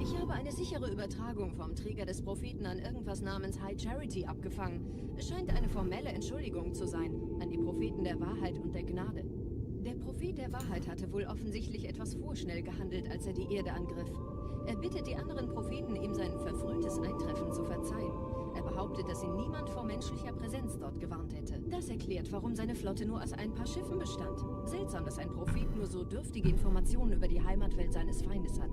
Ich habe eine sichere Übertragung vom Träger des Propheten an irgendwas namens High Charity abgefangen. Es scheint eine formelle Entschuldigung zu sein an die Propheten der Wahrheit und der Gnade. Der Prophet der Wahrheit hatte wohl offensichtlich etwas vorschnell gehandelt, als er die Erde angriff. Er bittet die anderen Propheten, ihm sein verfrühtes Eintreffen zu verzeihen. Er behauptet, dass ihn niemand vor menschlicher Präsenz dort gewarnt hätte. Das erklärt, warum seine Flotte nur aus ein paar Schiffen bestand. Seltsam, dass ein Prophet nur so dürftige Informationen über die Heimatwelt seines Feindes hat.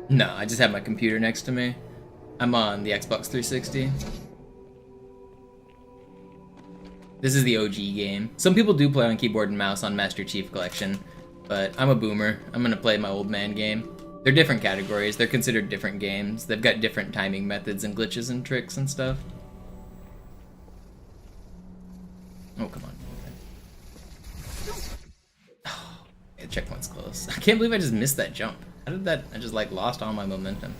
No, I just have my computer next to me. I'm on the Xbox 360. This is the OG game. Some people do play on keyboard and mouse on Master Chief Collection, but I'm a boomer. I'm gonna play my old man game. They're different categories. They're considered different games. They've got different timing methods and glitches and tricks and stuff. Oh, come on. Oh, yeah, checkpoint's close. I can't believe I just missed that jump. How did that? I just like lost all my momentum.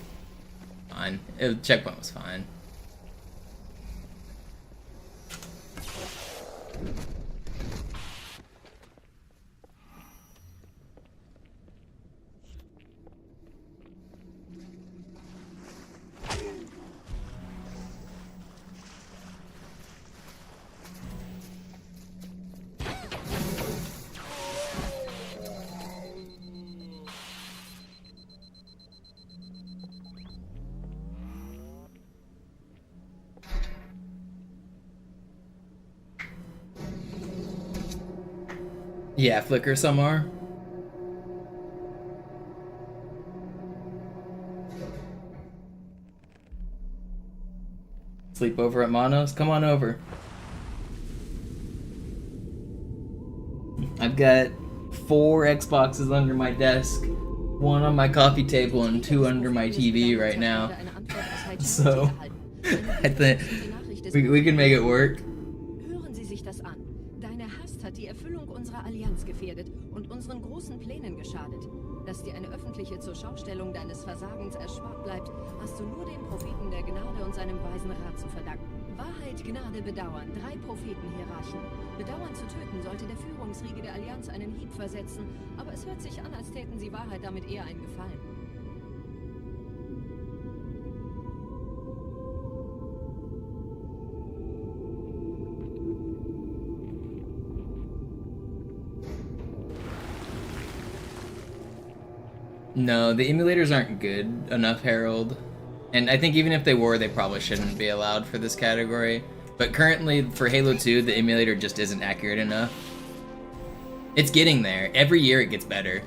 Fine. Checkpoint was fine. Yeah, flicker some more. Sleep over at Mono's? Come on over. I've got 4 Xboxes under my desk, 1 on my coffee table, and 2 under my TV right now. So, I think we can make it work. Hören Sie sich das an. Deine Hast hat die Erfüllung unserer Allianz gefährdet und unseren großen Plänen geschadet. Dass dir eine öffentliche Zurschaustellung deines Versagens erspart bleibt, hast du nur dem Propheten der Gnade und seinem weisen Rat zu verdanken. Wahrheit, Gnade, Bedauern, 3 Prophetenhierarchen. Bedauern zu töten sollte der Führungsriege der Allianz einen Hieb versetzen, aber es hört sich an, als täten sie Wahrheit damit eher einen Gefallen. No, the emulators aren't good enough, Harold. And I think even if they were, they probably shouldn't be allowed for this category. But currently, for Halo 2, the emulator just isn't accurate enough. It's getting there. Every year it gets better.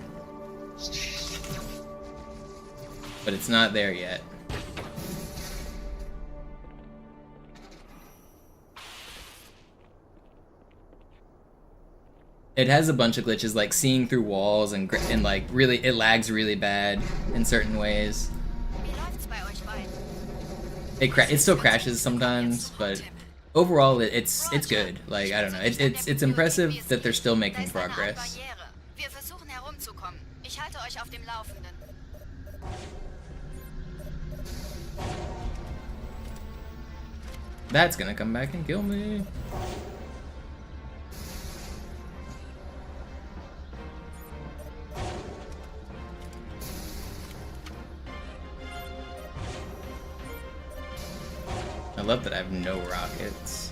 But it's not there yet. It has a bunch of glitches, like seeing through walls and like really, it lags really bad in certain ways. It still crashes sometimes, but overall it's good. Like, I don't know, it's impressive that they're still making progress. That's gonna come back and kill me. I love that I have no rockets.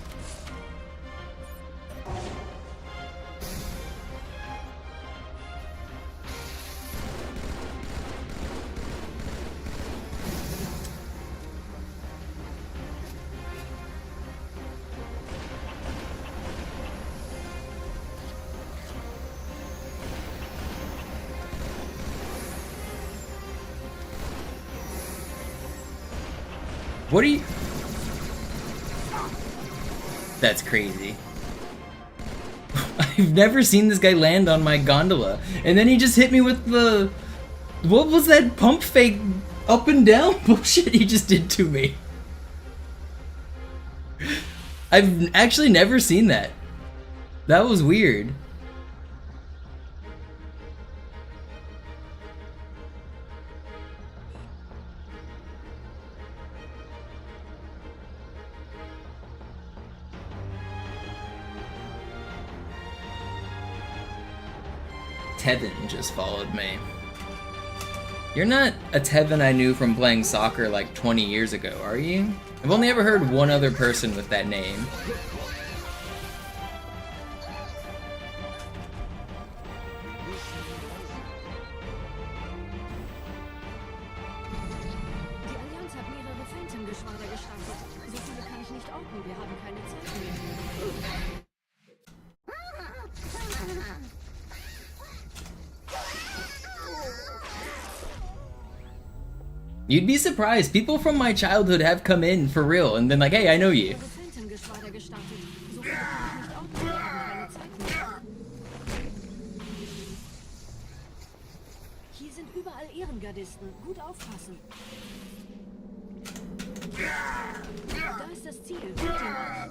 What are you... That's crazy. I've never seen this guy land on my gondola. And then he just hit me with the... What was that pump fake up and down bullshit he just did to me? I've actually never seen that. That was weird. Tevin just followed me. You're not a Tevin I knew from playing soccer like 20 years ago, are you? I've only ever heard one other person with that name. You'd be surprised. People from my childhood have come in for real and been like, hey, I know you. Hier sind überall Ehrengardisten. Gut aufpassen. Da ist das Ziel. Holt ihn auf.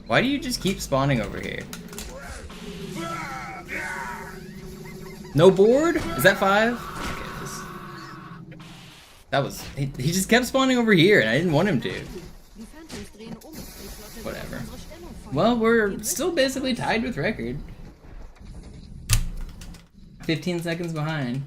Why do you just keep spawning over here? No board? Is that 5? That was... He just kept spawning over here and I didn't want him to. Whatever. Well, we're still basically tied with record. 15 seconds behind.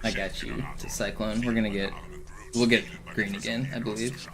I got you. It's a cyclone. We'll get green again, I believe.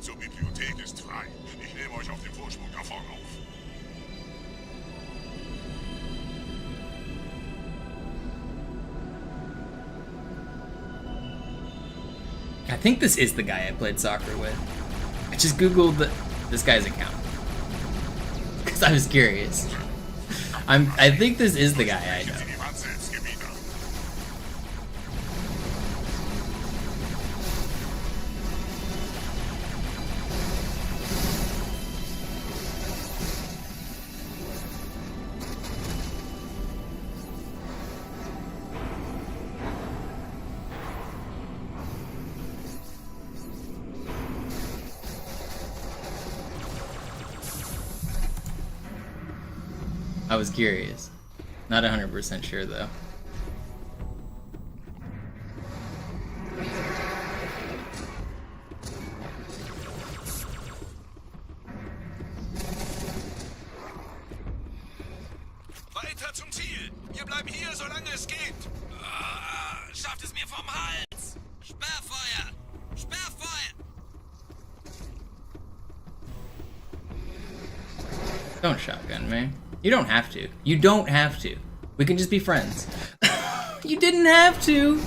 Weg zur Bibliothek ist frei. Ich nehme euch auf dem Vorsprung da vorne auf. I think this is the guy I played soccer with. I just googled this guy's account because I was curious. I think this is the guy I know. I was curious. Not 100% sure though. Weiter zum Ziel! Wir bleiben hier, solange es geht! Schafft es mir vom Hals! Sperrfeuer! Sperrfeuer! Don't shotgun me. You don't have to. You don't have to. We can just be friends. You didn't have to.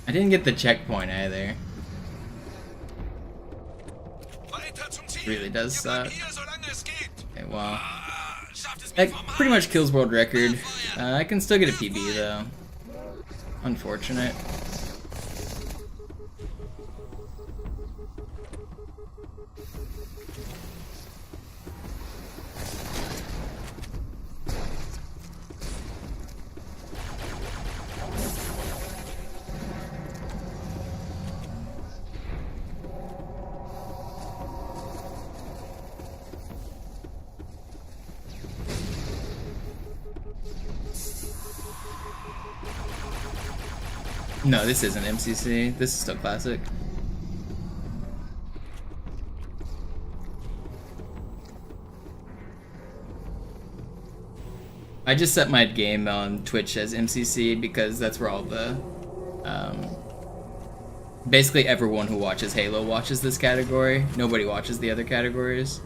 I didn't get the checkpoint either. Really does suck. Okay, well, that pretty much kills world record. I can still get a PB though. Unfortunate. No, this isn't MCC. This is still classic. I just set my game on Twitch as MCC because that's where all the basically everyone who watches Halo watches this category. Nobody watches the other categories.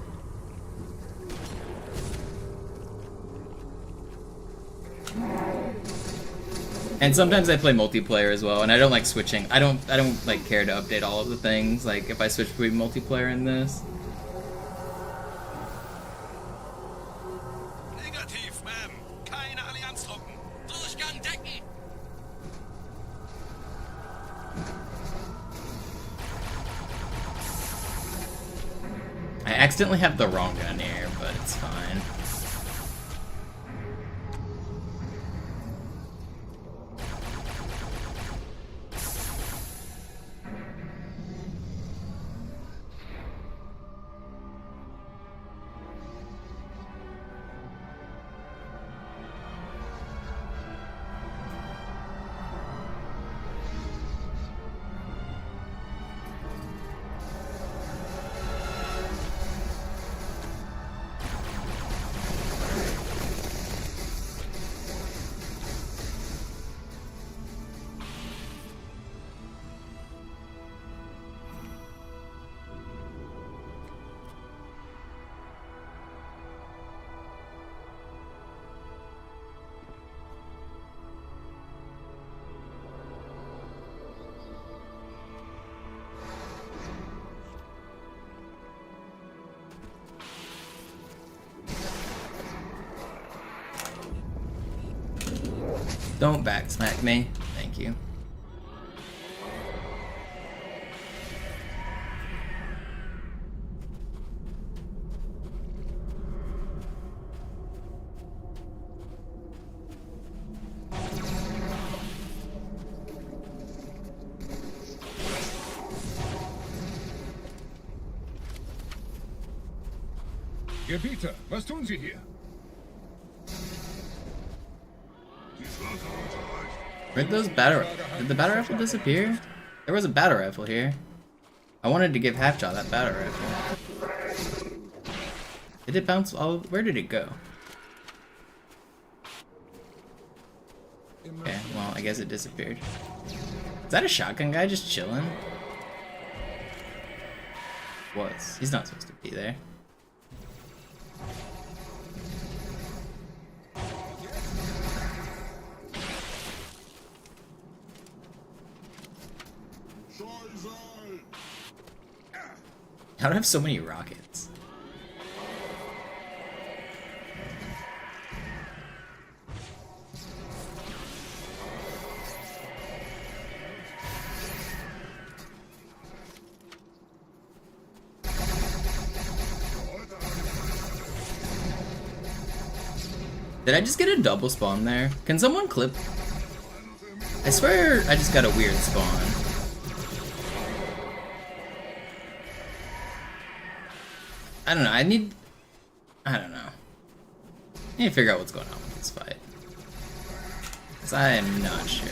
And sometimes I play multiplayer as well, and I don't like switching. I don't like care to update all of the things. Like if I switch between multiplayer and this. Negativ, Ma'am. Keine Allianztruppen. Durchgang decken. I accidentally have the wrong gun here, but it's fine. Don't backsmack me. Thank you. Gebieter, was tun Sie hier? Where'd those battle? Did the battle rifle disappear? There was a battle rifle here. I wanted to give Halfjaw that battle rifle. Did it bounce all? Where did it go? Okay, well, I guess it disappeared. Is that a shotgun guy just chilling? Was. He's not supposed to be there. How do I have so many rockets? Did I just get a double spawn there? Can someone clip? I swear I just got a weird spawn. I don't know, I don't know. I need to figure out what's going on with this fight. Because I am not sure.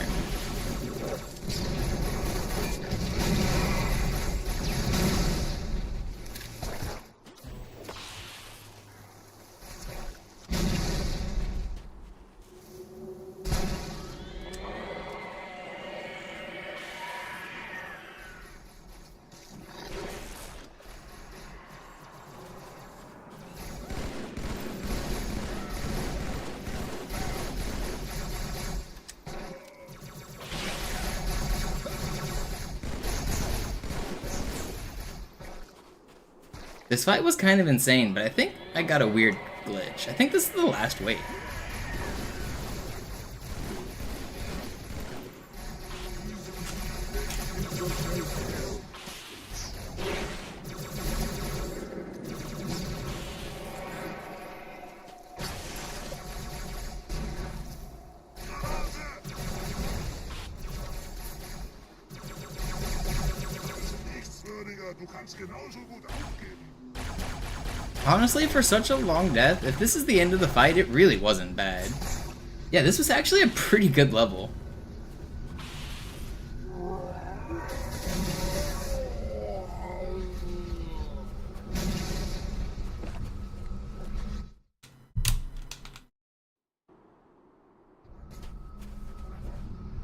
This fight was kind of insane, but I think I got a weird glitch. I think this is the last wave. Honestly, for such a long death, if this is the end of the fight, it really wasn't bad. Yeah, this was actually a pretty good level.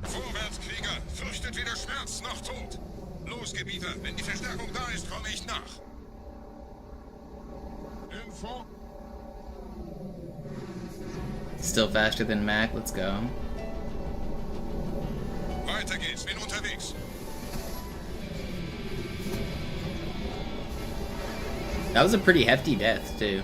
Vorwärts, Krieger! Fürchtet weder Schmerz noch Tod! Los, Gebieter! Wenn die Verstärkung da ist, komme ich nach! Still faster than Mac, let's go. Weiter geht's, bin unterwegs. That was a pretty hefty death, too.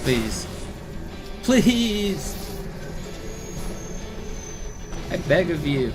Please. Please! I beg of you.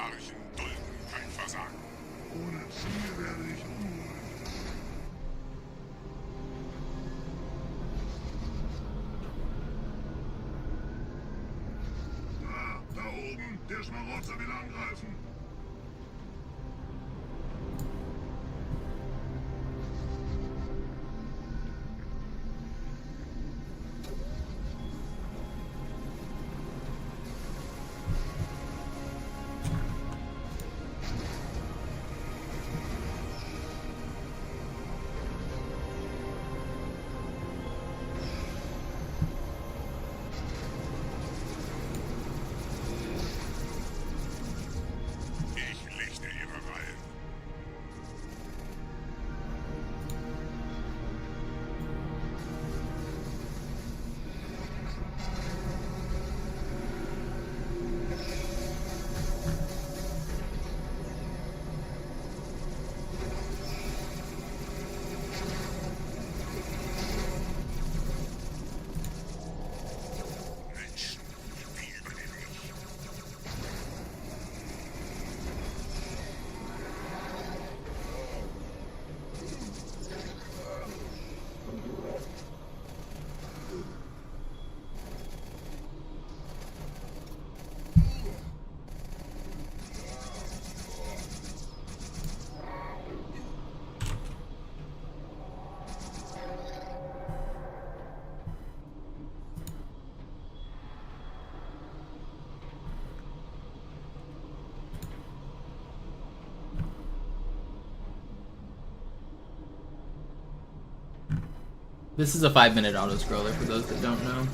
Hierarchen dulden kein Versagen. Ohne Ziel werde ich unruhig. Da oben, der Schmarotzer will angreifen. This is a 5-minute auto-scroller for those that don't know.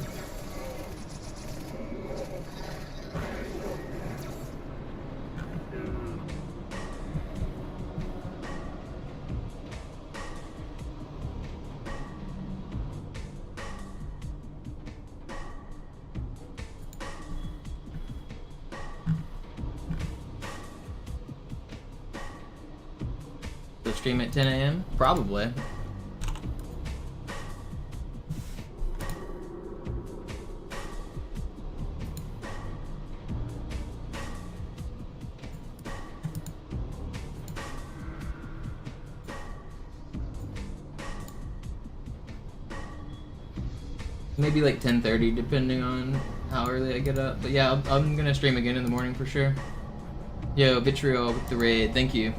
So stream at 10 a.m? Probably. Maybe like 10:30, depending on how early I get up. But yeah, I'm gonna stream again in the morning for sure. Yo, Vitriol with the raid, thank you.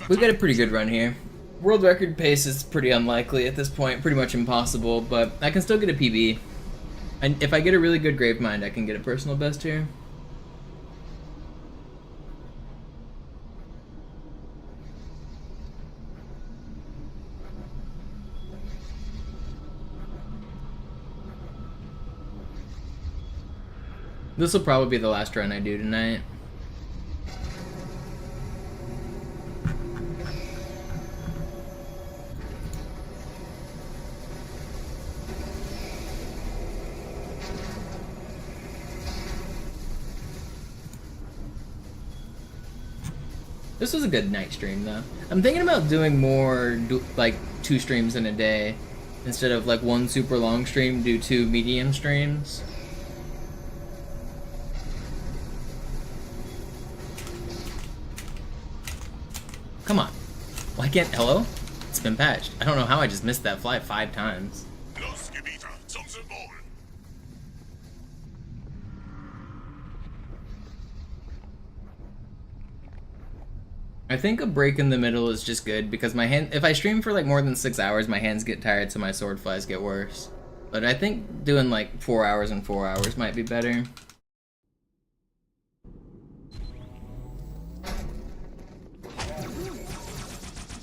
We got a pretty good run here. World record pace is pretty unlikely at this point, pretty much impossible, but I can still get a PB. And if I get a really good Gravemind, I can get a personal best here. This will probably be the last run I do tonight. This was a good night stream, though. I'm thinking about doing more, like, 2 streams in a day. Instead of, like, 1 super long stream, do 2 medium streams. Come on. Why can't... Hello? It's been patched. I don't know how I just missed that fly 5 times. I think a break in the middle is just good because my hand, if I stream for like more than 6 hours, my hands get tired, so my sword flies get worse. But I think doing like 4 hours and 4 hours might be better.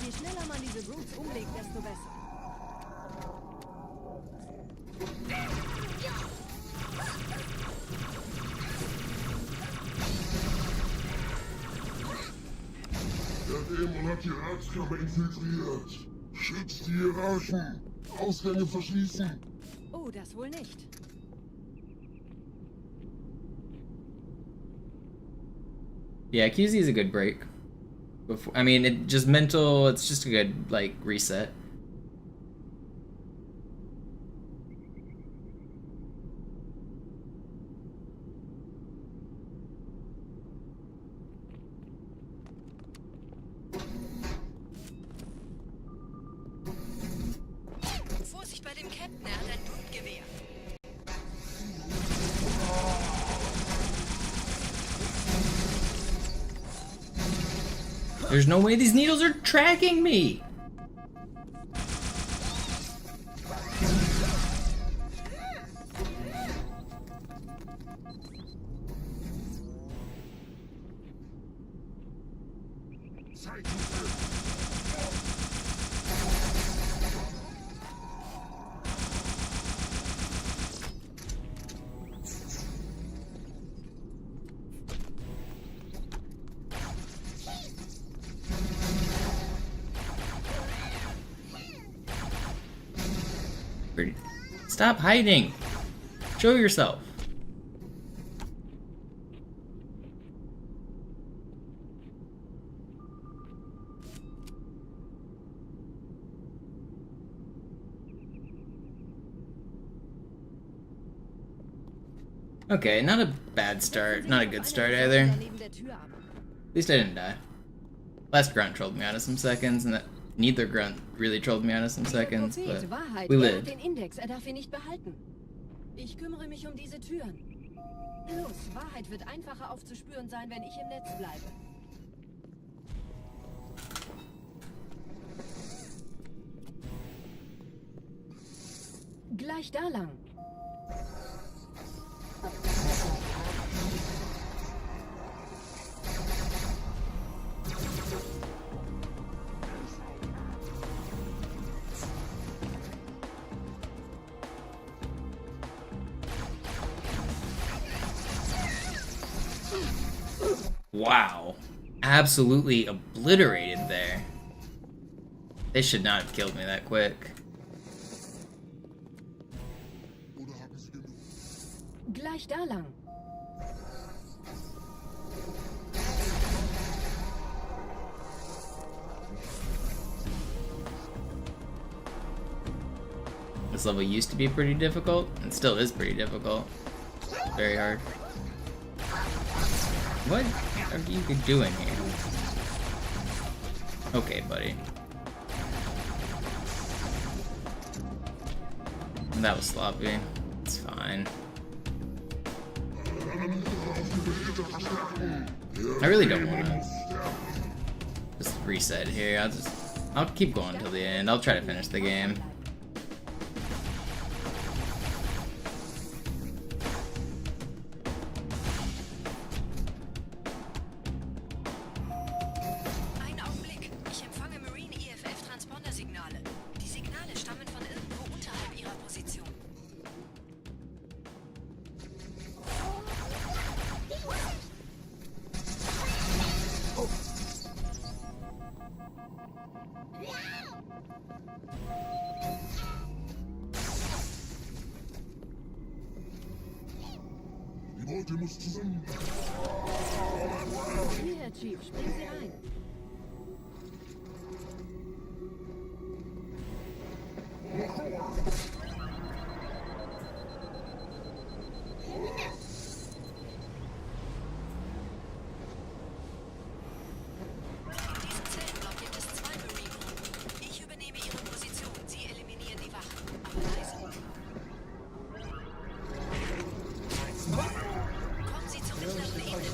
Je schneller man diese Brutes umlegt, desto besser. Der Dämon hat die Ratskammer infiltriert. Schützt die Hierarchen. Ausgänge verschließen. Oh, das wohl nicht. Yeah, QZ is a good break. Before, I mean, it just mental, it's just a good, like, reset. Vorsicht bei dem Captain, er hat ein Blutgewehr. There's no way these needles are tracking me! Stop hiding! Show yourself! Okay, not a bad start, not a good start either. At least I didn't die. Last grunt trolled me out of some seconds, and that neither grunt really trolled me out of some seconds, but we lived. Den Index, er darf ihn nicht behalten. Ich kümmere mich um diese Türen. Los, Wahrheit wird einfacher aufzuspüren sein, wenn ich im Netz bleibe. Gleich da lang. Wow. Absolutely obliterated there. They should not have killed me that quick. Gleich da lang. This level used to be pretty difficult, and still is pretty difficult. Very hard. What are you doing here? Okay, buddy. That was sloppy. It's fine. I really don't want to just reset here. I'll keep going till the end. I'll try to finish the game. Hier, Chief, springen Sie ein.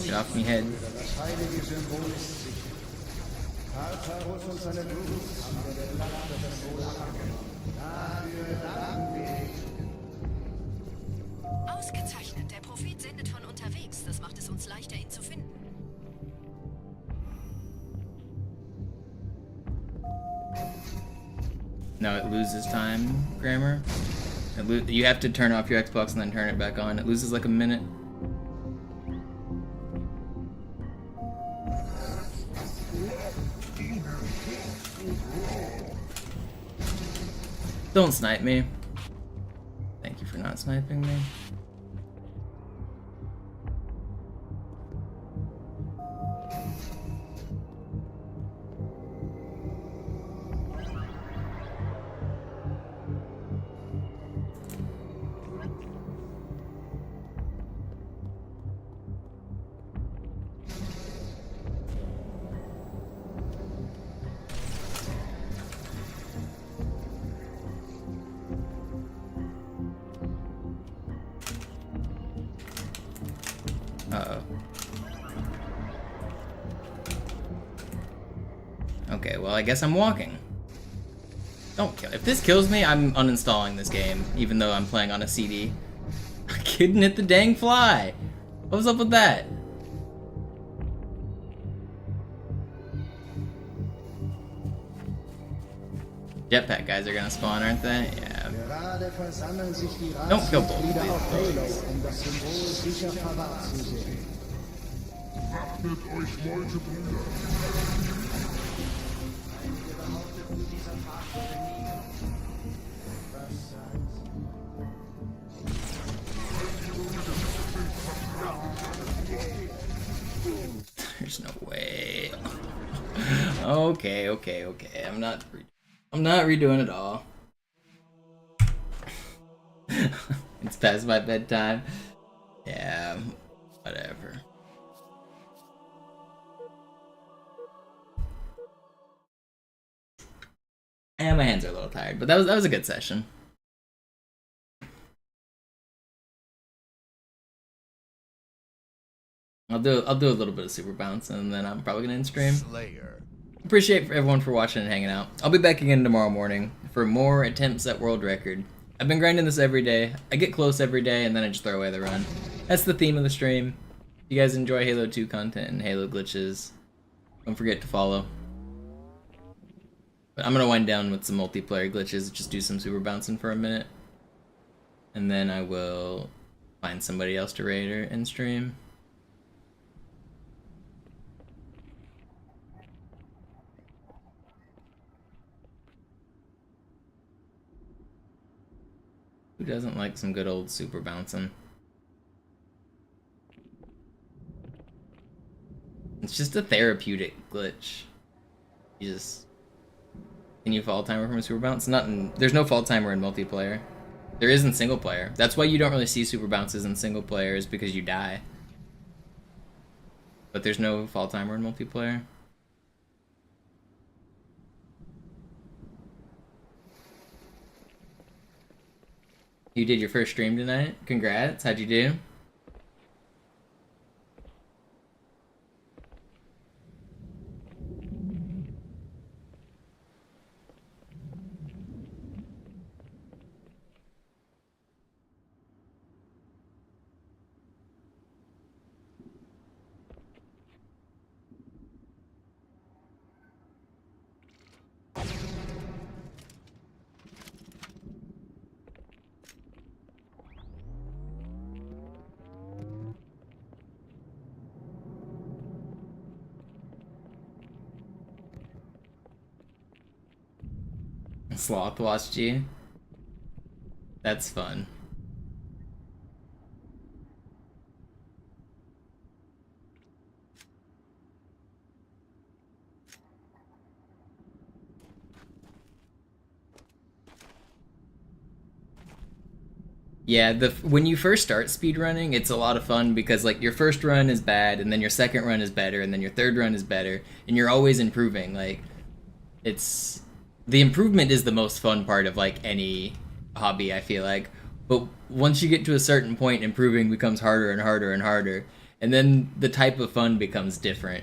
Get off me head. Ausgezeichnet. Der Prophet sendet von unterwegs. Das macht es uns leichter, ihn zu finden. No, it loses time, Grammar. You have to turn off your Xbox and then turn it back on. It loses like a minute. Don't snipe me. Thank you for not sniping me. Uh-oh. Okay, well, I guess I'm walking. Don't kill. If this kills me, I'm uninstalling this game, even though I'm playing on a CD. I couldn't hit the dang fly. What was up with that? Jetpack guys are gonna spawn, aren't they? Yeah. Don't kill both of these bugs. Wappnet euch, Leute, Brüder. There's no way. Okay. I'm not redoing it all. It's past my bedtime. Yeah, whatever. And my hands are a little tired, but that was a good session. I'll do a little bit of super bounce, and then I'm probably gonna end stream. Slayer. Appreciate everyone for watching and hanging out. I'll be back again tomorrow morning for more attempts at world record. I've been grinding this every day. I get close every day, and then I just throw away the run. That's the theme of the stream. If you guys enjoy Halo 2 content and Halo glitches, don't forget to follow. But I'm gonna wind down with some multiplayer glitches, just do some super bouncing for a minute. And then I will find somebody else to raid or in stream. Who doesn't like some good old super bouncing? It's just a therapeutic glitch. You just... Can you fall timer from a super bounce? There's no fall timer in multiplayer. There is in single player. That's why you don't really see super bounces in single player, is because you die. But there's no fall timer in multiplayer. You did your first stream tonight? Congrats, how'd you do? Sloth watched you? That's fun. Yeah, when you first start speedrunning, it's a lot of fun because like your first run is bad, and then your second run is better, and then your third run is better, and you're always improving. Like, the improvement is the most fun part of like any hobby, I feel like. But once you get to a certain point, improving becomes harder and harder and harder, and then the type of fun becomes different.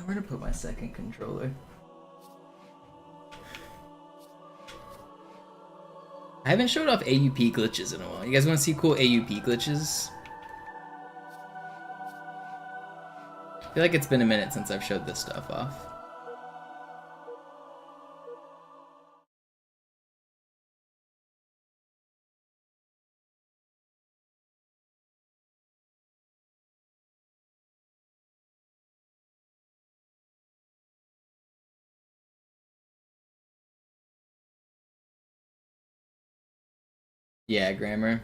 Where to put my second controller? I haven't showed off AUP glitches in a while. You guys want to see cool AUP glitches? I feel like it's been a minute since I've showed this stuff off. Yeah, grammar.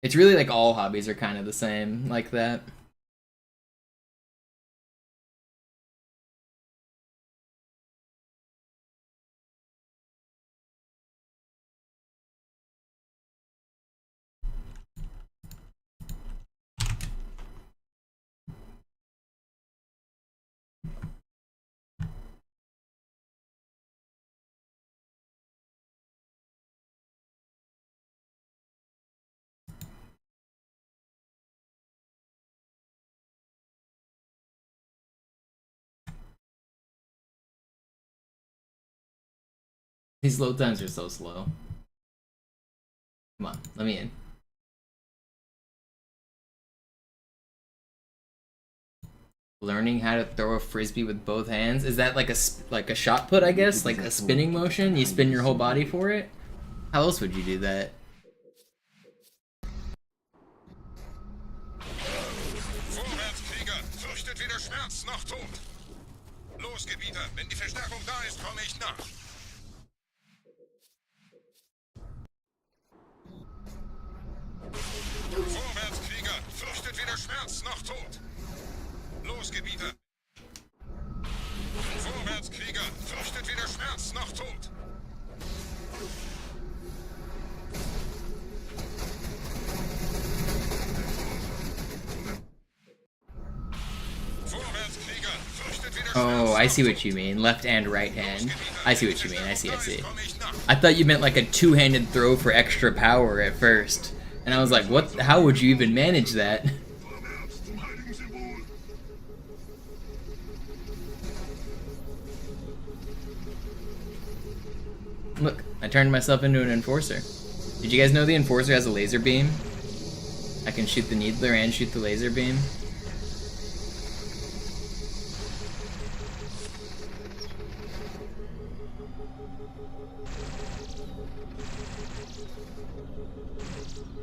It's really like all hobbies are kind of the same like that. These load times are so slow. Come on, let me in. Learning how to throw a frisbee with both hands? Is that like a shot put, I guess? Like a spinning motion? You spin your whole body for it? How else would you do that? Vorwärts, Krieger! Fürchtet weder Schmerz noch Tod! Los, Gebieter! Wenn die Verstärkung da ist, komme ich nach! Vorwärts, Krieger! Fürchtet weder Schmerz noch Tod! Los, Gebieter! Vorwärts, Krieger! Fürchtet weder Schmerz noch Tod! Vorwärts, Krieger! Fürchtet weder Oh, I see what you mean. Left and right hand. I see what you mean. I see. I thought you meant like a two-handed throw for extra power at first. And I was like, what? How would you even manage that? Look, I turned myself into an enforcer. Did you guys know the enforcer has a laser beam? I can shoot the needler and shoot the laser beam.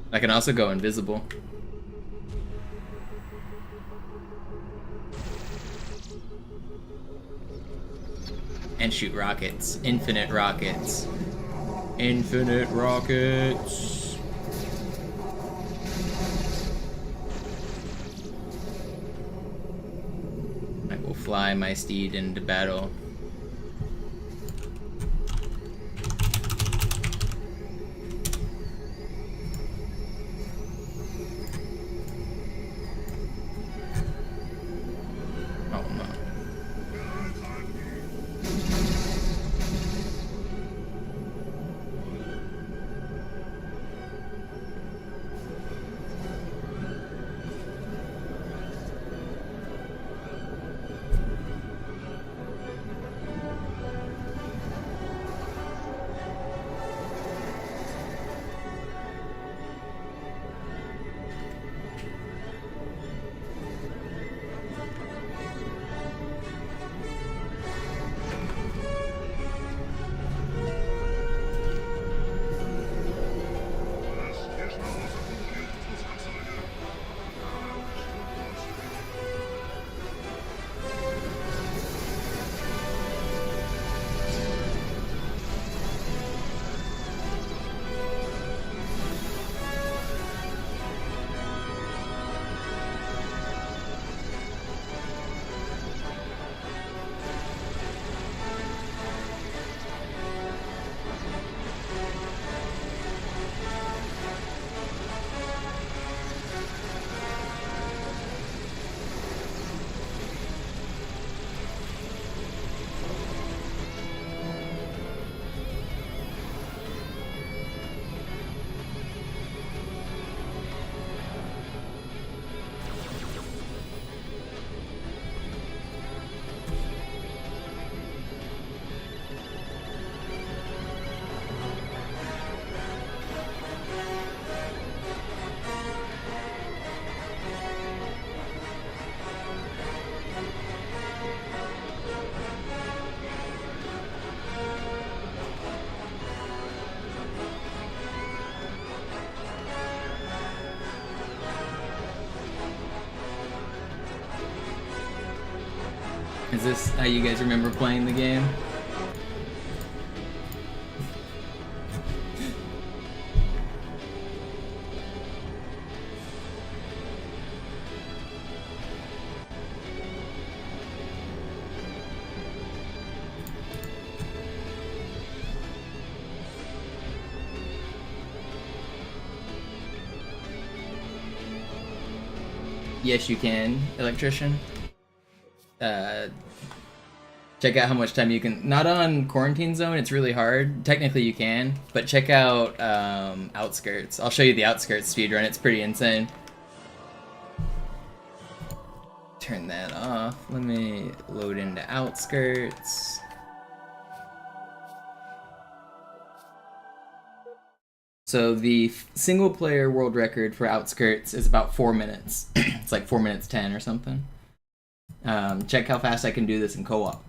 I can also go invisible. And shoot rockets. Infinite rockets. Infinite rockets. I will fly my steed into battle. Is this how you guys remember playing the game? Yes, you can, electrician. Check out how much time you can. Not on Quarantine Zone, it's really hard. Technically you can, but check out Outskirts. I'll show you the Outskirts speedrun, it's pretty insane. Turn that off. Let me load into Outskirts. So the single player world record for Outskirts is about 4 minutes. It's like 4 minutes 10 or something. Check how fast I can do this in co-op.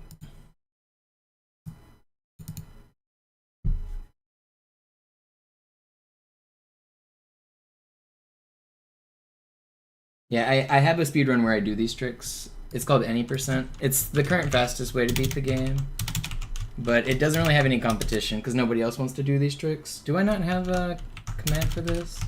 Yeah, I have a speedrun where I do these tricks. It's called Any%. It's the current fastest way to beat the game. But it doesn't really have any competition because nobody else wants to do these tricks. Do I not have a command for this?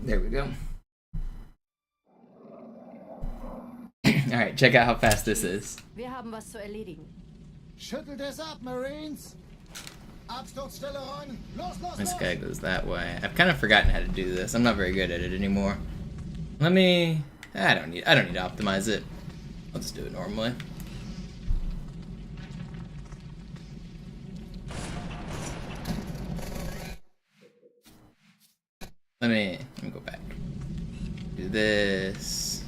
There we go. Alright, check out how fast this is. Wir haben was zu erledigen. Schüttelt es ab, Marines! Absturzstelle räumen! Los, los, This los! guy goes that way. I've kind of forgotten how to do this. I'm not very good at it anymore. Let me... I don't need to optimize it. I'll just do it normally. Let me go back. Do this.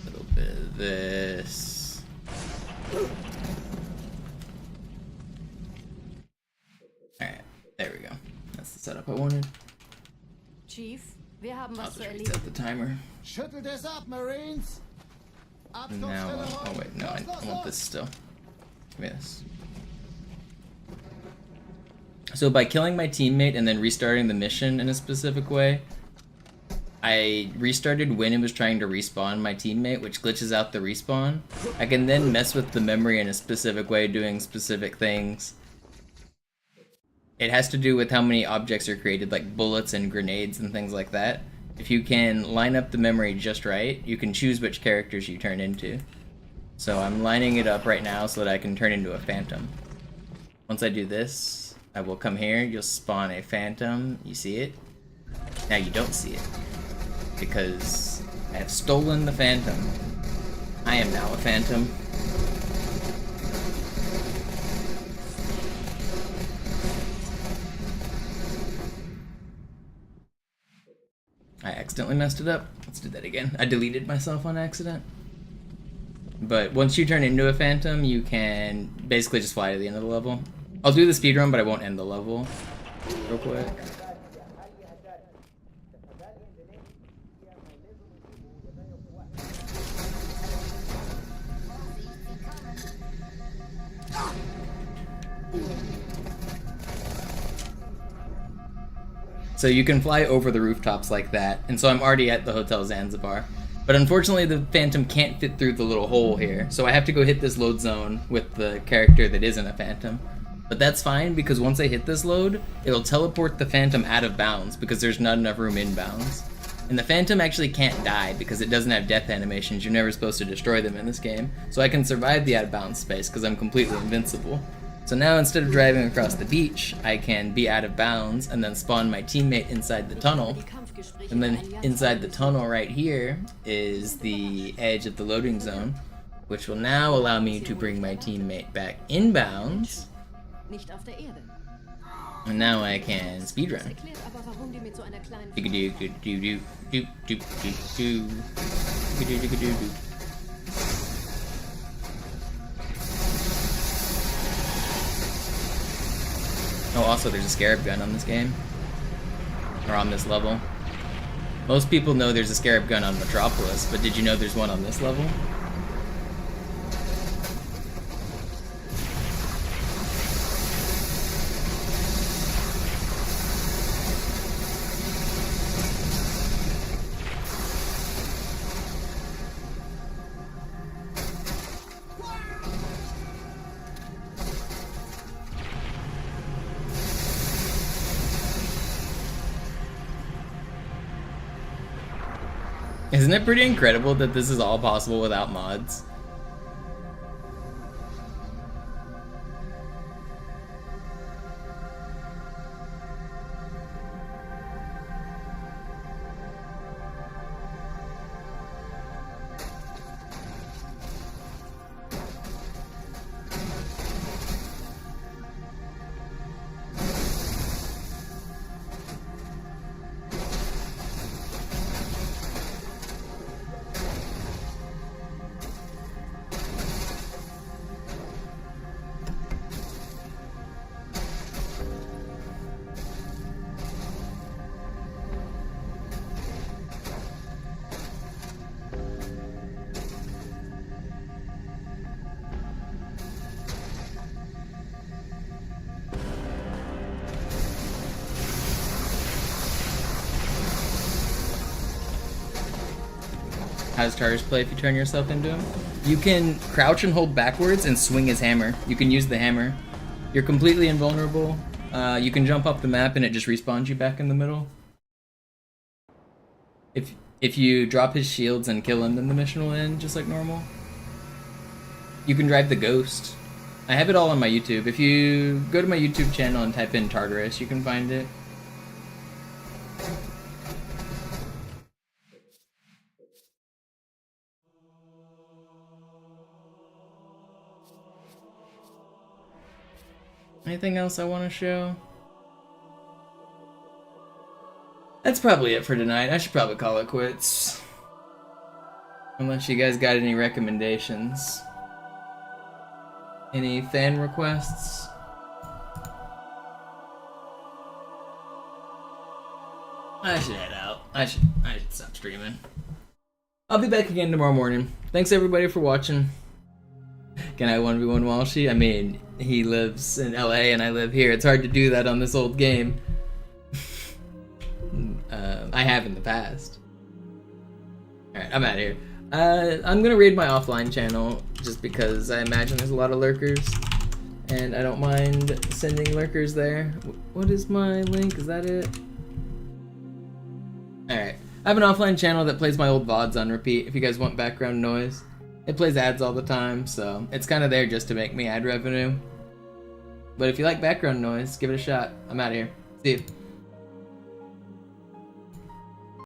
A little bit of this. Alright, there we go. That's the setup I wanted. Chief, wir haben I'll was zu just erledigen. reset the timer. Schüttelt es ab, Marines! And now, oh wait, no, I want this still. Give me this. So by killing my teammate and then restarting the mission in a specific way, I restarted when it was trying to respawn my teammate, which glitches out the respawn. I can then mess with the memory in a specific way, doing specific things. It has to do with how many objects are created, like bullets and grenades and things like that. If you can line up the memory just right, you can choose which characters you turn into. So I'm lining it up right now so that I can turn into a phantom. Once I do this, I will come here, you'll spawn a phantom, you see it? Now you don't see it, because I have stolen the phantom. I am now a phantom. I accidentally messed it up. Let's do that again. I deleted myself on accident. But once you turn into a phantom, you can basically just fly to the end of the level. I'll do the speedrun, but I won't end the level real quick. So you can fly over the rooftops like that, and so I'm already at the Hotel Zanzibar. But unfortunately the Phantom can't fit through the little hole here, so I have to go hit this load zone with the character that isn't a Phantom. But that's fine, because once I hit this load, it'll teleport the Phantom out of bounds, because there's not enough room in bounds. And the Phantom actually can't die, because it doesn't have death animations. You're never supposed to destroy them in this game. So I can survive the out of bounds space, because I'm completely invincible. So now instead of driving across the beach, I can be out of bounds, and then spawn my teammate inside the tunnel. And then inside the tunnel right here is the edge of the loading zone, which will now allow me to bring my teammate back in bounds. And now I can speedrun. Oh, also there's a scarab gun on this game. Or on this level. Most people know there's a scarab gun on Metropolis, but did you know there's one on this level? Isn't it pretty incredible that this is all possible without mods? How does Chargers play if you turn yourself into him? You can crouch and hold backwards and swing his hammer. You can use the hammer. You're completely invulnerable. You can jump up the map and it just respawns you back in the middle. If you drop his shields and kill him, then the mission will end just like normal. You can drive the Ghost. I have it all on my YouTube. If you go to my YouTube channel and type in Tartarus, you can find it. Anything else I want to show? That's probably it for tonight. I should probably call it quits. Unless you guys got any recommendations. Any fan requests? I should head out. I should stop streaming. I'll be back again tomorrow morning. Thanks everybody for watching. Can I 1v1 Walshy? I mean, he lives in LA and I live here. It's hard to do that on this old game. I have in the past. Alright, I'm out of here. I'm gonna raid my offline channel just because I imagine there's a lot of lurkers. And I don't mind sending lurkers there. What is my link? Is that it? Alright. I have an offline channel that plays my old VODs on repeat if you guys want background noise. It plays ads all the time, so it's kind of there just to make me ad revenue. But if you like background noise, give it a shot. I'm out of here. See you.